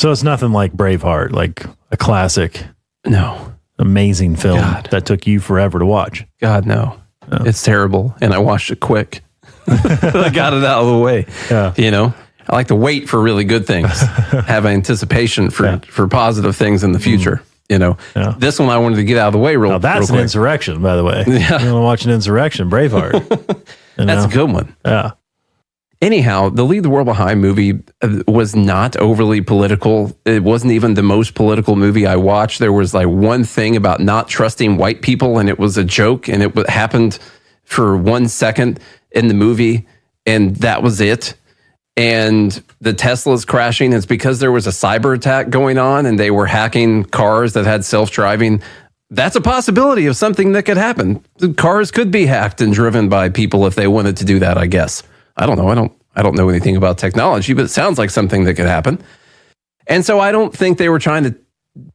[SPEAKER 7] it's nothing like Braveheart, like a classic.
[SPEAKER 6] No.
[SPEAKER 7] Amazing film that took you forever to watch.
[SPEAKER 6] God, no. It's terrible. And I watched it quick. I got it out of the way.
[SPEAKER 7] Yeah.
[SPEAKER 6] I like to wait for really good things, have anticipation for positive things in the future. This one I wanted to get out of the way real quick.
[SPEAKER 7] That's an insurrection, by the way. Yeah. You want to watch an insurrection, Braveheart.
[SPEAKER 6] That's a good one.
[SPEAKER 7] Yeah.
[SPEAKER 6] Anyhow, the Leave the World Behind movie was not overly political. It wasn't even the most political movie I watched. There was like one thing about not trusting white people, and it was a joke, and it happened for 1 second in the movie, and that was it. And the Tesla's crashing. It's because there was a cyber attack going on and they were hacking cars that had self-driving. That's a possibility of something that could happen. The cars could be hacked and driven by people if they wanted to do that, I guess. I don't know. I don't know anything about technology, but it sounds like something that could happen. And so I don't think they were trying to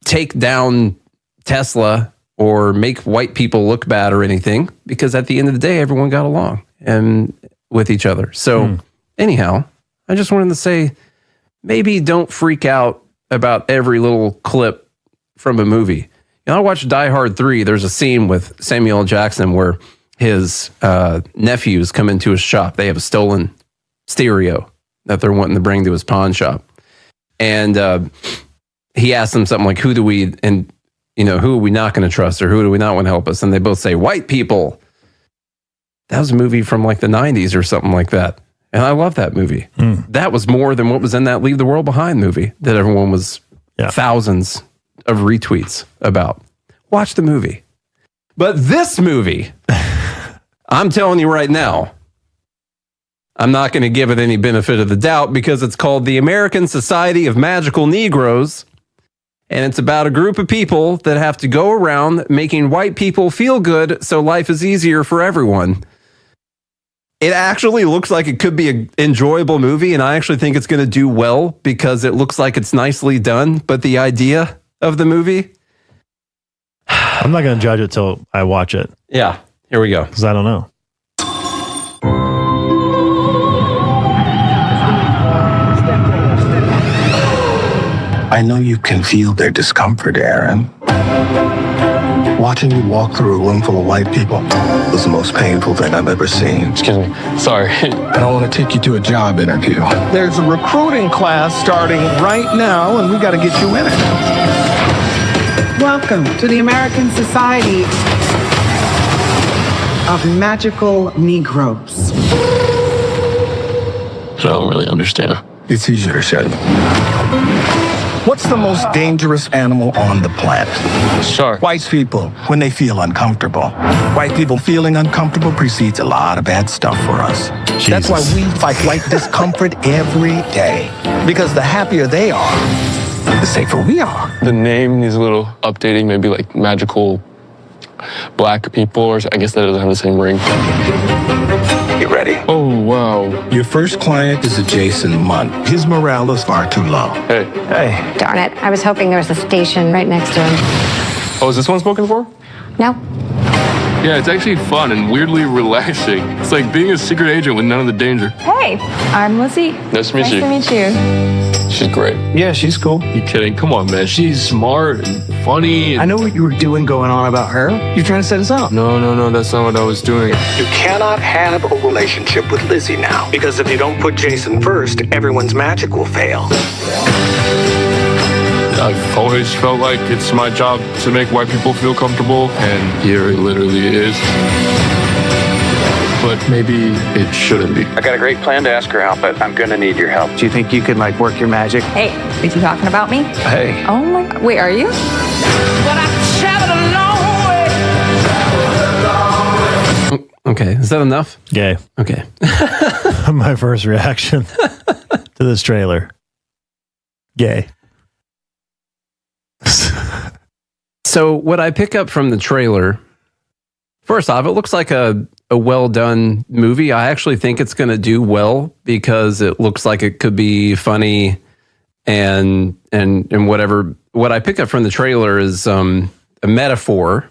[SPEAKER 6] take down Tesla or make white people look bad or anything, because at the end of the day, everyone got along and with each other. So anyhow, I just wanted to say, maybe don't freak out about every little clip from a movie. I watched Die Hard 3. There's a scene with Samuel L. Jackson where his nephews come into his shop. They have a stolen stereo that they're wanting to bring to his pawn shop. And he asks them something like, who are we not going to trust, or who do we not want to help us? And they both say, white people. That was a movie from like the 90s or something like that. And I love that movie. That was more than what was in that Leave the World Behind movie that everyone was thousands of retweets about. Watch the movie. But this movie, I'm telling you right now, I'm not going to give it any benefit of the doubt because it's called the American Society of Magical Negroes. And it's about a group of people that have to go around making white people feel good so life is easier for everyone. It actually looks like it could be an enjoyable movie, and I actually think it's going to do well because it looks like it's nicely done. But the idea of the movie...
[SPEAKER 7] I'm not going to judge it till I watch it.
[SPEAKER 6] Yeah, here we go.
[SPEAKER 7] Because I don't know.
[SPEAKER 8] I know you can feel their discomfort, Aaron. Watching you walk through a room full of white people was the most painful thing I've ever seen.
[SPEAKER 13] Excuse me. Sorry.
[SPEAKER 8] I want to take you to a job interview.
[SPEAKER 14] There's a recruiting class starting right now, and we got to get you in it.
[SPEAKER 16] Welcome to the American Society of Magical Negroes.
[SPEAKER 13] So I don't really understand.
[SPEAKER 8] It's easier said. What's the most dangerous animal on the planet?
[SPEAKER 14] Shark.
[SPEAKER 8] White people, when they feel uncomfortable. White people feeling uncomfortable precedes a lot of bad stuff for us. That's why we fight white discomfort every day. Because the happier they are, the safer we are.
[SPEAKER 14] The name needs a little updating, maybe like magical black people, or I guess that doesn't have the same ring.
[SPEAKER 8] You ready?
[SPEAKER 14] Oh, wow.
[SPEAKER 8] Your first client is a Jason Munn. His morale is far too low.
[SPEAKER 14] Hey.
[SPEAKER 8] Hey.
[SPEAKER 13] Darn it. I was hoping there was a station right next to him.
[SPEAKER 14] Oh, is this one spoken for?
[SPEAKER 13] No.
[SPEAKER 14] Yeah, it's actually fun and weirdly relaxing. It's like being a secret agent with none of the danger.
[SPEAKER 15] Hey, I'm Lizzie.
[SPEAKER 14] Nice to meet you.
[SPEAKER 15] Nice to meet you.
[SPEAKER 14] She's great.
[SPEAKER 8] Yeah, she's cool.
[SPEAKER 14] You kidding? Come on, man. She's smart and funny.
[SPEAKER 8] I know what you were doing going on about her. You're trying to set us up.
[SPEAKER 14] No, that's not what I was doing.
[SPEAKER 8] You cannot have a relationship with Lizzie now. Because if you don't put Jason first, everyone's magic will fail.
[SPEAKER 14] I've always felt like it's my job to make white people feel comfortable, and here it literally is. But maybe it shouldn't be.
[SPEAKER 18] I got a great plan to ask her out, but I'm gonna need your help.
[SPEAKER 8] Do you think you can, work your magic?
[SPEAKER 15] Hey, is you talking about me?
[SPEAKER 8] Hey.
[SPEAKER 15] Oh my God. Wait, are you?
[SPEAKER 6] Okay, is that enough?
[SPEAKER 7] Gay.
[SPEAKER 6] Okay.
[SPEAKER 7] My first reaction to this trailer. Gay.
[SPEAKER 6] So what I pick up from the trailer, first off, it looks like a well done movie. I actually think it's going to do well because it looks like it could be funny and whatever. What I pick up from the trailer is a metaphor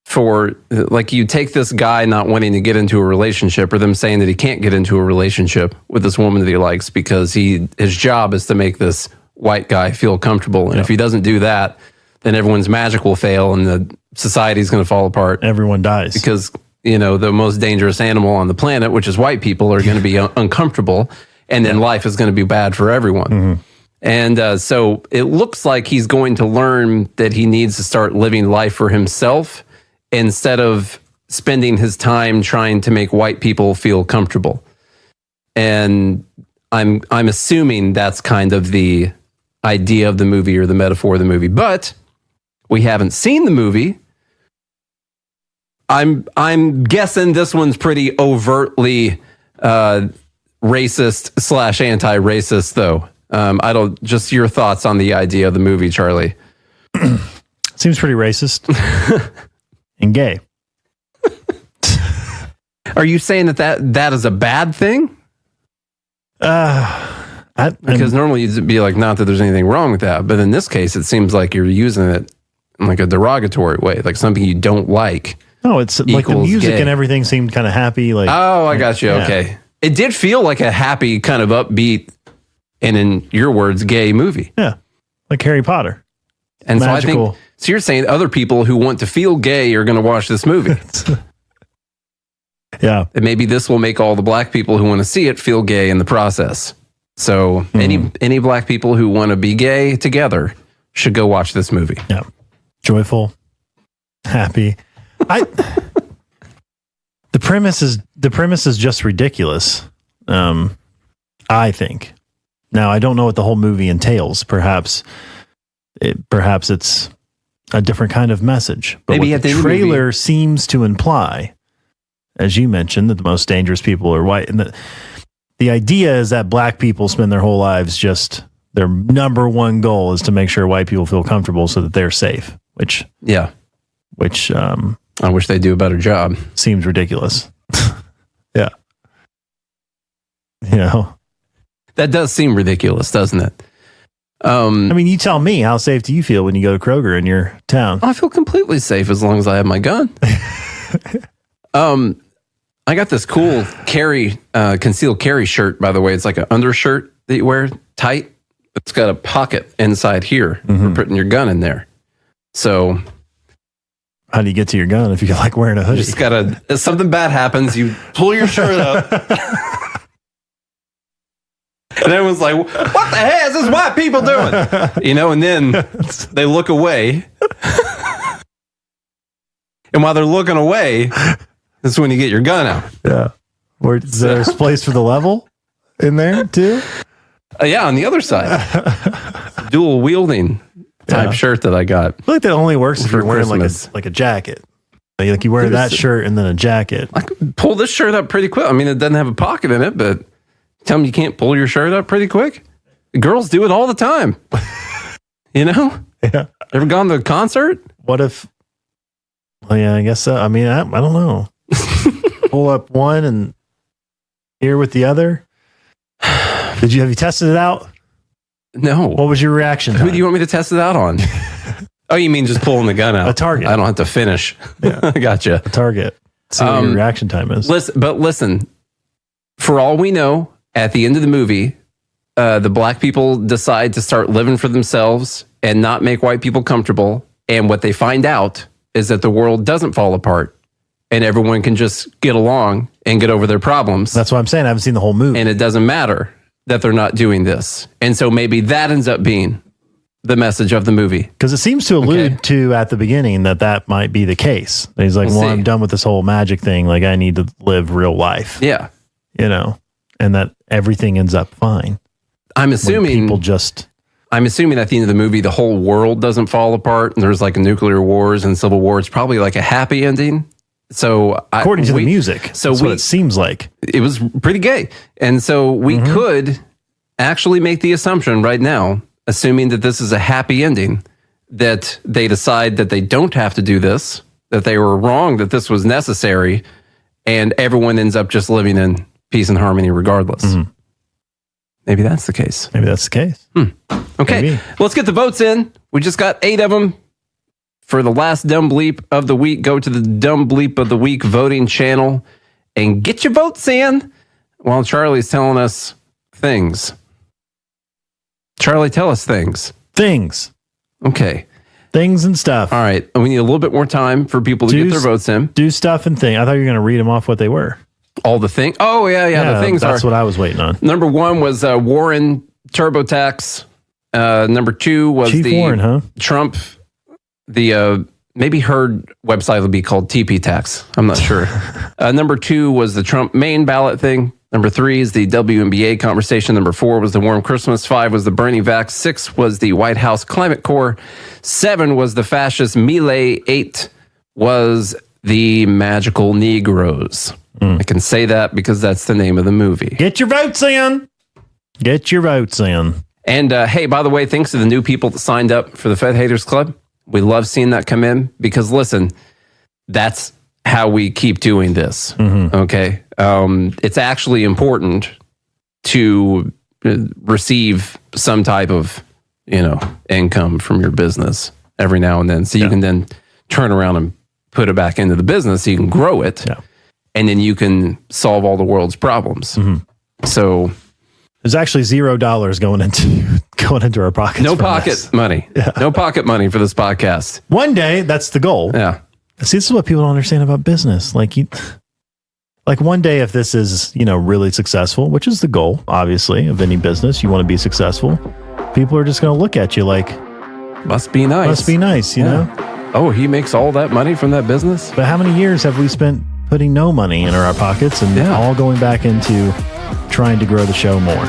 [SPEAKER 6] for, like, you take this guy not wanting to get into a relationship, or them saying that he can't get into a relationship with this woman that he likes because his job is to make this white guy feel comfortable. And if he doesn't do that, then everyone's magic will fail and the society's going to fall apart.
[SPEAKER 7] Everyone dies.
[SPEAKER 6] Because, the most dangerous animal on the planet, which is white people, are going to be uncomfortable, and then life is going to be bad for everyone.
[SPEAKER 7] Mm-hmm.
[SPEAKER 6] And so it looks like he's going to learn that he needs to start living life for himself instead of spending his time trying to make white people feel comfortable. And I'm assuming that's kind of the idea of the movie, or the metaphor of the movie. But we haven't seen the movie. I'm guessing this one's pretty overtly racist / anti-racist, though. I don't. Just your thoughts on the idea of the movie, Charlie?
[SPEAKER 7] Seems pretty racist and gay.
[SPEAKER 6] Are you saying that is a bad thing? Because normally you'd be like, not that there's anything wrong with that, but in this case, it seems like you're using it in like a derogatory way, like something you don't like.
[SPEAKER 7] No, it's like the music
[SPEAKER 6] gay.
[SPEAKER 7] And everything seemed kind of happy. Like,
[SPEAKER 6] oh, I got you.
[SPEAKER 7] Yeah.
[SPEAKER 6] Okay, it did feel like a happy, kind of upbeat, and in your words, gay movie.
[SPEAKER 7] Yeah, like Harry Potter.
[SPEAKER 6] And
[SPEAKER 7] magical.
[SPEAKER 6] So I think, so you're saying other people who want to feel gay are going to watch this movie.
[SPEAKER 7] Yeah,
[SPEAKER 6] and maybe this will make all the black people who want to see it feel gay in the process. So any black people who want to be gay together should go watch this movie.
[SPEAKER 7] Yeah, joyful, happy. The premise is just ridiculous. I think. Now, I don't know what the whole movie entails. Perhaps it's a different kind of message. But
[SPEAKER 6] Maybe
[SPEAKER 7] what the trailer seems to imply, as you mentioned, that the most dangerous people are white, and the idea is that black people spend their whole lives just, their number one goal is to make sure white people feel comfortable so that they're safe. Which
[SPEAKER 6] I wish they'd do a better job.
[SPEAKER 7] Seems ridiculous. Yeah.
[SPEAKER 6] That does seem ridiculous, doesn't it?
[SPEAKER 7] I mean, you tell me, how safe do you feel when you go to Kroger in your town?
[SPEAKER 6] I feel completely safe as long as I have my gun. I got this cool concealed carry shirt, by the way. It's like an undershirt that you wear tight. It's got a pocket inside here for putting your gun in there. So
[SPEAKER 7] how do you get to your gun if you're like wearing a hoodie?
[SPEAKER 6] You just gotta, if something bad happens, you pull your shirt up. And everyone's like, what the hell is this white people doing? And then they look away. And while they're looking away, that's when you get your gun out.
[SPEAKER 7] Yeah. Is there a place for the level in there too?
[SPEAKER 6] Yeah, on the other side. Dual wielding type shirt that I got.
[SPEAKER 7] I feel like that only works if
[SPEAKER 6] for
[SPEAKER 7] you're wearing
[SPEAKER 6] Christmas.
[SPEAKER 7] like a jacket. Like you wear that shirt and then a jacket.
[SPEAKER 6] I could pull this shirt up pretty quick. I mean, it doesn't have a pocket in it, but tell me you can't pull your shirt up pretty quick? Girls do it all the time. You know?
[SPEAKER 7] Yeah.
[SPEAKER 6] Ever gone to a concert?
[SPEAKER 7] What if? Well, yeah, I guess so. I mean, I don't know. Pull up one and here with the other. Have you tested it out?
[SPEAKER 6] No.
[SPEAKER 7] What was your reaction?
[SPEAKER 6] Who do you want me to test it out on? Oh, you mean just pulling the gun out?
[SPEAKER 7] A target.
[SPEAKER 6] I don't have to finish.
[SPEAKER 7] Yeah.
[SPEAKER 6] I gotcha.
[SPEAKER 7] A target. See what your reaction time is.
[SPEAKER 6] Listen, for all we know, at the end of the movie, the black people decide to start living for themselves and not make white people comfortable. And what they find out is that the world doesn't fall apart and everyone can just get along and get over their problems.
[SPEAKER 7] That's what I'm saying. I haven't seen the whole movie.
[SPEAKER 6] And it doesn't matter that they're not doing this. And so maybe that ends up being the message of the movie.
[SPEAKER 7] Because it seems to allude to at the beginning that might be the case. He's like, I'm done with this whole magic thing. Like, I need to live real life.
[SPEAKER 6] Yeah.
[SPEAKER 7] You know, and that everything ends up fine.
[SPEAKER 6] I'm assuming I'm assuming at the end of the movie, the whole world doesn't fall apart and there's like a nuclear wars and civil war. It's probably like a happy ending. So
[SPEAKER 7] according to the music, that's what it seems like.
[SPEAKER 6] It was pretty gay. And so we could actually make the assumption right now, assuming that this is a happy ending, that they decide that they don't have to do this, that they were wrong, that this was necessary, and everyone ends up just living in peace and harmony regardless. Maybe that's the case. Okay,
[SPEAKER 7] Maybe.
[SPEAKER 6] Let's get the votes in. We just got 8 of them. For the last Dumb Bleep of the week, go to the Dumb Bleep of the Week voting channel and get your votes in while Charlie's telling us things. Charlie, tell us things.
[SPEAKER 7] Things.
[SPEAKER 6] Okay.
[SPEAKER 7] Things and stuff.
[SPEAKER 6] All right. We need a little bit more time for people to get their votes in.
[SPEAKER 7] Do stuff and thing. I thought you were going to read them off what they were.
[SPEAKER 6] All the things? Oh, yeah. The things
[SPEAKER 7] that's what I was waiting on.
[SPEAKER 6] Number 1 was Warren TurboTax. Number 2 was
[SPEAKER 7] Chief Warren, huh?
[SPEAKER 6] Trump. Maybe her website will be called TP Tax. I'm not sure. Number 2 was the Trump main ballot thing. Number 3 is the WNBA conversation. Number 4 was the Warm Christmas. 5 was the Bernie Vax. 6 was the White House Climate Corps. 7 was the fascist Milei. 8 was the Magical Negroes. I can say that because that's the name of the movie.
[SPEAKER 7] Get your votes in. Get your votes in.
[SPEAKER 6] And hey, by the way, thanks to the new people that signed up for the Fed Haters Club. We love seeing that come in because, listen, that's how we keep doing this. Okay. It's actually important to receive some type of, income from your business every now and then. So you can then turn around and put it back into the business so you can grow it.
[SPEAKER 7] Yeah.
[SPEAKER 6] And then you can solve all the world's problems. So
[SPEAKER 7] there's actually $0 going into our pockets.
[SPEAKER 6] No pocket money. Yeah. No pocket money for this podcast.
[SPEAKER 7] One day, that's the goal.
[SPEAKER 6] Yeah.
[SPEAKER 7] See, this is what people don't understand about business. Like one day, if this is, really successful, which is the goal, obviously, of any business, you want to be successful. People are just going to look at you like,
[SPEAKER 6] must be nice.
[SPEAKER 7] Must be nice, you know?
[SPEAKER 6] Oh, he makes all that money from that business?
[SPEAKER 7] But how many years have we spent putting no money in our pockets and all going back into trying to grow the show more?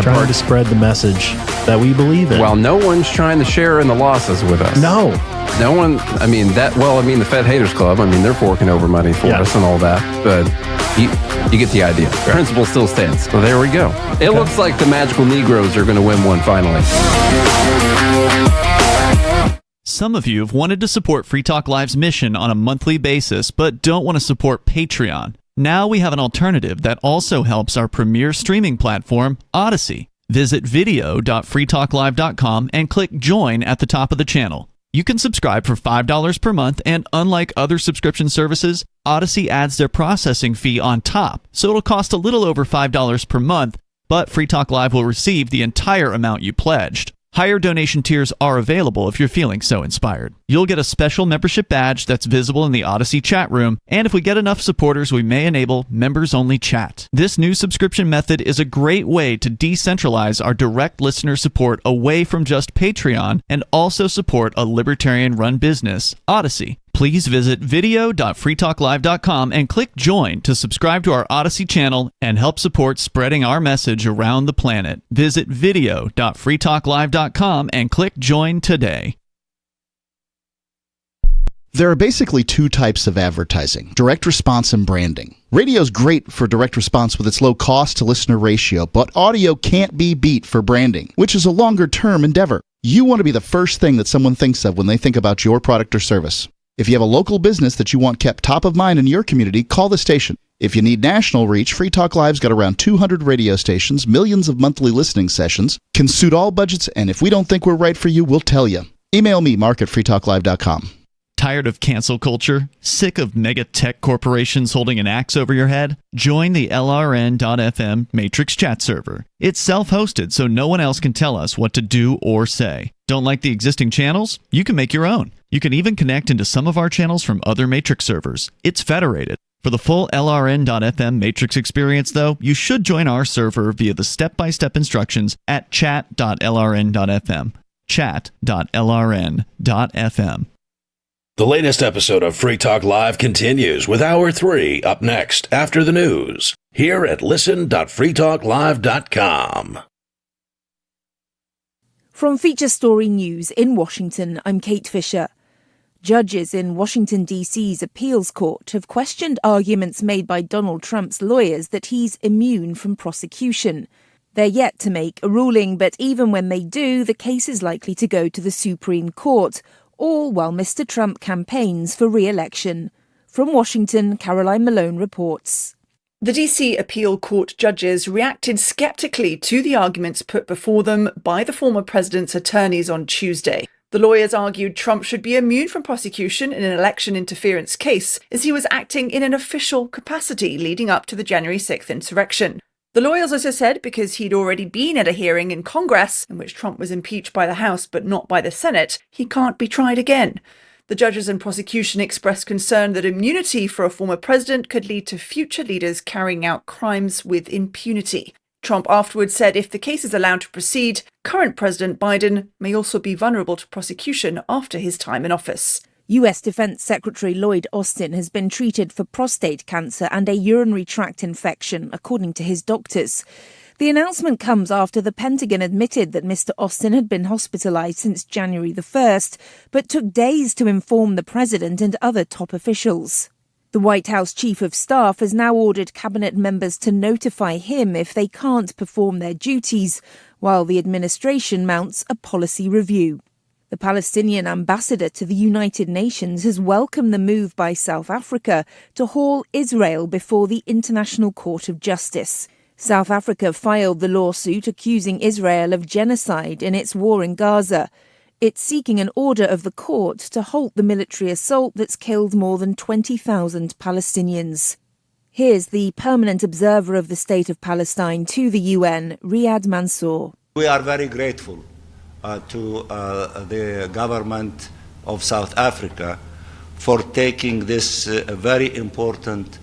[SPEAKER 7] Trying to spread the message that we believe in.
[SPEAKER 6] Well, no one's trying to share in the losses with us.
[SPEAKER 7] No
[SPEAKER 6] one. The Fed Haters Club, they're forking over money for us and all that, but you get the idea. The principle still stands. So there we go. It looks like the Magical Negroes are going to win one finally.
[SPEAKER 17] Some of you have wanted to support Free Talk Live's mission on a monthly basis, but don't want to support Patreon. Now we have an alternative that also helps our premier streaming platform, Odyssey. Visit video.freetalklive.com and click join at the top of the channel. You can subscribe for $5 per month, and unlike other subscription services, Odyssey adds their processing fee on top, so it'll cost a little over $5 per month, but Free Talk Live will receive the entire amount you pledged. Higher donation tiers are available if you're feeling so inspired. You'll get a special membership badge that's visible in the Odyssey chat room, and if we get enough supporters, we may enable members-only chat. This new subscription method is a great way to decentralize our direct listener support away from just Patreon and also support a libertarian-run business, Odyssey. Please visit video.freetalklive.com and click join to subscribe to our Odyssey channel and help support spreading our message around the planet. Visit video.freetalklive.com and click join today.
[SPEAKER 4] There are basically two types of advertising, direct response and branding. Radio's great for direct response with its low cost to listener ratio, but audio can't be beat for branding, which is a longer term endeavor. You want to be the first thing that someone thinks of when they think about your product or service. If you have a local business that you want kept top of mind in your community, call the station. If you need national reach, Free Talk Live's got around 200 radio stations, millions of monthly listening sessions, can suit all budgets, and if we don't think we're right for you, we'll tell you. Email me, mark@freetalklive.com.
[SPEAKER 17] Tired of cancel culture? Sick of mega tech corporations holding an axe over your head? Join the LRN.FM Matrix chat server. It's self-hosted, so no one else can tell us what to do or say. Don't like the existing channels? You can make your own. You can even connect into some of our channels from other Matrix servers. It's federated. For the full LRN.FM Matrix experience, though, you should join our server via the step-by-step instructions at chat.lrn.fm. Chat.lrn.fm.
[SPEAKER 5] The latest episode of Free Talk Live continues with Hour 3 up next after the news here at listen.freetalklive.com.
[SPEAKER 9] From Feature Story News in Washington, I'm Kate Fisher. Judges in Washington, D.C.'s appeals court have questioned arguments made by Donald Trump's lawyers that he's immune from prosecution. They're yet to make a ruling, but even when they do, the case is likely to go to the Supreme Court, all while Mr. Trump campaigns for re-election. From Washington, Caroline Malone reports.
[SPEAKER 10] The DC appeal court judges reacted skeptically to the arguments put before them by the former president's attorneys on Tuesday. The lawyers argued Trump should be immune from prosecution in an election interference case, as he was acting in an official capacity leading up to the January 6th insurrection. The lawyers also said because he'd already been at a hearing in Congress in which Trump was impeached by the House but not by the Senate, he can't be tried again. The judges and prosecution expressed concern that immunity for a former president could lead to future leaders carrying out crimes with impunity. Trump afterwards said if the case is allowed to proceed, current President Biden may also be vulnerable to prosecution after his time in office.
[SPEAKER 9] US Defense Secretary Lloyd Austin has been treated for prostate cancer and a urinary tract infection, according to his doctors. The announcement comes after the Pentagon admitted that Mr. Austin had been hospitalized since January the 1st, but took days to inform the president and other top officials. The White House Chief of Staff has now ordered cabinet members to notify him if they can't perform their duties, while the administration mounts a policy review. The Palestinian ambassador to the United Nations has welcomed the move by South Africa to haul Israel before the International Court of Justice. South Africa filed the lawsuit accusing Israel of genocide in its war in Gaza. It's seeking an order of the court to halt the military assault that's killed more than 20,000 Palestinians. Here's the permanent observer of the State of Palestine to the UN, Riyad Mansour.
[SPEAKER 11] We are very grateful to the government of South Africa for taking this very important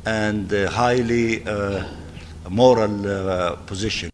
[SPEAKER 11] and highly moral position.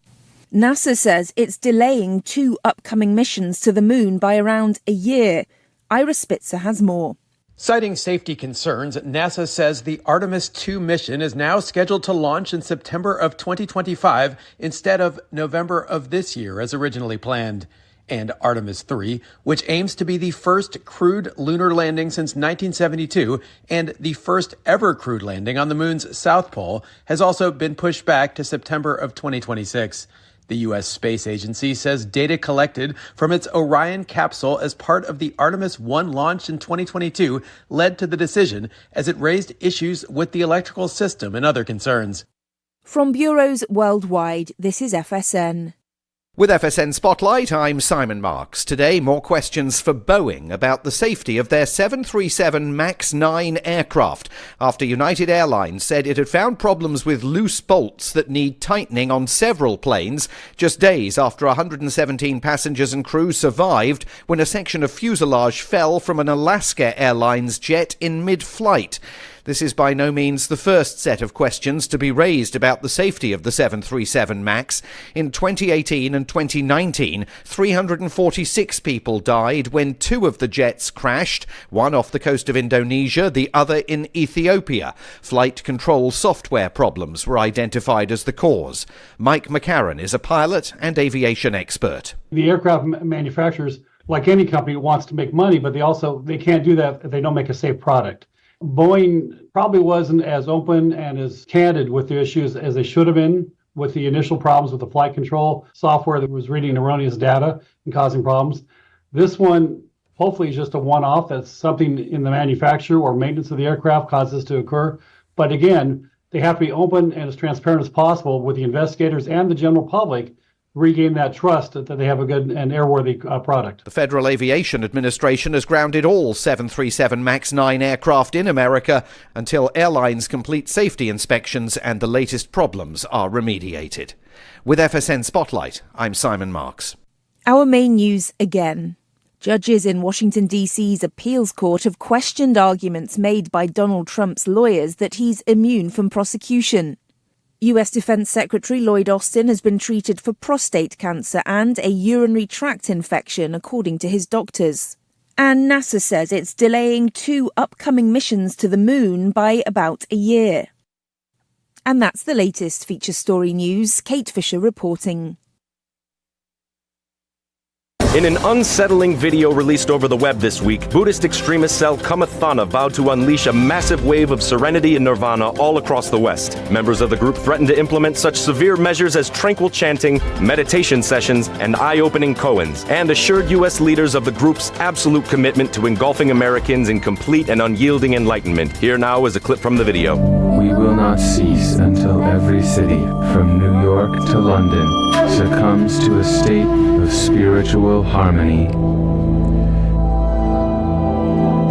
[SPEAKER 9] NASA says it's delaying 2 upcoming missions to the moon by around a year. Ira Spitzer has more.
[SPEAKER 12] Citing safety concerns, NASA says the Artemis II mission is now scheduled to launch in September of 2025 instead of November of this year as originally planned. And Artemis III, which aims to be the first crewed lunar landing since 1972 and the first ever crewed landing on the moon's south pole, has also been pushed back to September of 2026. The U.S. Space Agency says data collected from its Orion capsule as part of the Artemis I launch in 2022 led to the decision, as it raised issues with the electrical system and other concerns.
[SPEAKER 9] From bureaus worldwide, this is FSN.
[SPEAKER 19] With FSN Spotlight, I'm Simon Marks. Today, more questions for Boeing about the safety of their 737 MAX 9 aircraft, after United Airlines said it had found problems with loose bolts that need tightening on several planes, just days after 117 passengers and crew survived when a section of fuselage fell from an Alaska Airlines jet in mid-flight. This is by no means the first set of questions to be raised about the safety of the 737 MAX. In 2018 and 2019, 346 people died when two of the jets crashed, one off the coast of Indonesia, the other in Ethiopia. Flight control software problems were identified as the cause. Mike McCarran is a pilot and aviation expert.
[SPEAKER 1] The aircraft manufacturers, like any company, wants to make money, but they can't do that if they don't make a safe product. Boeing probably wasn't as open and as candid with the issues as they should have been with the initial problems with the flight control software that was reading erroneous data and causing problems. This one hopefully is just a one-off. That's something in the manufacture or maintenance of the aircraft causes to occur. But again, they have to be open and as transparent as possible with the investigators and the general public, regain that trust that they have a good and airworthy product.
[SPEAKER 19] The Federal Aviation Administration has grounded all 737 MAX 9 aircraft in America until airlines complete safety inspections and the latest problems are remediated. With FSN Spotlight, I'm Simon Marks.
[SPEAKER 9] Our main news again. Judges in Washington, D.C.'s appeals court have questioned arguments made by Donald Trump's lawyers that he's immune from prosecution. U.S. Defense Secretary Lloyd Austin has been treated for prostate cancer and a urinary tract infection, according to his doctors. And NASA says it's delaying 2 upcoming missions to the moon by about a year. And that's the latest feature story news. Kate Fisher reporting.
[SPEAKER 2] In an unsettling video released over the web this week, Buddhist extremist cell Kamathana vowed to unleash a massive wave of serenity and nirvana all across the West. Members of the group threatened to implement such severe measures as tranquil chanting, meditation sessions, and eye-opening koans, and assured U.S. leaders of the group's absolute commitment to engulfing Americans in complete and unyielding enlightenment. Here now is a clip from the video.
[SPEAKER 20] We will not cease until every city, from New York to London, succumbs to a state of spiritual harmony.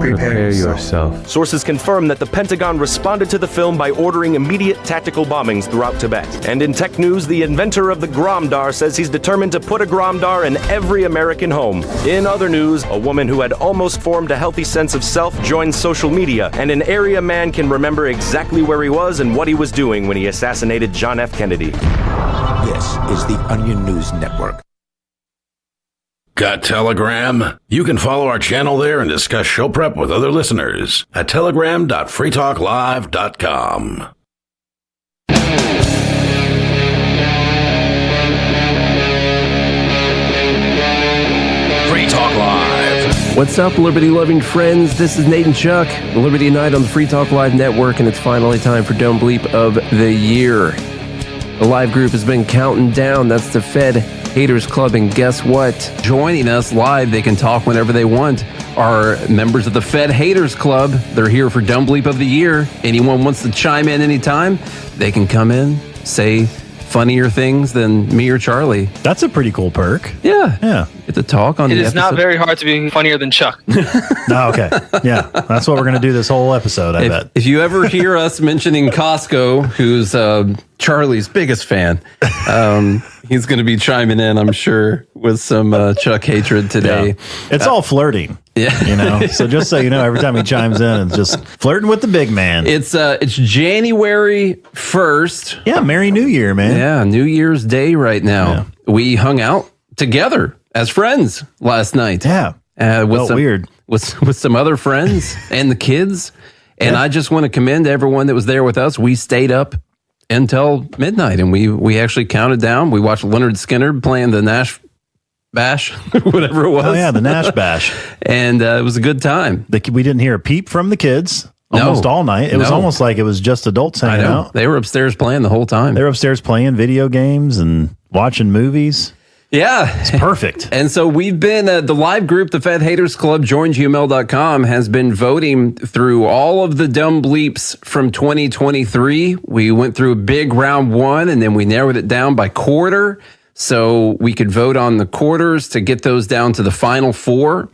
[SPEAKER 20] Prepare yourself.
[SPEAKER 2] Sources confirm that the Pentagon responded to the film by ordering immediate tactical bombings throughout Tibet. And in tech news, the inventor of the Gromdar says he's determined to put a Gromdar in every American home. In other news, a woman who had almost formed a healthy sense of self joins social media, and an area man can remember exactly where he was and what he was doing when he assassinated John F. Kennedy.
[SPEAKER 21] This is the Onion News Network.
[SPEAKER 5] Got Telegram? You can follow our channel there and discuss show prep with other listeners at telegram.freetalklive.com. Free Talk Live.
[SPEAKER 6] What's up, Liberty-loving friends? This is Nate and Chuck, Liberty Night on the Free Talk Live Network, and it's finally time for Don't Bleep of the Year. The live group has been counting down. That's the Fed Haters Club, and guess what? Joining us live, they can talk whenever they want, are members of the Fed Haters Club. They're here for Dumb Bleep of the Year. Anyone wants to chime in anytime, they can come in, say funnier things than me or Charlie.
[SPEAKER 7] That's a pretty cool perk.
[SPEAKER 6] Yeah. Get to talk on the episode.
[SPEAKER 25] It is not very hard to be funnier than Chuck.
[SPEAKER 7] Oh, okay. Yeah. That's what we're going to do this whole episode, I bet.
[SPEAKER 6] If you ever hear us mentioning Costco, who's Charlie's biggest fan, he's going to be chiming in, I'm sure, with some Chuck hatred today.
[SPEAKER 7] Yeah. It's all flirting.
[SPEAKER 6] Yeah.
[SPEAKER 7] You know, so just so you know, every time he chimes in, it's just flirting with the big man.
[SPEAKER 6] It's January 1st.
[SPEAKER 7] Yeah, Merry New Year, man.
[SPEAKER 6] Yeah, New Year's Day right now. Yeah. We hung out together as friends last night.
[SPEAKER 7] Yeah. Weird.
[SPEAKER 6] With some other friends and the kids. And I just want to commend everyone that was there with us. We stayed up until midnight, and we actually counted down. We watched Leonard Skinner playing the Nash Bash, whatever it was.
[SPEAKER 7] Oh, yeah, the Nash Bash.
[SPEAKER 6] And it was a good time.
[SPEAKER 7] We didn't hear a peep from the kids almost all night. It was almost like it was just adults hanging out.
[SPEAKER 6] They were upstairs playing the whole time.
[SPEAKER 7] They were upstairs playing video games and watching movies.
[SPEAKER 6] Yeah.
[SPEAKER 7] It's perfect.
[SPEAKER 6] And so we've been, the live group, the Fed Haters Club, joingml.com, has been voting through all of the dumb bleeps from 2023. We went through a big round one, and then we narrowed it down by quarter. So we could vote on the quarters to get those down to the final four.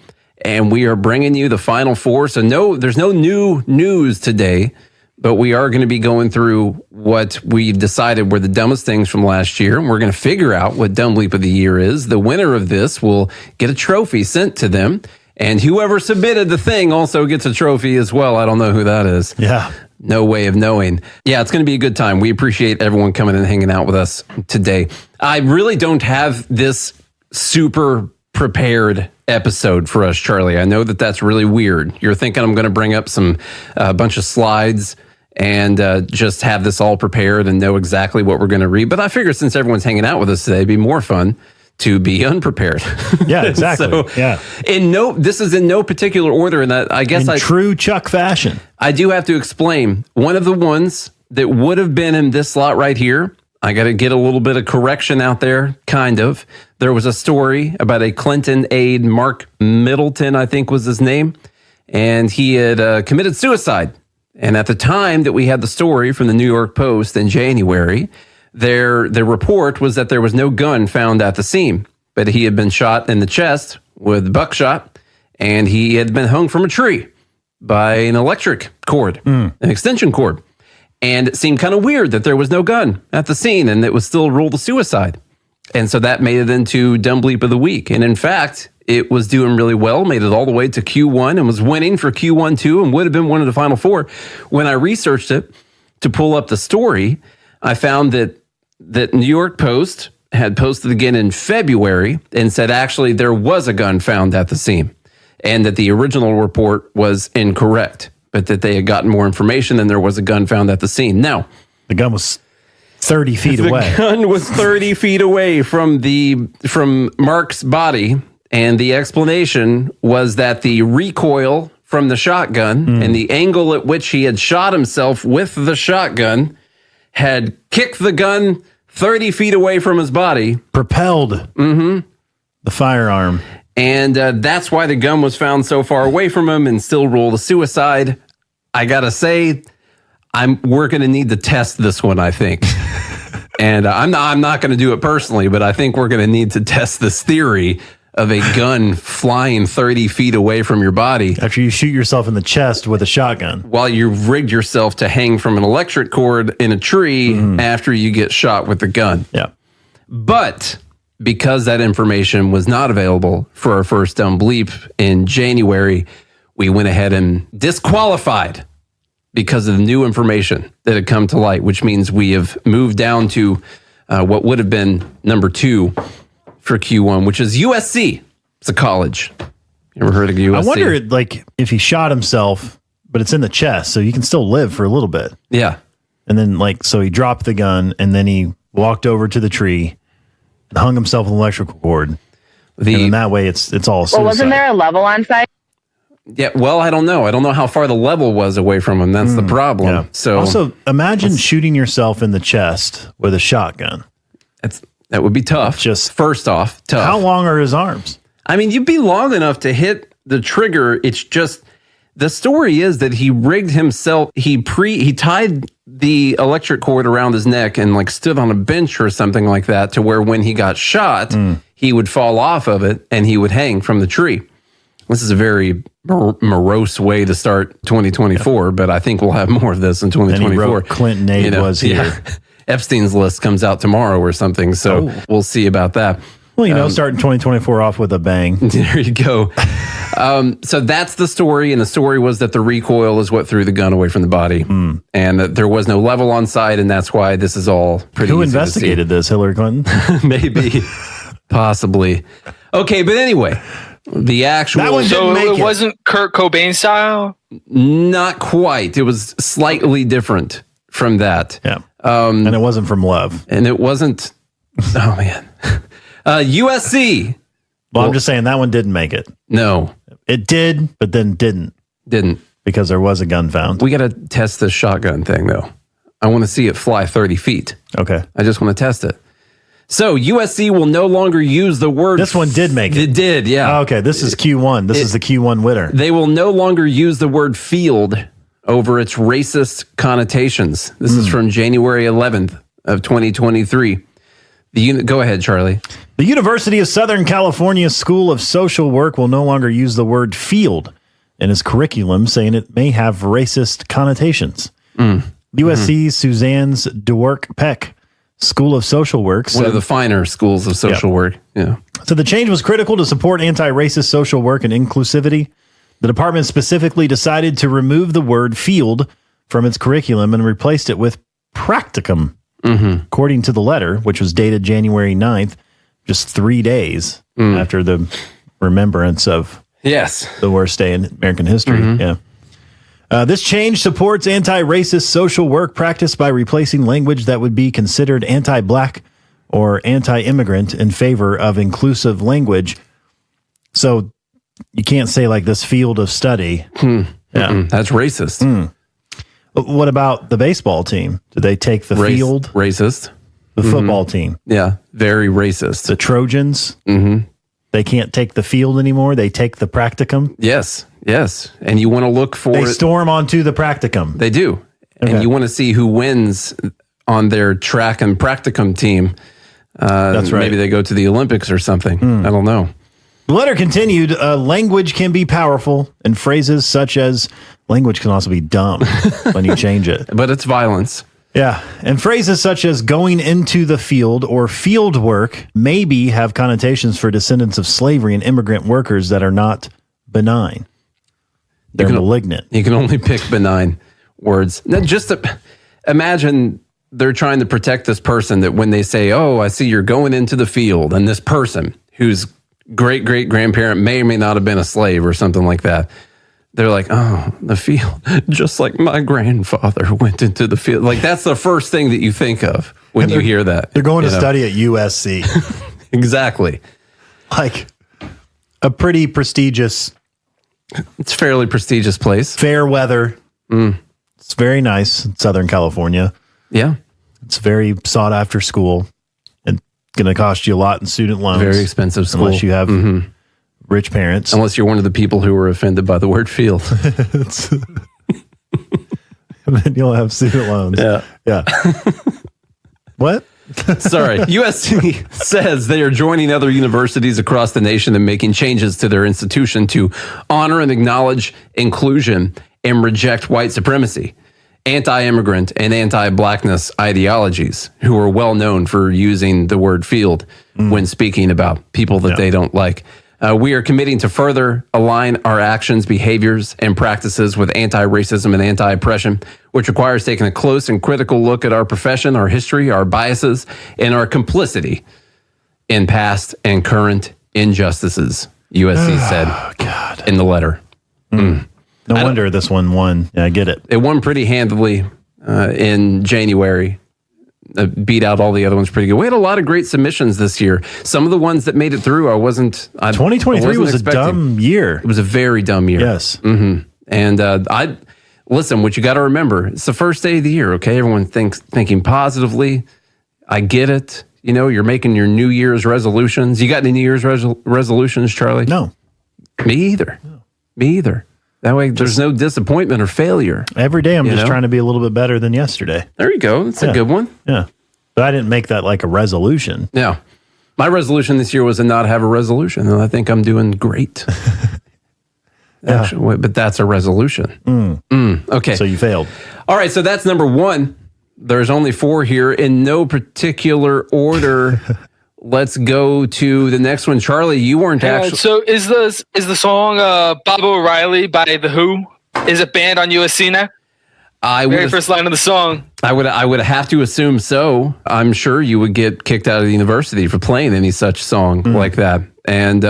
[SPEAKER 6] And we are bringing you the final four. So there's no new news today, but we are going to be going through what we decided were the dumbest things from last year. And we're going to figure out what Dumb Bleep of the Year is. The winner of this will get a trophy sent to them. And whoever submitted the thing also gets a trophy as well. I don't know who that is.
[SPEAKER 7] Yeah.
[SPEAKER 6] no way of knowing. Yeah, it's going to be a good time. We appreciate everyone coming and hanging out with us today. I really don't have this super prepared episode for us, Charlie. I know that that's really weird. You're thinking I'm going to bring up a bunch of slides and just have this all prepared and know exactly what we're going to read. But I figure since everyone's hanging out with us today, it'd be more fun to be unprepared.
[SPEAKER 7] Yeah, exactly.
[SPEAKER 6] This is in no particular order, and I guess
[SPEAKER 7] in true Chuck fashion.
[SPEAKER 6] I do have to explain. One of the ones that would have been in this slot right here, I got to get a little bit of correction out there, kind of. There was a story about a Clinton aide, Mark Middleton, I think was his name, and he had committed suicide. And at the time that we had the story from the New York Post in January, the report was that there was no gun found at the scene, but he had been shot in the chest with buckshot, and he had been hung from a tree by an electric cord, an extension cord. And it seemed kind of weird that there was no gun at the scene, and it was still ruled a suicide. And so that made it into Dumb Bleep of the Week. And in fact, it was doing really well, made it all the way to Q1 and was winning for Q1 too, and would have been one of the final four. When I researched it to pull up the story, I found that New York Post had posted again in February and said actually there was a gun found at the scene and that the original report was incorrect, but that they had gotten more information and there was a gun found at the scene. Now,
[SPEAKER 7] the gun was 30 feet away.
[SPEAKER 6] The gun was 30 feet away from Mark's body, and the explanation was that the recoil from the shotgun and the angle at which he had shot himself with the shotgun had kicked the gun 30 feet away from his body.
[SPEAKER 7] Propelled the firearm.
[SPEAKER 6] And that's why the gun was found so far away from him and still ruled a suicide. I got to say, we're going to need to test this one, I think. And I'm not going to do it personally, but I think we're going to need to test this theory of a gun flying 30 feet away from your body.
[SPEAKER 7] After you shoot yourself in the chest with a shotgun.
[SPEAKER 6] While you've rigged yourself to hang from an electric cord in a tree after you get shot with the gun.
[SPEAKER 7] Yeah.
[SPEAKER 6] But because that information was not available for our first Dumb Bleep in January, we went ahead and disqualified because of the new information that had come to light, which means we have moved down to what would have been number 2 for Q1, which is USC. It's a college. You ever heard of USC?
[SPEAKER 7] I wonder, if he shot himself, but it's in the chest, so you can still live for a little bit.
[SPEAKER 6] Yeah.
[SPEAKER 7] And then, so he dropped the gun, and then he walked over to the tree, and hung himself with an electrical cord. And then that way, it's all suicide.
[SPEAKER 15] Well, wasn't there a level on site?
[SPEAKER 6] Yeah, well, I don't know. I don't know how far the level was away from him. That's the problem.
[SPEAKER 7] Yeah.
[SPEAKER 6] So
[SPEAKER 7] also, imagine shooting yourself in the chest with a shotgun.
[SPEAKER 6] That would be tough.
[SPEAKER 7] Just
[SPEAKER 6] first off, tough.
[SPEAKER 7] How long are his arms?
[SPEAKER 6] I mean, you'd be long enough to hit the trigger. It's just the story is that he rigged himself. He tied the electric cord around his neck and stood on a bench or something like that to where when he got shot, he would fall off of it and he would hang from the tree. This is a very morose way to start 2024, but I think we'll have more of this in 2024.
[SPEAKER 7] And he wrote Clinton aid was here.
[SPEAKER 6] Yeah. Epstein's list comes out tomorrow or something, so we'll see about that.
[SPEAKER 7] Well, starting 2024 off with a bang.
[SPEAKER 6] There you go. So that's the story, and the story was that the recoil is what threw the gun away from the body, and that there was no level on site, and that's why this is all pretty
[SPEAKER 7] Who
[SPEAKER 6] easy
[SPEAKER 7] investigated this, Hillary Clinton?
[SPEAKER 6] Maybe. Possibly. Okay, but anyway, the actual...
[SPEAKER 25] That one didn't make it. Wasn't Kurt Cobain style?
[SPEAKER 6] Not quite. It was slightly different from that.
[SPEAKER 7] Yeah. And it wasn't from love.
[SPEAKER 6] And it wasn't... Oh, man. USC.
[SPEAKER 7] Well, I'm just saying that one didn't make it.
[SPEAKER 6] No.
[SPEAKER 7] It did, but then didn't.
[SPEAKER 6] Didn't.
[SPEAKER 7] Because there was a gun found.
[SPEAKER 6] We got to test this shotgun thing, though. I want to see it fly 30 feet.
[SPEAKER 7] Okay.
[SPEAKER 6] I just want to test it. So USC will no longer use the word...
[SPEAKER 7] This one did make it.
[SPEAKER 6] It did, yeah.
[SPEAKER 7] Oh, okay, this is Q1. This is the Q1 winner.
[SPEAKER 6] They will no longer use the word field over its racist connotations. This is from January 11th of 2023. Go ahead, Charlie.
[SPEAKER 7] The University of Southern California School of Social Work will no longer use the word field in its curriculum, saying it may have racist connotations. USC's Suzanne's DeWerk Peck School of Social Work.
[SPEAKER 6] One of the finer schools of social work. Yeah.
[SPEAKER 7] So the change was critical to support anti-racist social work and inclusivity. The department specifically decided to remove the word field from its curriculum and replaced it with practicum, according to the letter, which was dated January 9th, just 3 days after the remembrance of the worst day in American history. Yeah. This change supports anti-racist social work practice by replacing language that would be considered anti-black or anti-immigrant in favor of inclusive language. So you can't say like this field of study.
[SPEAKER 6] Yeah, that's racist.
[SPEAKER 7] What about the baseball team? Do they take the field?
[SPEAKER 6] Racist.
[SPEAKER 7] The football team.
[SPEAKER 6] Yeah, very racist.
[SPEAKER 7] The Trojans. They can't take the field anymore. They take the practicum.
[SPEAKER 6] Yes. And you want to look for
[SPEAKER 7] They storm onto the practicum.
[SPEAKER 6] They do.
[SPEAKER 7] Okay.
[SPEAKER 6] And you want to see who wins on their track and practicum team.
[SPEAKER 7] That's right.
[SPEAKER 6] Maybe they go to the Olympics or something. I don't know.
[SPEAKER 7] The letter continued, language can be powerful, and phrases such as language can also be dumb when you change it.
[SPEAKER 6] But it's violence.
[SPEAKER 7] Yeah. And phrases such as going into the field or field work maybe have connotations for descendants of slavery and immigrant workers that are not benign. They're malignant.
[SPEAKER 6] You can only pick benign words. Now, imagine they're trying to protect this person that when they say, oh, I see you're going into the field, and this person whose great-great-grandparent may or may not have been a slave or something like that, they're like, oh, the field, just like my grandfather went into the field. Like, that's the first thing that you think of when you hear that.
[SPEAKER 7] They're going to study at USC.
[SPEAKER 6] Exactly.
[SPEAKER 7] Like a pretty prestigious.
[SPEAKER 6] It's a fairly prestigious place.
[SPEAKER 7] Fair weather. It's very nice in Southern California.
[SPEAKER 6] Yeah.
[SPEAKER 7] It's a very sought after school and going to cost you a lot in student loans.
[SPEAKER 6] Very expensive school.
[SPEAKER 7] Unless you have rich parents.
[SPEAKER 6] Unless you're one of the people who were offended by the word field.
[SPEAKER 7] And then you'll have student loans. Yeah. What?
[SPEAKER 6] Sorry. USC says they are joining other universities across the nation and making changes to their institution to honor and acknowledge inclusion and reject white supremacy, anti-immigrant, and anti-blackness ideologies, who are well known for using the word field when speaking about people that they don't like. We are committing to further align our actions, behaviors, and practices with anti-racism and anti-oppression, which requires taking a close and critical look at our profession, our history, our biases, and our complicity in past and current injustices, USC said in the letter.
[SPEAKER 7] No wonder this one won. Yeah, I get it.
[SPEAKER 6] It won pretty handily in January. Beat out all the other ones pretty good. We had a lot of great submissions this year. Some of the ones that made it through,
[SPEAKER 7] 2023 was a dumb year.
[SPEAKER 6] It was a very dumb year.
[SPEAKER 7] Yes.
[SPEAKER 6] And listen, what you got to remember, it's the first day of the year, okay? Everyone thinking positively. I get it. You know, you're making your New Year's resolutions. You got any New Year's resolutions, Charlie?
[SPEAKER 7] No.
[SPEAKER 6] Me either. Me either. That way, there's no disappointment or failure.
[SPEAKER 7] Every day, I'm just trying to be a little bit better than yesterday.
[SPEAKER 6] There you go. That's a good one.
[SPEAKER 7] Yeah. But I didn't make that like a resolution.
[SPEAKER 6] Yeah. My resolution this year was to not have a resolution, and I think I'm doing great. Actually, but that's a resolution. Okay.
[SPEAKER 7] So you failed.
[SPEAKER 6] All right. So that's number one. There's only 4 here in no particular order. Let's go to the next one. Charlie, you weren't actually.
[SPEAKER 25] So is the song Bob O'Reilly by The Who? Is it banned on USC now? Very first line of the song.
[SPEAKER 6] I would have to assume so. I'm sure you would get kicked out of the university for playing any such song like that. And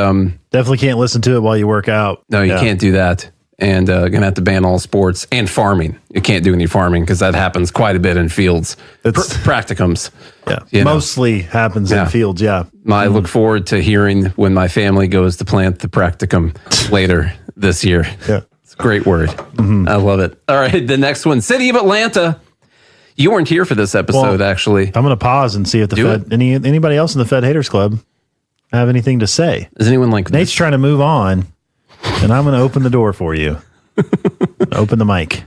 [SPEAKER 7] definitely can't listen to it while you work out.
[SPEAKER 6] No, you can't do that. And gonna have to ban all sports and farming. You can't do any farming because that happens quite a bit in fields. It's practicums.
[SPEAKER 7] Yeah, mostly happens in fields. Yeah,
[SPEAKER 6] I look forward to hearing when my family goes to plant the practicum later this year.
[SPEAKER 7] Yeah,
[SPEAKER 6] it's a great word. I love it. All right, the next one, City of Atlanta. You weren't here for this episode, actually.
[SPEAKER 7] I'm going to pause and see if the Fed, anybody else in the Fed Haters Club have anything to say.
[SPEAKER 6] Is anyone like
[SPEAKER 7] Nate's trying to move on? And I'm going to open the door for you. Open the mic.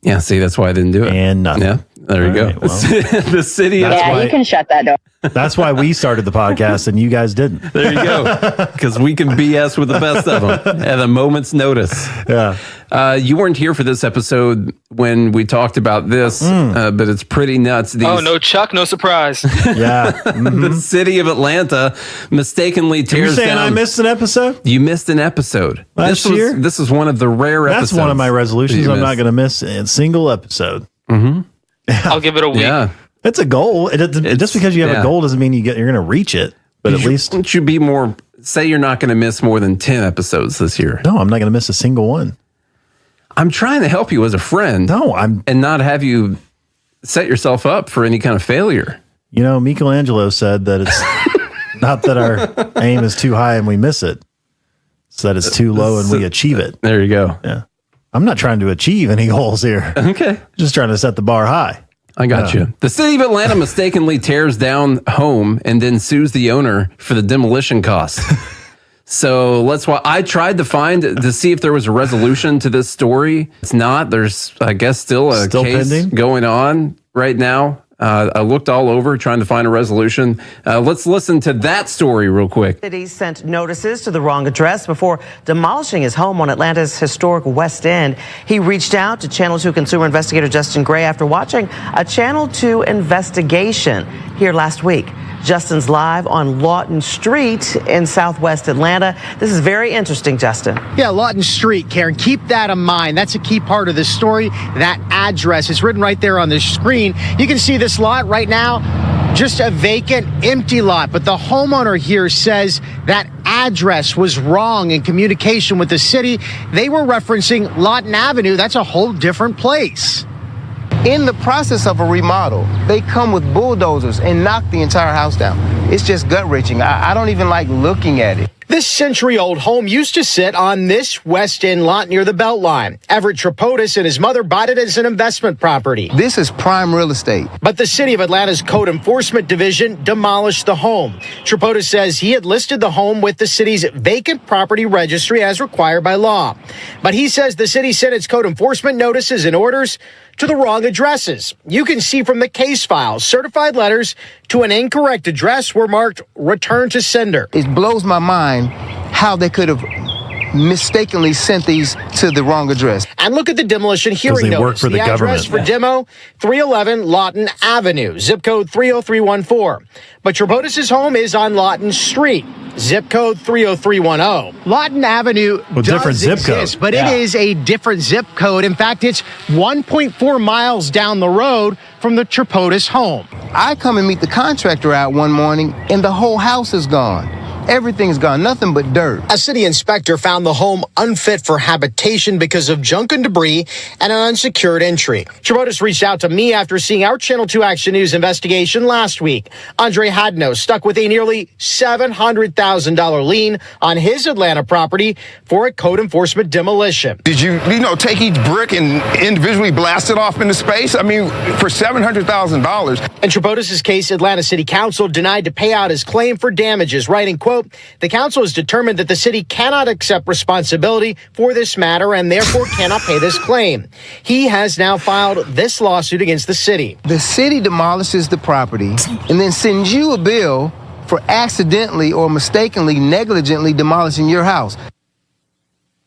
[SPEAKER 6] Yeah, see, that's why I didn't do it.
[SPEAKER 7] And nothing.
[SPEAKER 6] Yeah, There you go.
[SPEAKER 7] Right, well,
[SPEAKER 6] the city.
[SPEAKER 3] You can shut that door.
[SPEAKER 7] That's why we started the podcast and you guys didn't.
[SPEAKER 6] There you go. Because we can BS with the best of them at a moment's notice.
[SPEAKER 7] Yeah.
[SPEAKER 6] You weren't here for this episode when we talked about this, but it's pretty nuts.
[SPEAKER 25] Oh, no, Chuck, no surprise.
[SPEAKER 7] Yeah.
[SPEAKER 6] The city of Atlanta mistakenly tears
[SPEAKER 7] You're saying
[SPEAKER 6] down.
[SPEAKER 7] I missed an episode?
[SPEAKER 6] You missed an episode.
[SPEAKER 7] Last year?
[SPEAKER 6] This is one of the rare episodes.
[SPEAKER 7] That's one of my resolutions.
[SPEAKER 6] you
[SPEAKER 7] I'm not
[SPEAKER 6] missed.
[SPEAKER 7] going to miss a single episode.
[SPEAKER 6] Mm-hmm.
[SPEAKER 25] I'll give it a week.
[SPEAKER 6] Yeah.
[SPEAKER 7] It's a goal. Just because you have a goal doesn't mean you're going to reach it. But at least
[SPEAKER 6] Wouldn't you be more, say you're not going to miss more than 10 episodes this year.
[SPEAKER 7] No, I'm not going to miss a single one.
[SPEAKER 6] I'm trying to help you as a friend.
[SPEAKER 7] No,
[SPEAKER 6] and not have you set yourself up for any kind of failure.
[SPEAKER 7] You know, Michelangelo said that it's not that our aim is too high and we miss it. It's that it's too low and we achieve it.
[SPEAKER 6] There you go.
[SPEAKER 7] Yeah. I'm not trying to achieve any goals here.
[SPEAKER 6] Okay.
[SPEAKER 7] Just trying to set the bar high.
[SPEAKER 6] I got you. The city of Atlanta mistakenly tears down home and then sues the owner for the demolition costs. So I tried to see if there was a resolution to this story. It's not. There's, I guess, still a case
[SPEAKER 7] pending?
[SPEAKER 6] going on right now. I looked all over trying to find a resolution. Let's listen to that story real quick.
[SPEAKER 16] City sent notices to the wrong address before demolishing his home on Atlanta's historic West End. He reached out to Channel 2 consumer investigator Justin Gray after watching a Channel 2 investigation here last week. Justin's live on Lawton Street in Southwest Atlanta. This is very interesting, Justin.
[SPEAKER 22] Yeah, Lawton Street, Karen. Keep that in mind. That's a key part of the story. That address is written right there on the screen. You can see this lot right now, just a vacant, empty lot. But the homeowner here says that address was wrong in communication with the city. They were referencing Lawton Avenue. That's a whole different place.
[SPEAKER 23] In the process of a remodel, they come with bulldozers and knock the entire house down. It's just gut-wrenching. I don't even like looking at it.
[SPEAKER 22] This century-old home used to sit on this West End lot near the Beltline. Everett Tripodis and his mother bought it as an investment property.
[SPEAKER 23] This is prime real estate.
[SPEAKER 22] But the City of Atlanta's Code Enforcement Division demolished the home. Tripodis says he had listed the home with the city's vacant property registry as required by law. But he says the city sent its code enforcement notices and orders to the wrong addresses. You can see from the case file, certified letters to an incorrect address were marked return to sender.
[SPEAKER 23] It blows my mind how they could have mistakenly sent these to the wrong address.
[SPEAKER 22] And look at the demolition hearing
[SPEAKER 7] they work
[SPEAKER 22] notice.
[SPEAKER 7] for the
[SPEAKER 22] address
[SPEAKER 7] government.
[SPEAKER 22] for demo, 311 Lawton Avenue, zip code 30314. But Tripodis' home is on Lawton Street, zip code 30310. Lawton Avenue does
[SPEAKER 7] different zip
[SPEAKER 22] exist,
[SPEAKER 7] code.
[SPEAKER 22] but
[SPEAKER 7] Yeah.
[SPEAKER 22] it is a different zip code. In fact, it's 1.4 miles down the road from the Tripodis home.
[SPEAKER 23] I come and meet the contractor out one morning, and the whole house is gone. Everything's gone, nothing but dirt.
[SPEAKER 22] A city inspector found the home unfit for habitation because of junk and debris and an unsecured entry. Tripodis reached out to me after seeing our Channel 2 Action News investigation last week. Andre Hadno stuck with a nearly $700,000 lien on his Atlanta property for a code enforcement demolition.
[SPEAKER 24] Did you take each brick and individually blast it off into space? I mean, for $700,000.
[SPEAKER 22] In Tripodis' case, Atlanta City Council denied to pay out his claim for damages, writing, quote, the council has determined that the city cannot accept responsibility for this matter and therefore cannot pay this claim. He has now filed this lawsuit against the city.
[SPEAKER 23] The city demolishes the property and then sends you a bill for accidentally or mistakenly, negligently demolishing your house.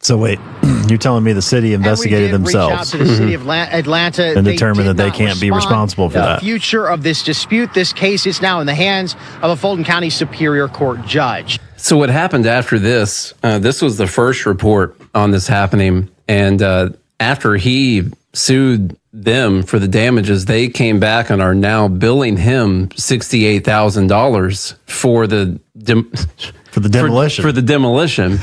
[SPEAKER 7] So wait, you're telling me the city investigated
[SPEAKER 22] And we did
[SPEAKER 7] themselves
[SPEAKER 22] reach out to the city of Atlanta
[SPEAKER 7] and
[SPEAKER 22] They
[SPEAKER 7] determined
[SPEAKER 22] did
[SPEAKER 7] that they
[SPEAKER 22] not
[SPEAKER 7] can't be
[SPEAKER 22] respond.
[SPEAKER 7] responsible for
[SPEAKER 22] The
[SPEAKER 7] that?
[SPEAKER 22] future of this dispute, this case, is now in the hands of a Fulton County Superior Court judge.
[SPEAKER 6] So what happened after this, this was the first report on this happening. And after he sued them for the damages, they came back and are now billing him $68,000 for the
[SPEAKER 7] demolition.
[SPEAKER 6] For the demolition.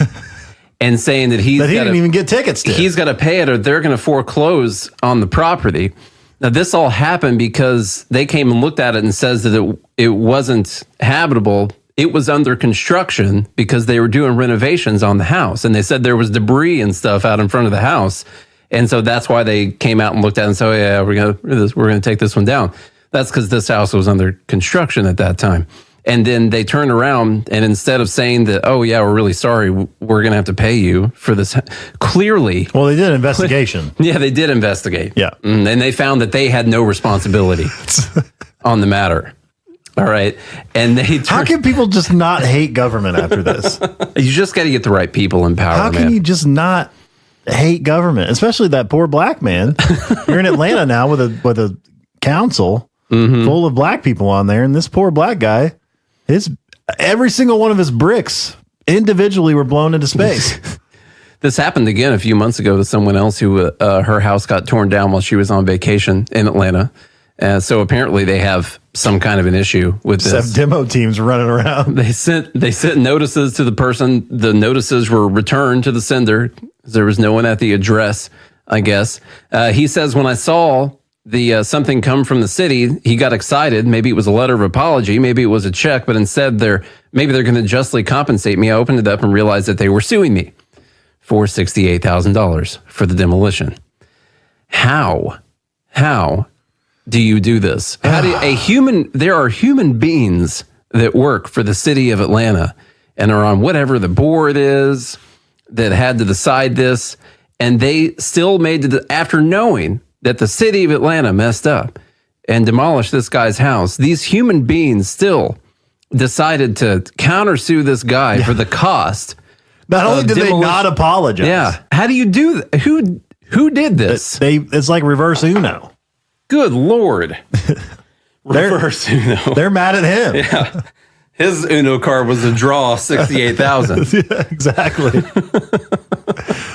[SPEAKER 6] And saying that he
[SPEAKER 7] didn't even get tickets to.
[SPEAKER 6] He's got to pay it or they're going to foreclose on the property. Now, this all happened because they came and looked at it and says that it wasn't habitable. It was under construction because they were doing renovations on the house. And they said there was debris and stuff out in front of the house. And so that's why they came out and looked at it and said, oh, yeah, we're going to take this one down. That's because this house was under construction at that time. And then they turn around and instead of saying that, oh, yeah, we're really sorry, we're going to have to pay you for this. Clearly.
[SPEAKER 7] Well, they did an investigation.
[SPEAKER 6] Yeah, they did investigate.
[SPEAKER 7] Yeah.
[SPEAKER 6] And they found that they had no responsibility on the matter. All right. And
[SPEAKER 7] how can people just not hate government after this?
[SPEAKER 6] You just got to get the right people in power,
[SPEAKER 7] How can you just not hate government, especially that poor black man? You're in Atlanta now with a council full of black people on there, and this poor black guy, every single one of his bricks individually were blown into space.
[SPEAKER 6] This happened again a few months ago to someone else who her house got torn down while she was on vacation in Atlanta. So apparently they have some kind of an issue with this.
[SPEAKER 7] Have demo teams running around.
[SPEAKER 6] They sent notices to the person. The notices were returned to the sender. There was no one at the address, I guess. He says, when I saw the something come from the city, he got excited. Maybe it was a letter of apology. Maybe it was a check. But instead, maybe they're going to justly compensate me. I opened it up and realized that they were suing me for $68,000 for the demolition. How do you do this? There are human beings that work for the city of Atlanta and are on whatever the board is that had to decide this. And they still after knowing that the city of Atlanta messed up and demolished this guy's house, these human beings still decided to countersue this guy for the cost.
[SPEAKER 7] Not only did they not apologize.
[SPEAKER 6] Yeah. How do you do that? Who did this?
[SPEAKER 7] It's like reverse Uno.
[SPEAKER 6] Good Lord. Reverse Uno.
[SPEAKER 7] They're mad at him.
[SPEAKER 6] Yeah. His Uno card was a draw 68,000.
[SPEAKER 7] Yeah, exactly.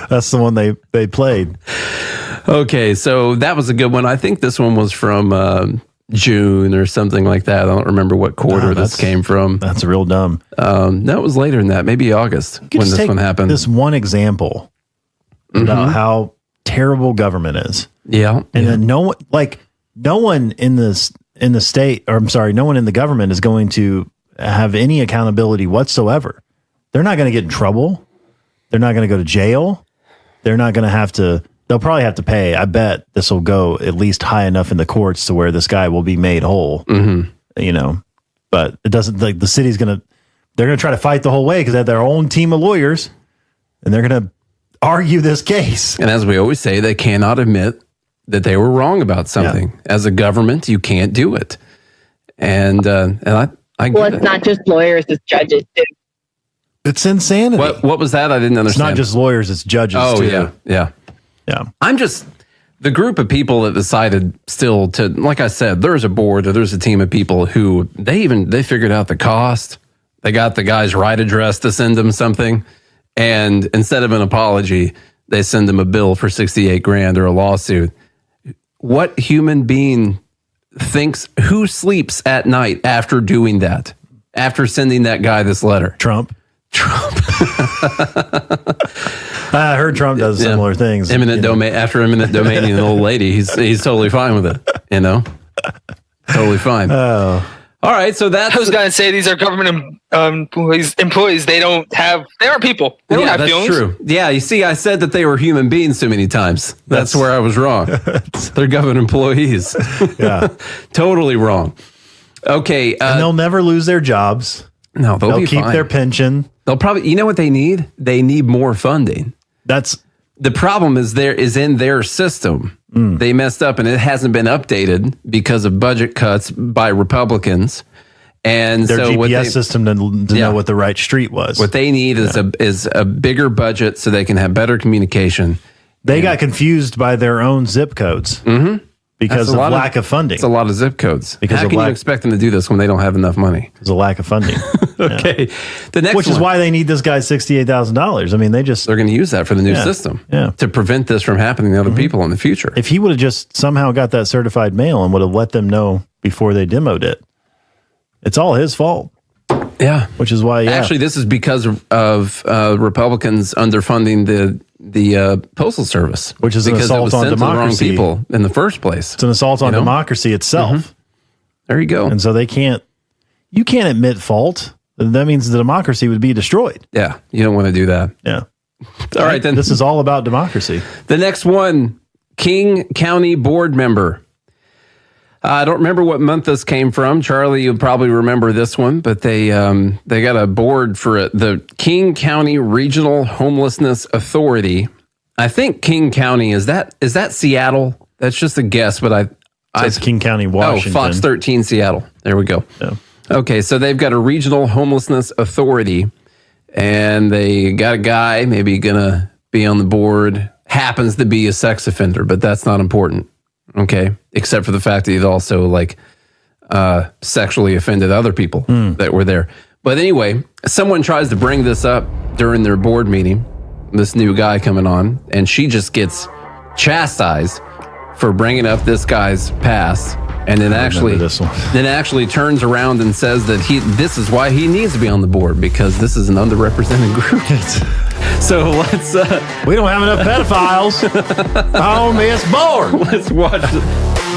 [SPEAKER 7] That's the one they played.
[SPEAKER 6] Okay, so that was a good one. I think this one was from June or something like that. I don't remember what quarter this came from.
[SPEAKER 7] That's real dumb.
[SPEAKER 6] No, it was later than that. Maybe August when this one happened.
[SPEAKER 7] This one example about how terrible government is.
[SPEAKER 6] Yeah.
[SPEAKER 7] And then no one in the state, or I'm sorry, no one in the government is going to have any accountability whatsoever. They're not going to get in trouble. They're not going to go to jail. They're not going to have to, they'll probably have to pay. I bet this will go at least high enough in the courts to where this guy will be made whole, but it doesn't, like, the city's they're going to try to fight the whole way because they have their own team of lawyers and they're going to argue this case.
[SPEAKER 6] And as we always say, they cannot admit that they were wrong about something. Yeah. As a government, you can't do it. And I
[SPEAKER 3] well, it's not just lawyers, it's judges too.
[SPEAKER 7] It's insanity.
[SPEAKER 6] What was that? I didn't understand.
[SPEAKER 7] It's not just lawyers, it's judges too.
[SPEAKER 6] Yeah. I'm just the group of people that decided still to, like I said, there's a board or there's a team of people who they figured out the cost. They got the guy's right address to send them something. And instead of an apology, they send them a bill for $68,000 or a lawsuit. What human being who sleeps at night after doing that? After sending that guy this letter?
[SPEAKER 7] Trump. I heard Trump does similar things.
[SPEAKER 6] Eminent domain. After eminent domaining an old lady, he's totally fine with it. Totally fine.
[SPEAKER 7] Oh.
[SPEAKER 6] All right, so that's...
[SPEAKER 25] I was going to say these are government employees. They aren't people. They don't have feelings.
[SPEAKER 6] That's true. Yeah, you see, I said that they were human beings too many times. That's where I was wrong. They're government employees.
[SPEAKER 7] Yeah.
[SPEAKER 6] Totally wrong. Okay.
[SPEAKER 7] And they'll never lose their jobs.
[SPEAKER 6] No, they'll
[SPEAKER 7] keep
[SPEAKER 6] fine.
[SPEAKER 7] Their pension.
[SPEAKER 6] They'll probably... You know what they need? They need more funding. The problem is in their system. They messed up and it hasn't been updated because of budget cuts by Republicans. And
[SPEAKER 7] their
[SPEAKER 6] so
[SPEAKER 7] GPS system to know what the right street was.
[SPEAKER 6] What they need is a bigger budget so they can have better communication.
[SPEAKER 7] They got confused by their own zip codes because of lack of funding.
[SPEAKER 6] It's a lot of zip codes. How can you expect them to do this when they don't have enough money?
[SPEAKER 7] There's a lack of funding.
[SPEAKER 6] Okay. The next
[SPEAKER 7] Which is why they need this guy's $68,000. I mean, they're going
[SPEAKER 6] to use that for the new system to prevent this from happening to other people in the future.
[SPEAKER 7] If he would have just somehow got that certified mail and would have let them know before they demoed it, it's all his fault.
[SPEAKER 6] Yeah.
[SPEAKER 7] Which is why,
[SPEAKER 6] Actually, this is because of Republicans underfunding the Postal Service.
[SPEAKER 7] Which is an assault on democracy.
[SPEAKER 6] To the wrong people in the first place.
[SPEAKER 7] It's an assault on democracy itself.
[SPEAKER 6] There you go.
[SPEAKER 7] And so you can't admit fault. That means the democracy would be destroyed.
[SPEAKER 6] Yeah, you don't want to do that.
[SPEAKER 7] Yeah.
[SPEAKER 6] All right, then.
[SPEAKER 7] This is all about democracy.
[SPEAKER 6] The next one, King County board member. I don't remember what month this came from. Charlie, you'll probably remember this one, but they got a board for it. The King County Regional Homelessness Authority. I think King County, is that Seattle? That's just a guess, but
[SPEAKER 7] it's King County, Washington.
[SPEAKER 6] Oh, Fox 13 Seattle. There we go.
[SPEAKER 7] Yeah.
[SPEAKER 6] Okay, so they've got a Regional Homelessness Authority, and they got a guy maybe gonna be on the board, happens to be a sex offender, but that's not important. Okay, except for the fact that he'd also sexually offended other people that were there. But anyway, someone tries to bring this up during their board meeting, this new guy coming on, and she just gets chastised for bringing up this guy's past, and then actually turns around and says that this is why he needs to be on the board, because this is an underrepresented group. So let's
[SPEAKER 7] we don't have enough pedophiles on this board.
[SPEAKER 6] Let's watch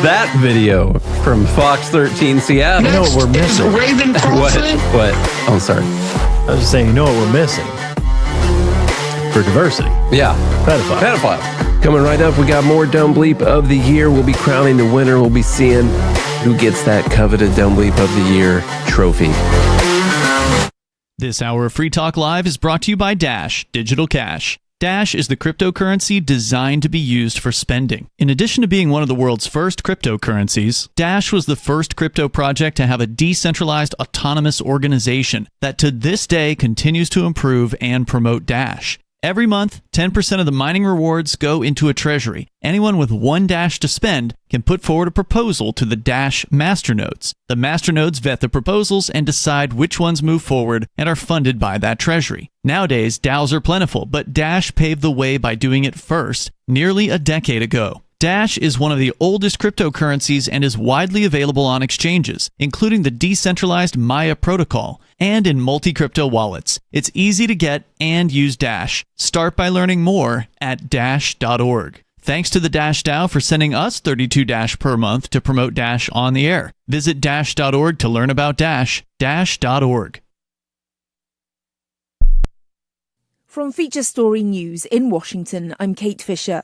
[SPEAKER 6] that video from Fox 13 Seattle.
[SPEAKER 7] You know what we're missing?
[SPEAKER 6] What? Oh, sorry.
[SPEAKER 7] I was just saying, you know what we're missing for diversity?
[SPEAKER 6] Yeah.
[SPEAKER 7] Pedophile.
[SPEAKER 6] Coming right up, we got more Dumb Bleep of the Year. We'll be crowning the winner. We'll be seeing who gets that coveted Dumb Bleep of the Year trophy.
[SPEAKER 17] This hour of Free Talk Live is brought to you by Dash Digital Cash. Dash is the cryptocurrency designed to be used for spending. In addition to being one of the world's first cryptocurrencies, Dash was the first crypto project to have a decentralized autonomous organization that to this day continues to improve and promote Dash. Every month, 10% of the mining rewards go into a treasury. Anyone with one Dash to spend can put forward a proposal to the Dash masternodes. The masternodes vet the proposals and decide which ones move forward and are funded by that treasury. Nowadays, DAOs are plentiful, but Dash paved the way by doing it first, nearly a decade ago. Dash is one of the oldest cryptocurrencies and is widely available on exchanges, including the decentralized Maya protocol, and in multi-crypto wallets. It's easy to get and use Dash. Start by learning more at dash.org. Thanks to the Dash DAO for sending us 32 Dash per month to promote Dash on the air. Visit dash.org to learn about Dash. Dash.org.
[SPEAKER 9] From Feature Story News in Washington, I'm Kate Fisher.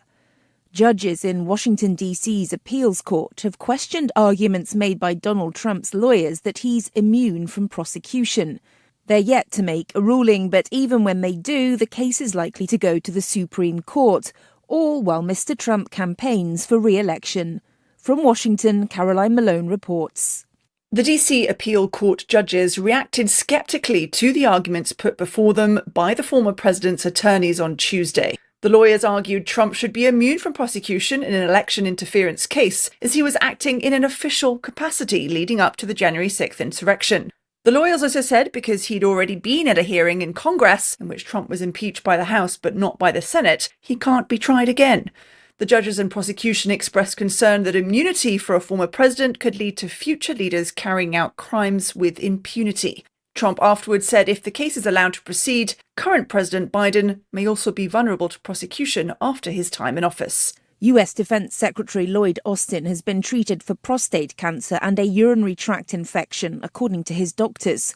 [SPEAKER 9] Judges in Washington, D.C.'s appeals court have questioned arguments made by Donald Trump's lawyers that he's immune from prosecution. They're yet to make a ruling, but even when they do, the case is likely to go to the Supreme Court, all while Mr. Trump campaigns for re-election. From Washington, Caroline Malone reports.
[SPEAKER 10] The DC appeal court judges reacted skeptically to the arguments put before them by the former president's attorneys on Tuesday. The lawyers argued Trump should be immune from prosecution in an election interference case, as he was acting in an official capacity leading up to the January 6th insurrection. The lawyers also said because he'd already been at a hearing in Congress in which Trump was impeached by the House but not by the Senate, he can't be tried again. The judges and prosecution expressed concern that immunity for a former president could lead to future leaders carrying out crimes with impunity. Trump afterwards said if the case is allowed to proceed, current President Biden may also be vulnerable to prosecution after his time in office.
[SPEAKER 9] U.S. Defense Secretary Lloyd Austin has been treated for prostate cancer and a urinary tract infection, according to his doctors.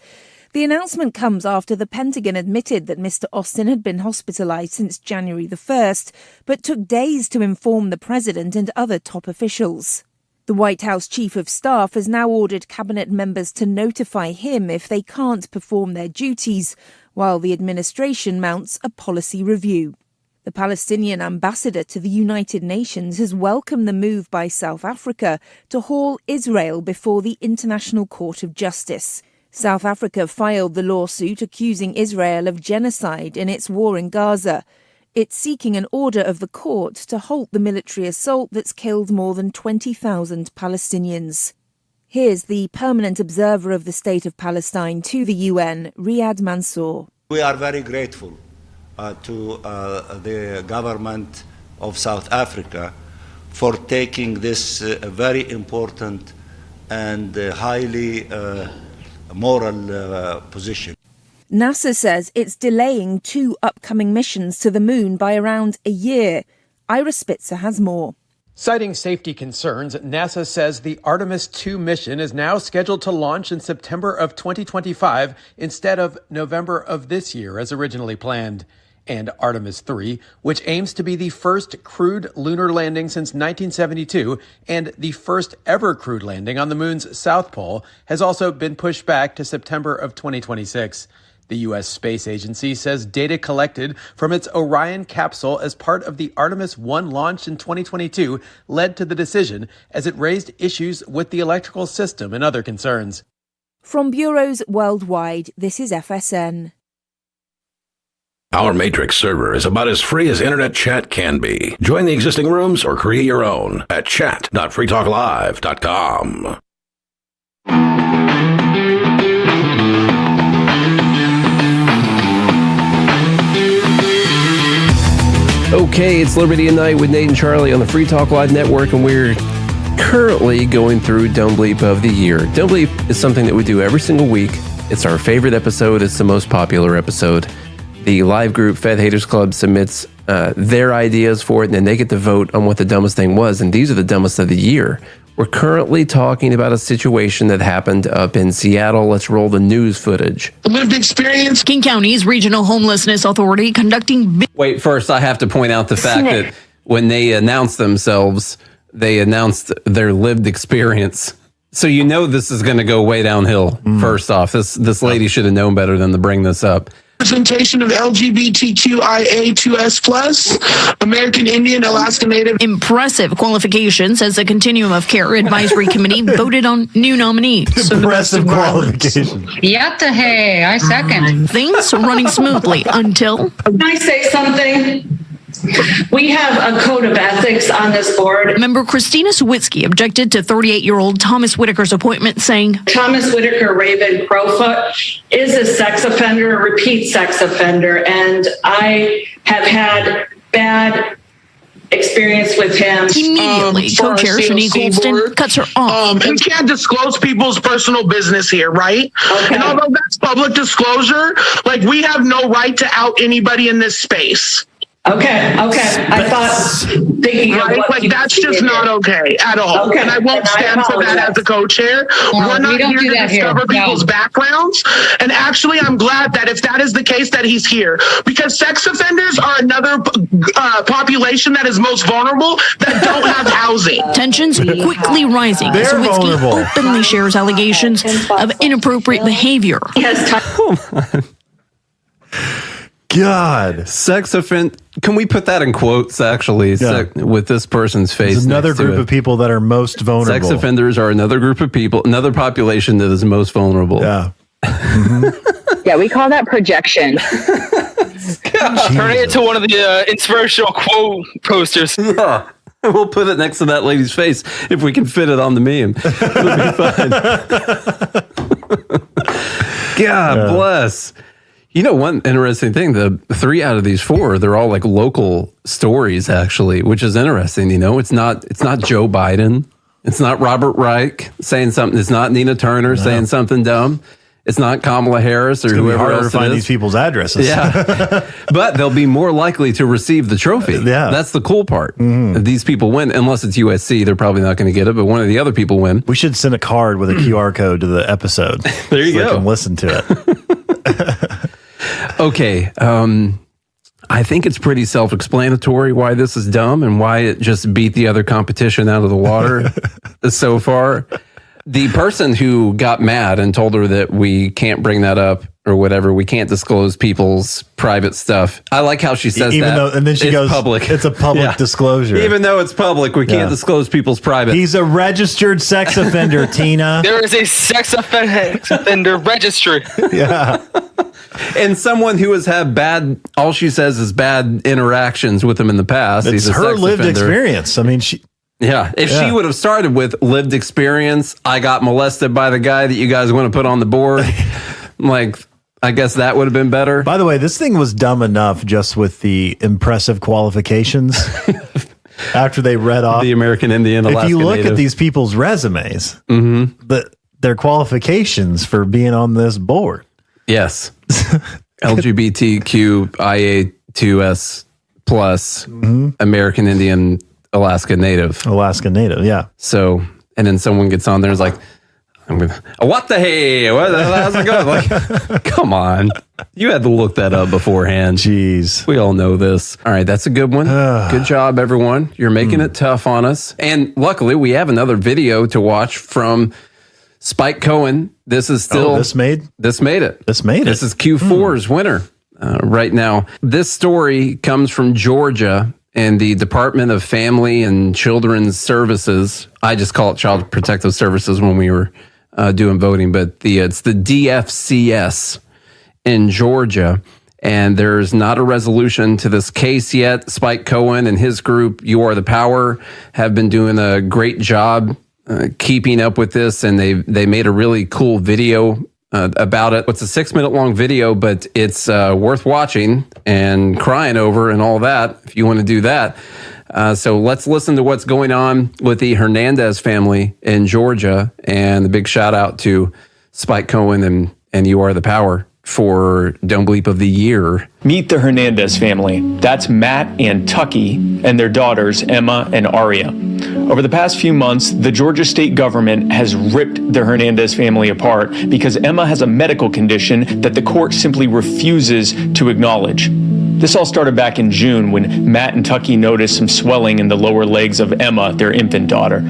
[SPEAKER 9] The announcement comes after the Pentagon admitted that Mr. Austin had been hospitalized since January the 1st, but took days to inform the president and other top officials. The White House Chief of Staff has now ordered cabinet members to notify him if they can't perform their duties, while the administration mounts a policy review. The Palestinian ambassador to the United Nations has welcomed the move by South Africa to haul Israel before the International Court of Justice. South Africa filed the lawsuit accusing Israel of genocide in its war in Gaza. It's seeking an order of the court to halt the military assault that's killed more than 20,000 Palestinians. Here's the permanent observer of the State of Palestine to the UN, Riyad Mansour.
[SPEAKER 11] We are very grateful to the government of South Africa for taking this very important and highly moral position.
[SPEAKER 9] NASA says it's delaying 2 upcoming missions to the moon by around a year. Ira Spitzer has more.
[SPEAKER 12] Citing safety concerns, NASA says the Artemis 2 mission is now scheduled to launch in September of 2025 instead of November of this year as originally planned. and Artemis 3, which aims to be the first crewed lunar landing since 1972 and the first ever crewed landing on the moon's south pole, has also been pushed back to September of 2026. The U.S. Space Agency says data collected from its Orion capsule as part of the Artemis 1 launch in 2022 led to the decision, as it raised issues with the electrical system and other concerns.
[SPEAKER 9] From bureaus worldwide, this is FSN.
[SPEAKER 5] Our Matrix server is about as free as internet chat can be. Join the existing rooms or create your own at chat.freetalklive.com.
[SPEAKER 6] Okay, it's Liberty at Night with Nate and Charlie on the Free Talk Live Network, and we're currently going through Dumb Bleep of the Year. Dumb Bleep is something that we do every single week. It's our favorite episode. It's the most popular episode. The live group, Fed Haters Club, submits their ideas for it, and then they get to vote on what the dumbest thing was, and these are the dumbest of the year. We're currently talking about a situation that happened up in Seattle. Let's roll the news footage.
[SPEAKER 4] Lived experience. King County's Regional Homelessness Authority conducting...
[SPEAKER 6] Wait, first I have to point out the fact that when they announced themselves, they announced their lived experience. So you know this is going to go way downhill, first off. This lady should have known better than to bring this up.
[SPEAKER 4] Representation of LGBTQIA2S+, American Indian, Alaska Native. Impressive qualifications as the Continuum of Care Advisory Committee voted on new nominees.
[SPEAKER 7] Impressive qualifications.
[SPEAKER 8] Yattahe, I second.
[SPEAKER 4] Things running smoothly until...
[SPEAKER 13] Can I say something? We have a code of ethics on this board.
[SPEAKER 4] Member Christina Sawitsky objected to 38-year-old Thomas Whitaker's appointment, saying,
[SPEAKER 13] Thomas Whitaker Raven Crowfoot is a sex offender, a repeat sex offender, and I have had bad experience with him.
[SPEAKER 4] Immediately, co-chair Shanique Goldston cuts her off.
[SPEAKER 14] You can't disclose people's personal business here, right?
[SPEAKER 13] Okay.
[SPEAKER 14] And although that's public disclosure, like, we have no right to out anybody in this space.
[SPEAKER 13] Okay. I thought thinking
[SPEAKER 14] right?
[SPEAKER 13] of what
[SPEAKER 14] like that's just not okay at all.
[SPEAKER 13] Okay.
[SPEAKER 14] And I won't stand for that as a co-chair. We're not here to discover people's backgrounds. And actually, I'm glad that if that is the case, that he's here, because sex offenders are another population that is most vulnerable that don't have housing.
[SPEAKER 4] Tensions quickly rising as Sawitsky openly shares allegations of inappropriate behavior.
[SPEAKER 7] God.
[SPEAKER 6] Sex offend. Can we put that in quotes, actually, with this person's face?
[SPEAKER 7] There's another group of people that are most vulnerable.
[SPEAKER 6] Sex offenders are another group of people, another population that is most vulnerable.
[SPEAKER 7] Yeah.
[SPEAKER 3] Yeah, we call that projection.
[SPEAKER 25] Turn it into one of the inspirational quote posters.
[SPEAKER 6] Yeah. We'll put it next to that lady's face if we can fit it on the meme. It'll be fine. God bless. You know, one interesting thing, the 3 out of these 4, they're all like local stories, actually, which is interesting. You know, it's not Joe Biden. It's not Robert Reich saying something. It's not Nina Turner saying something dumb. It's not Kamala Harris or whoever else.
[SPEAKER 7] To find these people's addresses.
[SPEAKER 6] Yeah. But they'll be more likely to receive the trophy.
[SPEAKER 7] Yeah.
[SPEAKER 6] That's the cool part. These people win, unless it's USC. They're probably not going to get it, but one of the other people win.
[SPEAKER 7] We should send a card with a QR code to the episode.
[SPEAKER 6] There you go.
[SPEAKER 7] They can listen to it.
[SPEAKER 6] Okay. I think it's pretty self-explanatory why this is dumb and why it just beat the other competition out of the water so far. The person who got mad and told her that we can't bring that up or whatever, we can't disclose people's private stuff. I like how she says
[SPEAKER 7] And then she goes,
[SPEAKER 6] public.
[SPEAKER 7] It's a public disclosure.
[SPEAKER 6] Even though it's public, we can't disclose people's private.
[SPEAKER 7] He's a registered sex offender, Tina.
[SPEAKER 25] There is a sex offender registry.
[SPEAKER 7] Yeah.
[SPEAKER 6] And someone who has had all she says is bad interactions with him in the past.
[SPEAKER 7] It's
[SPEAKER 6] He's a
[SPEAKER 7] her
[SPEAKER 6] sex
[SPEAKER 7] lived
[SPEAKER 6] offender.
[SPEAKER 7] experience. I mean,
[SPEAKER 6] if she would have started with lived experience, I got molested by the guy that you guys want to put on the board, I guess that would have been better.
[SPEAKER 7] By the way, this thing was dumb enough just with the impressive qualifications after they read off
[SPEAKER 6] the American Indian, Alaska
[SPEAKER 7] If you look
[SPEAKER 6] Native.
[SPEAKER 7] at these people's resumes, their qualifications for being on this board.
[SPEAKER 6] Yes. LGBTQIA2S plus American Indian, Alaska Native.
[SPEAKER 7] Alaska Native, yeah.
[SPEAKER 6] So, and then someone gets on there and is like, what the hey? How's it going? Like, come on. You had to look that up beforehand.
[SPEAKER 7] Jeez.
[SPEAKER 6] We all know this. All right, that's a good one. Good job, everyone. You're making it tough on us. And luckily, we have another video to watch from Spike Cohen. This is still...
[SPEAKER 7] This made it.
[SPEAKER 6] This is Q4's winner right now. This story comes from Georgia and the Department of Family and Children's Services. I just call it Child Protective Services when we were doing voting, but it's the DFCS in Georgia, and there's not a resolution to this case yet. Spike Cohen and his group, You Are the Power, have been doing a great job keeping up with this, and they made a really cool video about it. It's a 6-minute long video, but it's worth watching and crying over and all that if you want to do that. So let's listen to what's going on with the Hernandez family in Georgia, and a big shout out to Spike Cohen and You Are the Power for Don't Bleep of the Year.
[SPEAKER 1] Meet the Hernandez family. That's Matt and Tucky and their daughters, Emma and Aria. Over the past few months, the Georgia state government has ripped the Hernandez family apart because Emma has a medical condition that the court simply refuses to acknowledge. This all started back in June when Matt and Tucky noticed some swelling in the lower legs of Emma, their infant daughter.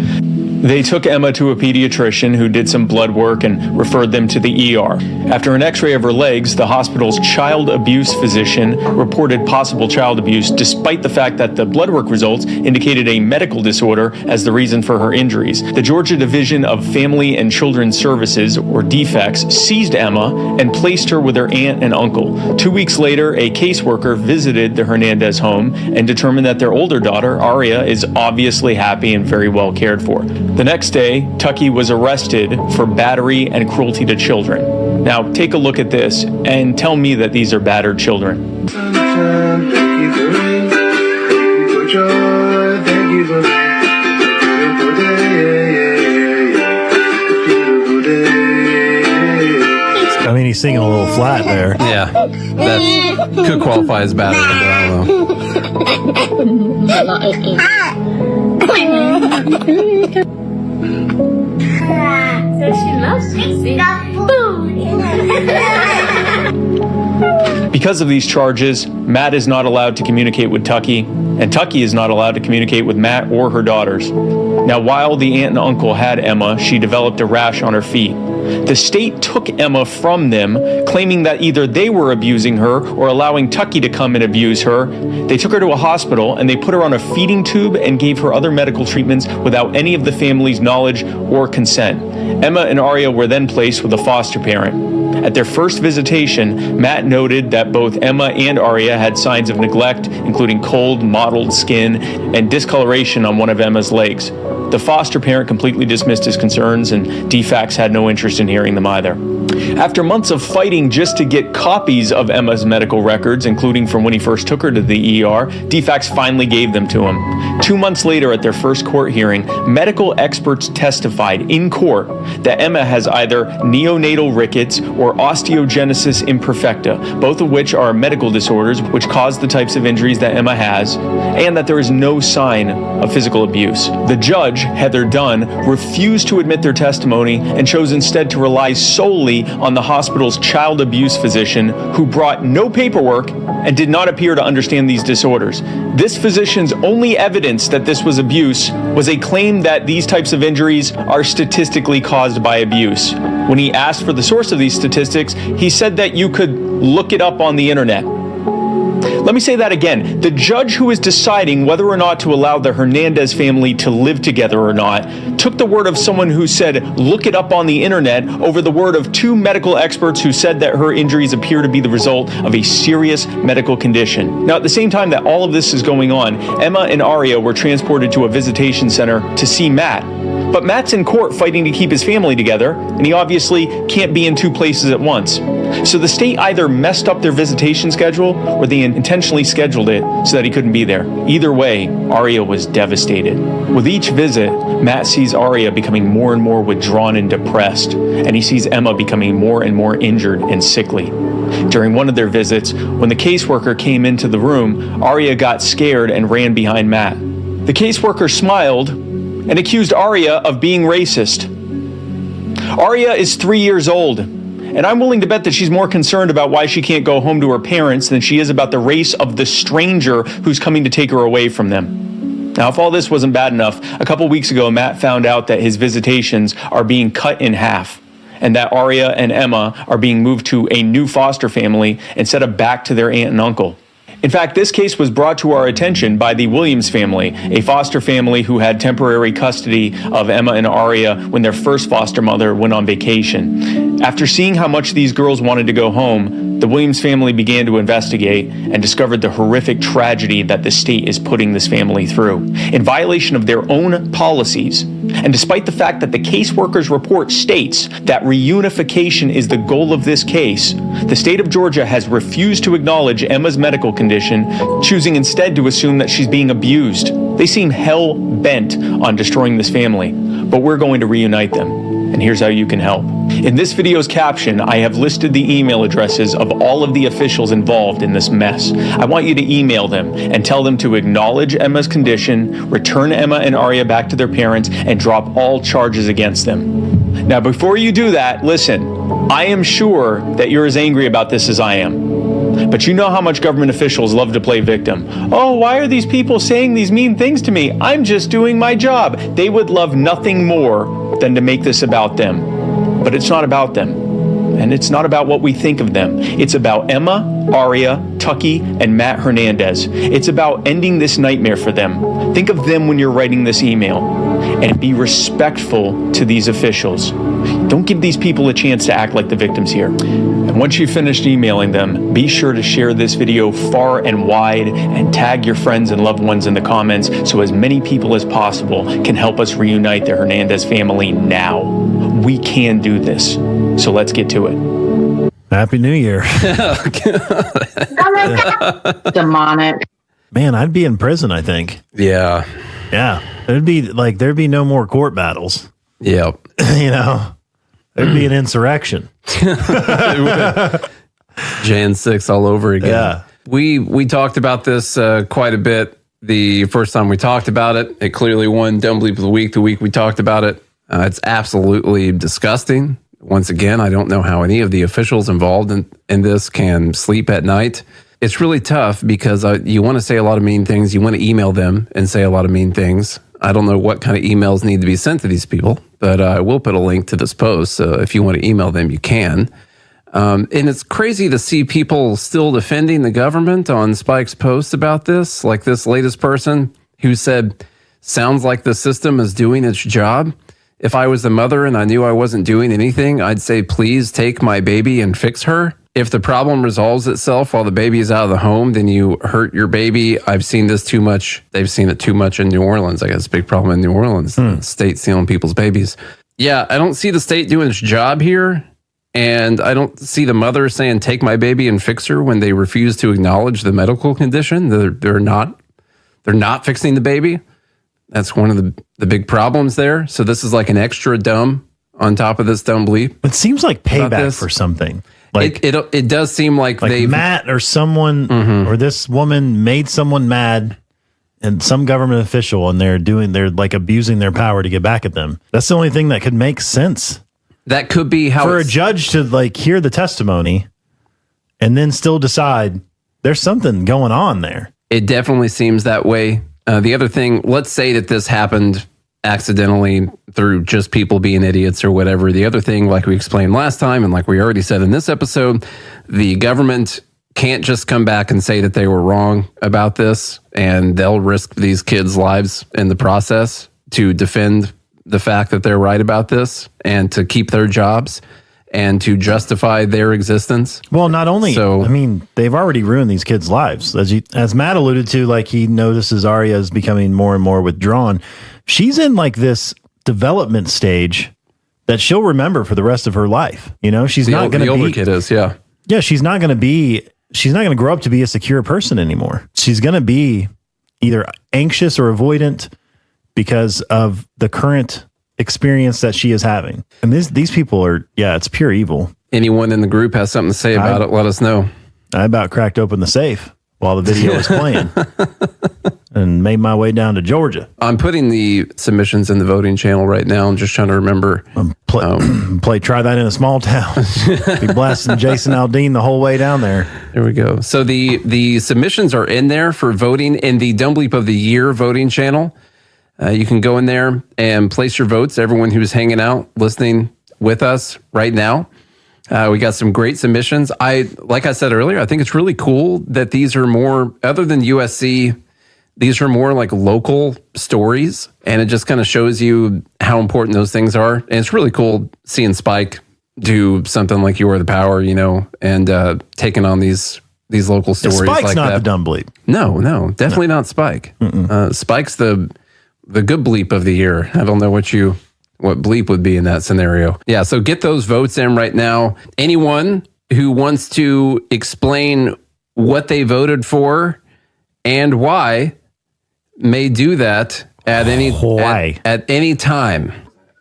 [SPEAKER 1] They took Emma to a pediatrician who did some blood work and referred them to the ER. After an x-ray of her legs, the hospital's child abuse physician reported possible child abuse despite the fact that the blood work results indicated a medical disorder as the reason for her injuries. The Georgia Division of Family and Children's Services, or DFCS, seized Emma and placed her with her aunt and uncle. 2 weeks later, a caseworker visited the Hernandez home and determined that their older daughter, Aria, is obviously happy and very well cared for. The next day, Tucky was arrested for battery and cruelty to children. Now, take a look at this and tell me that these are battered children.
[SPEAKER 7] I mean, he's singing a little flat there.
[SPEAKER 6] Yeah, that could qualify as battery, but I don't know.
[SPEAKER 2] So she loves to
[SPEAKER 1] Because of these charges, Matt is not allowed to communicate with Tucky, and Tucky is not allowed to communicate with Matt or her daughters. Now, while the aunt and uncle had Emma, she developed a rash on her feet. The state took Emma from them, claiming that either they were abusing her or allowing Tucky to come and abuse her. They took her to a hospital and they put her on a feeding tube and gave her other medical treatments without any of the family's knowledge or consent. Emma and Aria were then placed with a foster parent. At their first visitation, Matt noted that both Emma and Aria had signs of neglect, including cold, mottled skin and discoloration on one of Emma's legs. The foster parent completely dismissed his concerns, and DFCS had no interest in hearing them either. After months of fighting just to get copies of Emma's medical records, including from when he first took her to the ER, DFCS finally gave them to him. 2 months later, at their first court hearing, medical experts testified in court that Emma has either neonatal rickets or osteogenesis imperfecta, both of which are medical disorders which cause the types of injuries that Emma has, and that there is no sign of physical abuse. The judge, Heather Dunn, refused to admit their testimony and chose instead to rely solely on the hospital's child abuse physician, who brought no paperwork and did not appear to understand these disorders. This physician's only evidence that this was abuse was a claim that these types of injuries are statistically caused by abuse. When he asked for the source of these statistics, he said that you could look it up on the internet. Let me say that again. The judge who is deciding whether or not to allow the Hernandez family to live together or not took the word of someone who said, look it up on the internet, over the word of two medical experts who said that her injuries appear to be the result of a serious medical condition. Now, at the same time that all of this is going on, Emma and Aria were transported to a visitation center to see Matt. But Matt's in court fighting to keep his family together, and he obviously can't be in two places at once. So the state either messed up their visitation schedule or they intentionally scheduled it so that he couldn't be there. Either way, Aria was devastated. With each visit, Matt sees Aria becoming more and more withdrawn and depressed, and he sees Emma becoming more and more injured and sickly. During one of their visits, when the caseworker came into the room, Aria got scared and ran behind Matt. The caseworker smiled and accused Aria of being racist. Aria is 3 years old, And I'm willing to bet that she's more concerned about why she can't go home to her parents than she is about the race of the stranger who's coming to take her away from them. Now, if all this wasn't bad enough, a couple weeks ago, Matt found out that his visitations are being cut in half, and that Aria and Emma are being moved to a new foster family instead of back to their aunt and uncle. In fact, this case was brought to our attention by the Williams family, a foster family who had temporary custody of Emma and Aria when their first foster mother went on vacation. After seeing how much these girls wanted to go home, the Williams family began to investigate and discovered the horrific tragedy that the state is putting this family through, in violation of their own policies. And despite the fact that the caseworker's report states that reunification is the goal of this case, the state of Georgia has refused to acknowledge Emma's medical condition, choosing instead to assume that she's being abused. They seem hell-bent on destroying this family, but we're going to reunite them. And here's how you can help. In this video's caption, I have listed the email addresses of all of the officials involved in this mess. I want you to email them and tell them to acknowledge Emma's condition, return Emma and Aria back to their parents, and drop all charges against them. Now, before you do that, listen, I am sure that you're as angry about this as I am. But you know how much government officials love to play victim. Oh, why are these people saying these mean things to me? I'm just doing my job. They would love nothing more than to make this about them. But it's not about them. And it's not about what we think of them. It's about Emma, Aria, Tucky, and Matt Hernandez. It's about ending this nightmare for them. Think of them when you're writing this email. And be respectful to these officials. Don't give these people a chance to act like the victims here. And once you've finished emailing them, be sure to share this video far and wide and tag your friends and loved ones in the comments so as many people as possible can help us reunite the Hernandez family now. We can do this. So let's get to it.
[SPEAKER 7] Happy New Year.
[SPEAKER 3] Demonic.
[SPEAKER 7] Man, I'd be in prison, I think.
[SPEAKER 6] Yeah.
[SPEAKER 7] Yeah. There'd be no more court battles.
[SPEAKER 6] Yep.
[SPEAKER 7] You know, there'd be an insurrection.
[SPEAKER 6] Jan 6 all over again.
[SPEAKER 7] Yeah.
[SPEAKER 6] We talked about this quite a bit the first time we talked about it. It clearly won Dumb Bleep of the week we talked about it. It's absolutely disgusting. Once again, I don't know how any of the officials involved in this can sleep at night. It's really tough because you want to say a lot of mean things. You want to email them and say a lot of mean things. I don't know what kind of emails need to be sent to these people, but I will put a link to this post. So if you want to email them, you can. And it's crazy to see people still defending the government on Spike's post about this, like this latest person who said, sounds like the system is doing its job. If I was the mother and I knew I wasn't doing anything, I'd say, please take my baby and fix her. If the problem resolves itself while the baby is out of the home, then you hurt your baby. I've seen this too much. They've seen it too much in New Orleans. I guess a big problem in New Orleans. The state stealing people's babies. Yeah, I don't see the state doing its job here. And I don't see the mother saying, take my baby and fix her when they refuse to acknowledge the medical condition. They're not fixing the baby. That's one of the big problems there. So this is like an extra dumb on top of this dumb bleep.
[SPEAKER 7] It seems like payback for something. Like
[SPEAKER 6] it does seem like they
[SPEAKER 7] Matt or someone or this woman made someone mad, and some government official, and they're like abusing their power to get back at them. That's the only thing that could make sense.
[SPEAKER 6] That could be how
[SPEAKER 7] for a judge to like hear the testimony and then still decide there's something going on there.
[SPEAKER 6] It definitely seems that way. The other thing, let's say that this happened accidentally through just people being idiots or whatever. The other thing, like we explained last time, and like we already said in this episode, the government can't just come back and say that they were wrong about this, and they'll risk these kids' lives in the process to defend the fact that they're right about this and to keep their jobs and to justify their existence.
[SPEAKER 7] Well, not only, I mean, they've already ruined these kids' lives. As Matt alluded to, like he notices Aria is becoming more and more withdrawn. She's in like this development stage that she'll remember for the rest of her life. You know, she's not going to be. The
[SPEAKER 6] older kid is, yeah.
[SPEAKER 7] Yeah, she's not going to grow up to be a secure person anymore. She's going to be either anxious or avoidant because of the current experience that she is having. And these people are, it's pure evil.
[SPEAKER 6] Anyone in the group has something to say about it, let us know.
[SPEAKER 7] I about cracked open the safe while the video was playing. and made my way down to Georgia.
[SPEAKER 6] I'm putting the submissions in the voting channel right now. I'm just trying to remember.
[SPEAKER 7] Try that in a small town. Be blasting Jason Aldean the whole way down there.
[SPEAKER 6] There we go. So the submissions are in there for voting in the Dumb Bleep of the Year voting channel. You can go in there and place your votes. Everyone who's hanging out, listening with us right now. We got some great submissions. Like I said earlier, I think it's really cool that these are more, other than USC, these are more like local stories, and it just kind of shows you how important those things are. And it's really cool seeing Spike do something like You Are the Power, and taking on these local stories.
[SPEAKER 7] Spike's
[SPEAKER 6] like
[SPEAKER 7] not
[SPEAKER 6] that.
[SPEAKER 7] the dumb bleep.
[SPEAKER 6] No, definitely not Spike. Spike's the good bleep of the year. I don't know what bleep would be in that scenario. Yeah, so get those votes in right now. Anyone who wants to explain what they voted for and why may do that at any time.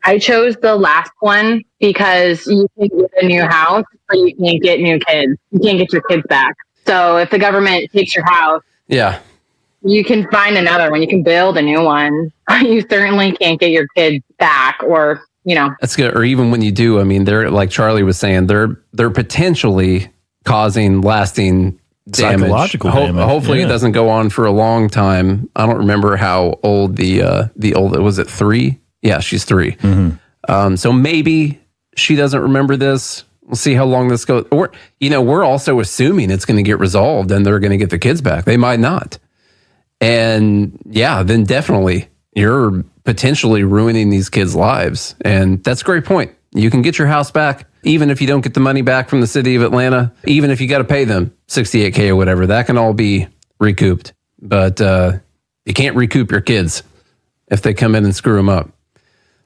[SPEAKER 15] I chose the last one because you can get a new house, but you can't get new kids. You can't get your kids back. So if the government takes your house, you can find another one. You can build a new one. You certainly can't get your kids back, or
[SPEAKER 6] That's good. Or even when you do, I mean, they're like Charlie was saying, they're potentially causing lasting damage.
[SPEAKER 7] Psychological damage.
[SPEAKER 6] Hopefully it doesn't go on for a long time. I don't remember how old the old, was it 3? Yeah, she's 3. So maybe she doesn't remember this. We'll see how long this goes. Or, we're also assuming it's going to get resolved and they're going to get the kids back. They might not. And then definitely you're potentially ruining these kids' lives. And that's a great point. You can get your house back, even if you don't get the money back from the city of Atlanta, even if you got to pay them $68K or whatever, that can all be recouped. But you can't recoup your kids if they come in and screw them up.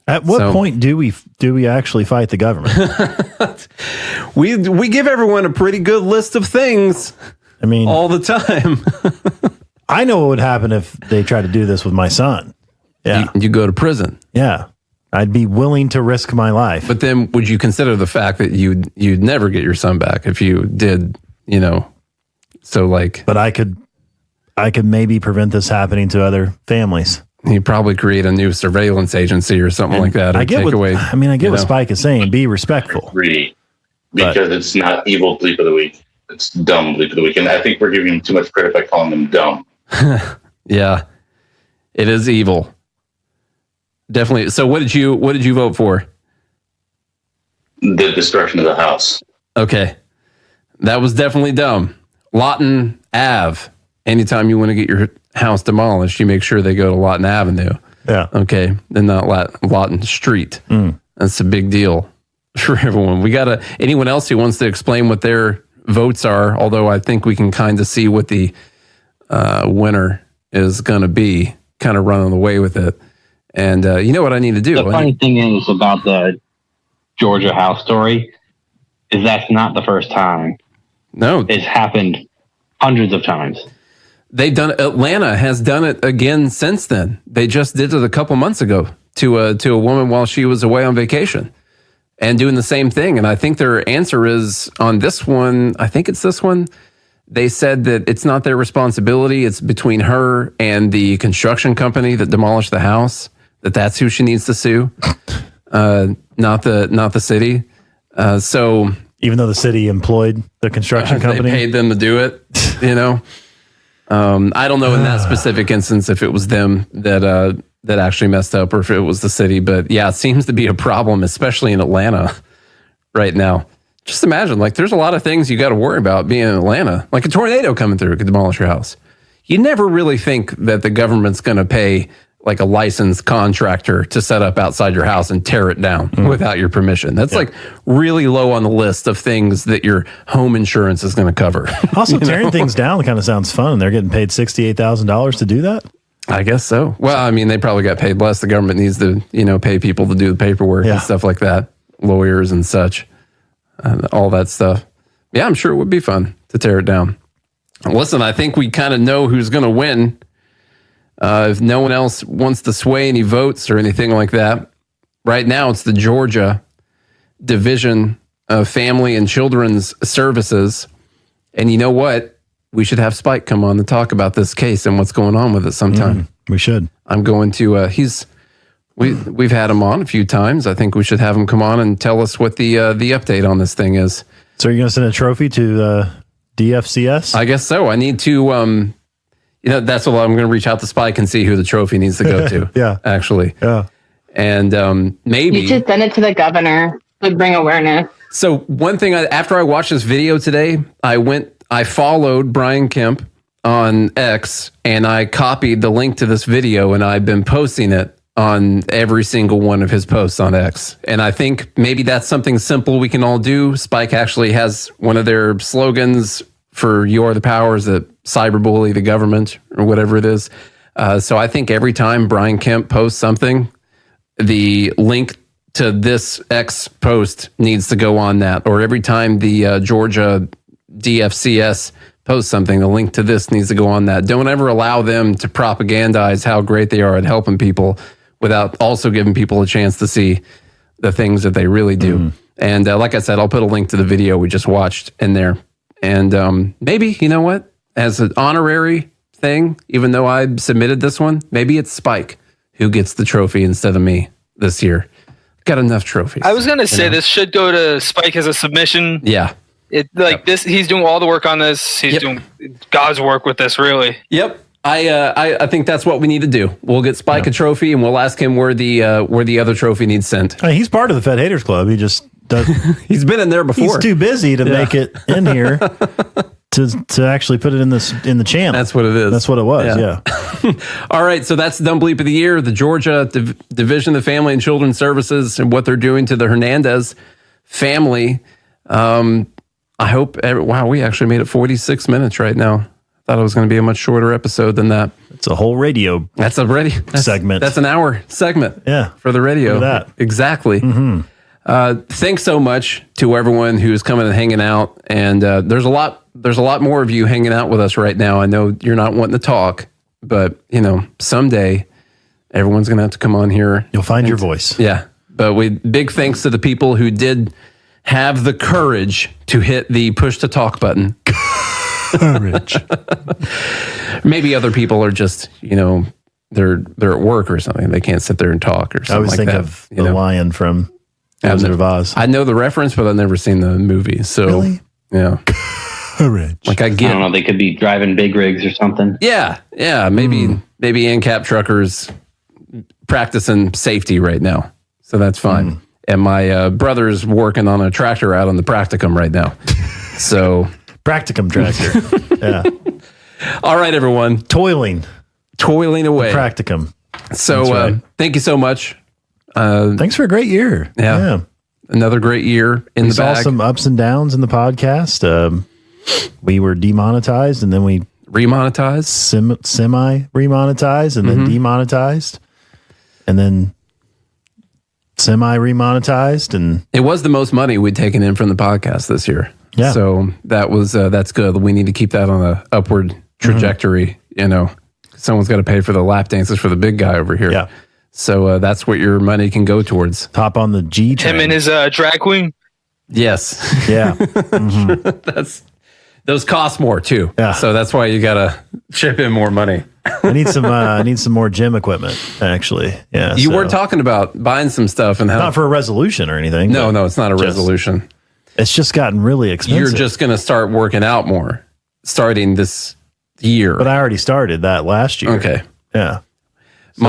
[SPEAKER 7] At what point do we actually fight the government?
[SPEAKER 6] We give everyone a pretty good list of things.
[SPEAKER 7] I mean,
[SPEAKER 6] all the time.
[SPEAKER 7] I know what would happen if they tried to do this with my son. Yeah,
[SPEAKER 6] you go to prison.
[SPEAKER 7] Yeah, I'd be willing to risk my life.
[SPEAKER 6] But then, would you consider the fact that you'd never get your son back if you did? So like.
[SPEAKER 7] But I could maybe prevent this happening to other families.
[SPEAKER 6] You probably create a new surveillance agency or something like that.
[SPEAKER 7] I get what Spike is saying. Be respectful.
[SPEAKER 18] Because it's not evil bleep of the week. It's dumb bleep of the week. And I think we're giving them too much credit by calling them dumb.
[SPEAKER 6] Yeah, it is evil. Definitely. So what did you vote for?
[SPEAKER 18] The destruction of the house.
[SPEAKER 6] Okay. That was definitely dumb. Lawton Ave. Anytime you want to get your house demolished, you make sure they go to Lawton Avenue.
[SPEAKER 7] Yeah.
[SPEAKER 6] Okay. And not Lawton Street. That's a big deal for everyone. We got anyone else who wants to explain what their votes are, although I think we can kind of see what the winner is going to be, kind of running away with it. And you know what I need to do?
[SPEAKER 19] The funny thing is about the Georgia house story is that's not the first time.
[SPEAKER 6] No.
[SPEAKER 19] It's happened hundreds of times.
[SPEAKER 6] Atlanta has done it again since then. They just did it a couple months ago to a woman while she was away on vacation and doing the same thing. And I think their answer is on this one. I think it's this one. They said that it's not their responsibility. It's between her and the construction company that demolished the house. That's who she needs to sue, not the city. So
[SPEAKER 7] even though the city employed the construction company,
[SPEAKER 6] they paid them to do it. I don't know in that specific instance if it was them that actually messed up or if it was the city. But yeah, it seems to be a problem, especially in Atlanta right now. Just imagine, there's a lot of things you got to worry about being in Atlanta. Like a tornado coming through could demolish your house. You never really think that the government's going to pay like a licensed contractor to set up outside your house and tear it down without your permission. That's really low on the list of things that your home insurance is going to cover.
[SPEAKER 7] Also, tearing things down kind of sounds fun. They're getting paid $68,000 to do that.
[SPEAKER 6] I guess so. Well, I mean, they probably got paid less. The government needs to, pay people to do the paperwork and stuff like that, lawyers and such, all that stuff. Yeah, I'm sure it would be fun to tear it down. Listen, I think we kind of know who's going to win. If no one else wants to sway any votes or anything like that, right now it's the Georgia Division of Family and Children's Services. And you know what? we should have Spike come on to talk about this case and what's going on with it sometime.
[SPEAKER 7] We should.
[SPEAKER 6] I'm going to. We've had him on a few times. I think we should have him come on and tell us what the update on this thing is.
[SPEAKER 7] So you're going to send a trophy to DFCS?
[SPEAKER 6] I guess so. I need to. That's what I'm going to reach out to Spike and see who the trophy needs to go to.
[SPEAKER 7] Yeah,
[SPEAKER 6] actually.
[SPEAKER 7] Yeah,
[SPEAKER 6] and maybe
[SPEAKER 15] you should send it to the governor to bring awareness.
[SPEAKER 6] So one thing, after I watched this video today, I followed Brian Kemp on X, and I copied the link to this video, and I've been posting it on every single one of his posts on X. And I think maybe that's something simple we can all do. Spike actually has one of their slogans for "You Are the Powers that cyberbully the government," or whatever it is. So I think every time Brian Kemp posts something, the link to this X post needs to go on that. Or every time the Georgia DFCS posts something, the link to this needs to go on that. Don't ever allow them to propagandize how great they are at helping people without also giving people a chance to see the things that they really do. And like I said, I'll put a link to the video we just watched in there. And maybe, you know what, as an honorary thing, even though I submitted this one, maybe it's Spike who gets the trophy instead of me this year. Got enough trophies.
[SPEAKER 25] I was going to say this should go to Spike as a submission.
[SPEAKER 6] Yeah.
[SPEAKER 25] This, he's doing all the work on this. He's doing God's work with this, really.
[SPEAKER 6] Yep. I think that's what we need to do. We'll get Spike a trophy, and we'll ask him where the other trophy needs sent.
[SPEAKER 7] He's part of the Fed Haters Club. He just does.
[SPEAKER 6] He's been in there before.
[SPEAKER 7] He's too busy to make it in here to actually put it in the channel.
[SPEAKER 6] That's what it is.
[SPEAKER 7] That's what it was. Yeah.
[SPEAKER 6] All right. So that's the Dumb Bleep of the Year, the Georgia Division of Family and Children's Services, and what they're doing to the Hernandez family. I hope. Wow, we actually made it 46 minutes right now. Thought it was going to be a much shorter episode than that.
[SPEAKER 7] It's a whole radio.
[SPEAKER 6] That's a radio
[SPEAKER 7] segment.
[SPEAKER 6] That's an hour segment.
[SPEAKER 7] Yeah,
[SPEAKER 6] for the radio.
[SPEAKER 7] Look at that.
[SPEAKER 6] Exactly. Thanks so much to everyone who's coming and hanging out. And there's a lot more of you hanging out with us right now. I know you're not wanting to talk, but someday everyone's going to have to come on here.
[SPEAKER 7] You'll find your voice.
[SPEAKER 6] Yeah, but big thanks to the people who did have the courage to hit the push to talk button. Courage. Maybe other people are just, they're at work or something. They can't sit there and talk or something.
[SPEAKER 7] I always think of the lion from Wizard of Oz.
[SPEAKER 6] I know the reference, but I've never seen the movie. So,
[SPEAKER 7] really?
[SPEAKER 6] Yeah.
[SPEAKER 7] Courage.
[SPEAKER 6] Like I get.
[SPEAKER 19] I don't know. They could be driving big rigs or something.
[SPEAKER 6] Yeah. Maybe ANCAP truckers practicing safety right now. So that's fine. And my brother's working on a tractor out on the practicum right now. So
[SPEAKER 7] practicum tractor. Yeah.
[SPEAKER 6] All right, everyone.
[SPEAKER 7] Toiling
[SPEAKER 6] away.
[SPEAKER 7] The practicum.
[SPEAKER 6] So thank you so much.
[SPEAKER 7] Thanks for a great year.
[SPEAKER 6] Yeah. Another great year in the bag.
[SPEAKER 7] We saw some ups and downs in the podcast. We were demonetized, and then we
[SPEAKER 6] remonetized,
[SPEAKER 7] semi-remonetized, and then demonetized, and then semi-remonetized, and
[SPEAKER 6] it was the most money we'd taken in from the podcast this year.
[SPEAKER 7] Yeah.
[SPEAKER 6] So that was that's good. We need to keep that on an upward trajectory. Someone's got to pay for the lap dances for the big guy over here.
[SPEAKER 7] Yeah.
[SPEAKER 6] So that's what your money can go towards.
[SPEAKER 7] Hop on the G train.
[SPEAKER 25] Him and his drag queen.
[SPEAKER 6] Yes.
[SPEAKER 7] Yeah.
[SPEAKER 6] Those cost more too.
[SPEAKER 7] Yeah.
[SPEAKER 6] So that's why you got to chip in more money.
[SPEAKER 7] I need some more gym equipment, actually. Yeah.
[SPEAKER 6] You were talking about buying some stuff and
[SPEAKER 7] not for a resolution or anything.
[SPEAKER 6] No, it's not a resolution.
[SPEAKER 7] It's just gotten really expensive.
[SPEAKER 6] You're just going to start working out more starting this year.
[SPEAKER 7] But I already started that last year.
[SPEAKER 6] Okay.
[SPEAKER 7] Yeah.
[SPEAKER 6] So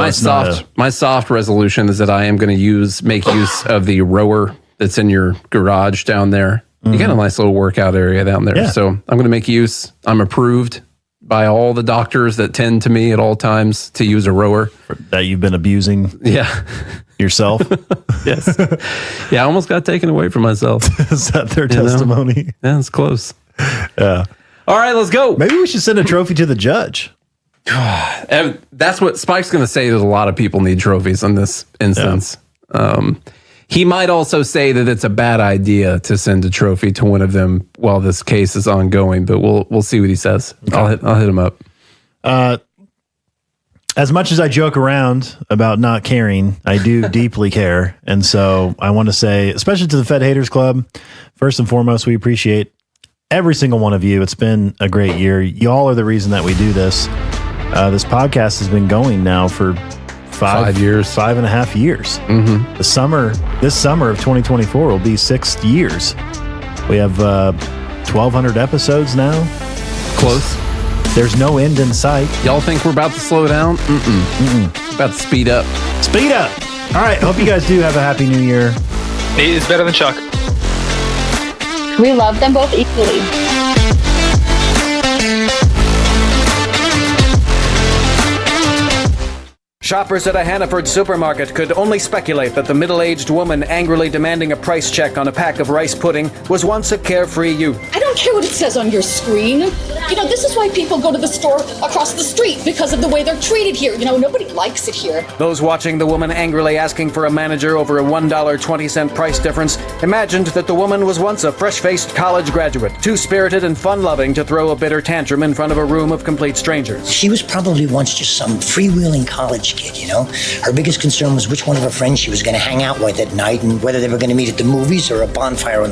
[SPEAKER 6] my soft resolution is that I am going to make use of the rower that's in your garage down there. You got a nice little workout area down there.
[SPEAKER 7] Yeah.
[SPEAKER 6] So I'm going to make use. I'm approved by all the doctors that tend to me at all times to use a rower.
[SPEAKER 7] That you've been abusing yourself?
[SPEAKER 6] Yes. Yeah, I almost got taken away from myself.
[SPEAKER 7] Is that their testimony?
[SPEAKER 6] Yeah, it's close.
[SPEAKER 7] Yeah.
[SPEAKER 6] All right, let's go.
[SPEAKER 7] Maybe we should send a trophy to the judge.
[SPEAKER 6] And that's what Spike's going to say, that a lot of people need trophies in this instance. Yeah. He might also say that it's a bad idea to send a trophy to one of them while this case is ongoing, but we'll see what he says. Okay. I'll hit him up.
[SPEAKER 7] As much as I joke around about not caring, I do deeply care. And so I want to say, especially to the Fed Haters Club, first and foremost, we appreciate every single one of you. It's been a great year. Y'all are the reason that we do this. This podcast has been going now for 5 years, 5.5 years.
[SPEAKER 6] Mm-hmm.
[SPEAKER 7] This summer of 2024 will be 6 years. We have 1,200 episodes now.
[SPEAKER 6] Close.
[SPEAKER 7] There's no end in sight.
[SPEAKER 6] Y'all think we're about to slow down? Mm-mm. About to speed up.
[SPEAKER 7] Speed up. All right. Hope you guys do have a happy new year.
[SPEAKER 25] Nate is better than Chuck.
[SPEAKER 16] We love them both equally.
[SPEAKER 20] Shoppers at a Hannaford supermarket could only speculate that the middle-aged woman angrily demanding a price check on a pack of rice pudding was once a carefree youth.
[SPEAKER 21] I don't care what it says on your screen. You know, this is why people go to the store across the street, because of the way they're treated here. You know, nobody likes it here.
[SPEAKER 20] Those watching the woman angrily asking for a manager over a $1.20 price difference imagined that the woman was once a fresh-faced college graduate, too spirited and fun-loving to throw a bitter tantrum in front of a room of complete strangers.
[SPEAKER 23] She was probably once just some freewheeling college kid, you know? Her biggest concern was which one of her friends she was going to hang out with at night and whether they were going to meet at the movies or a bonfire on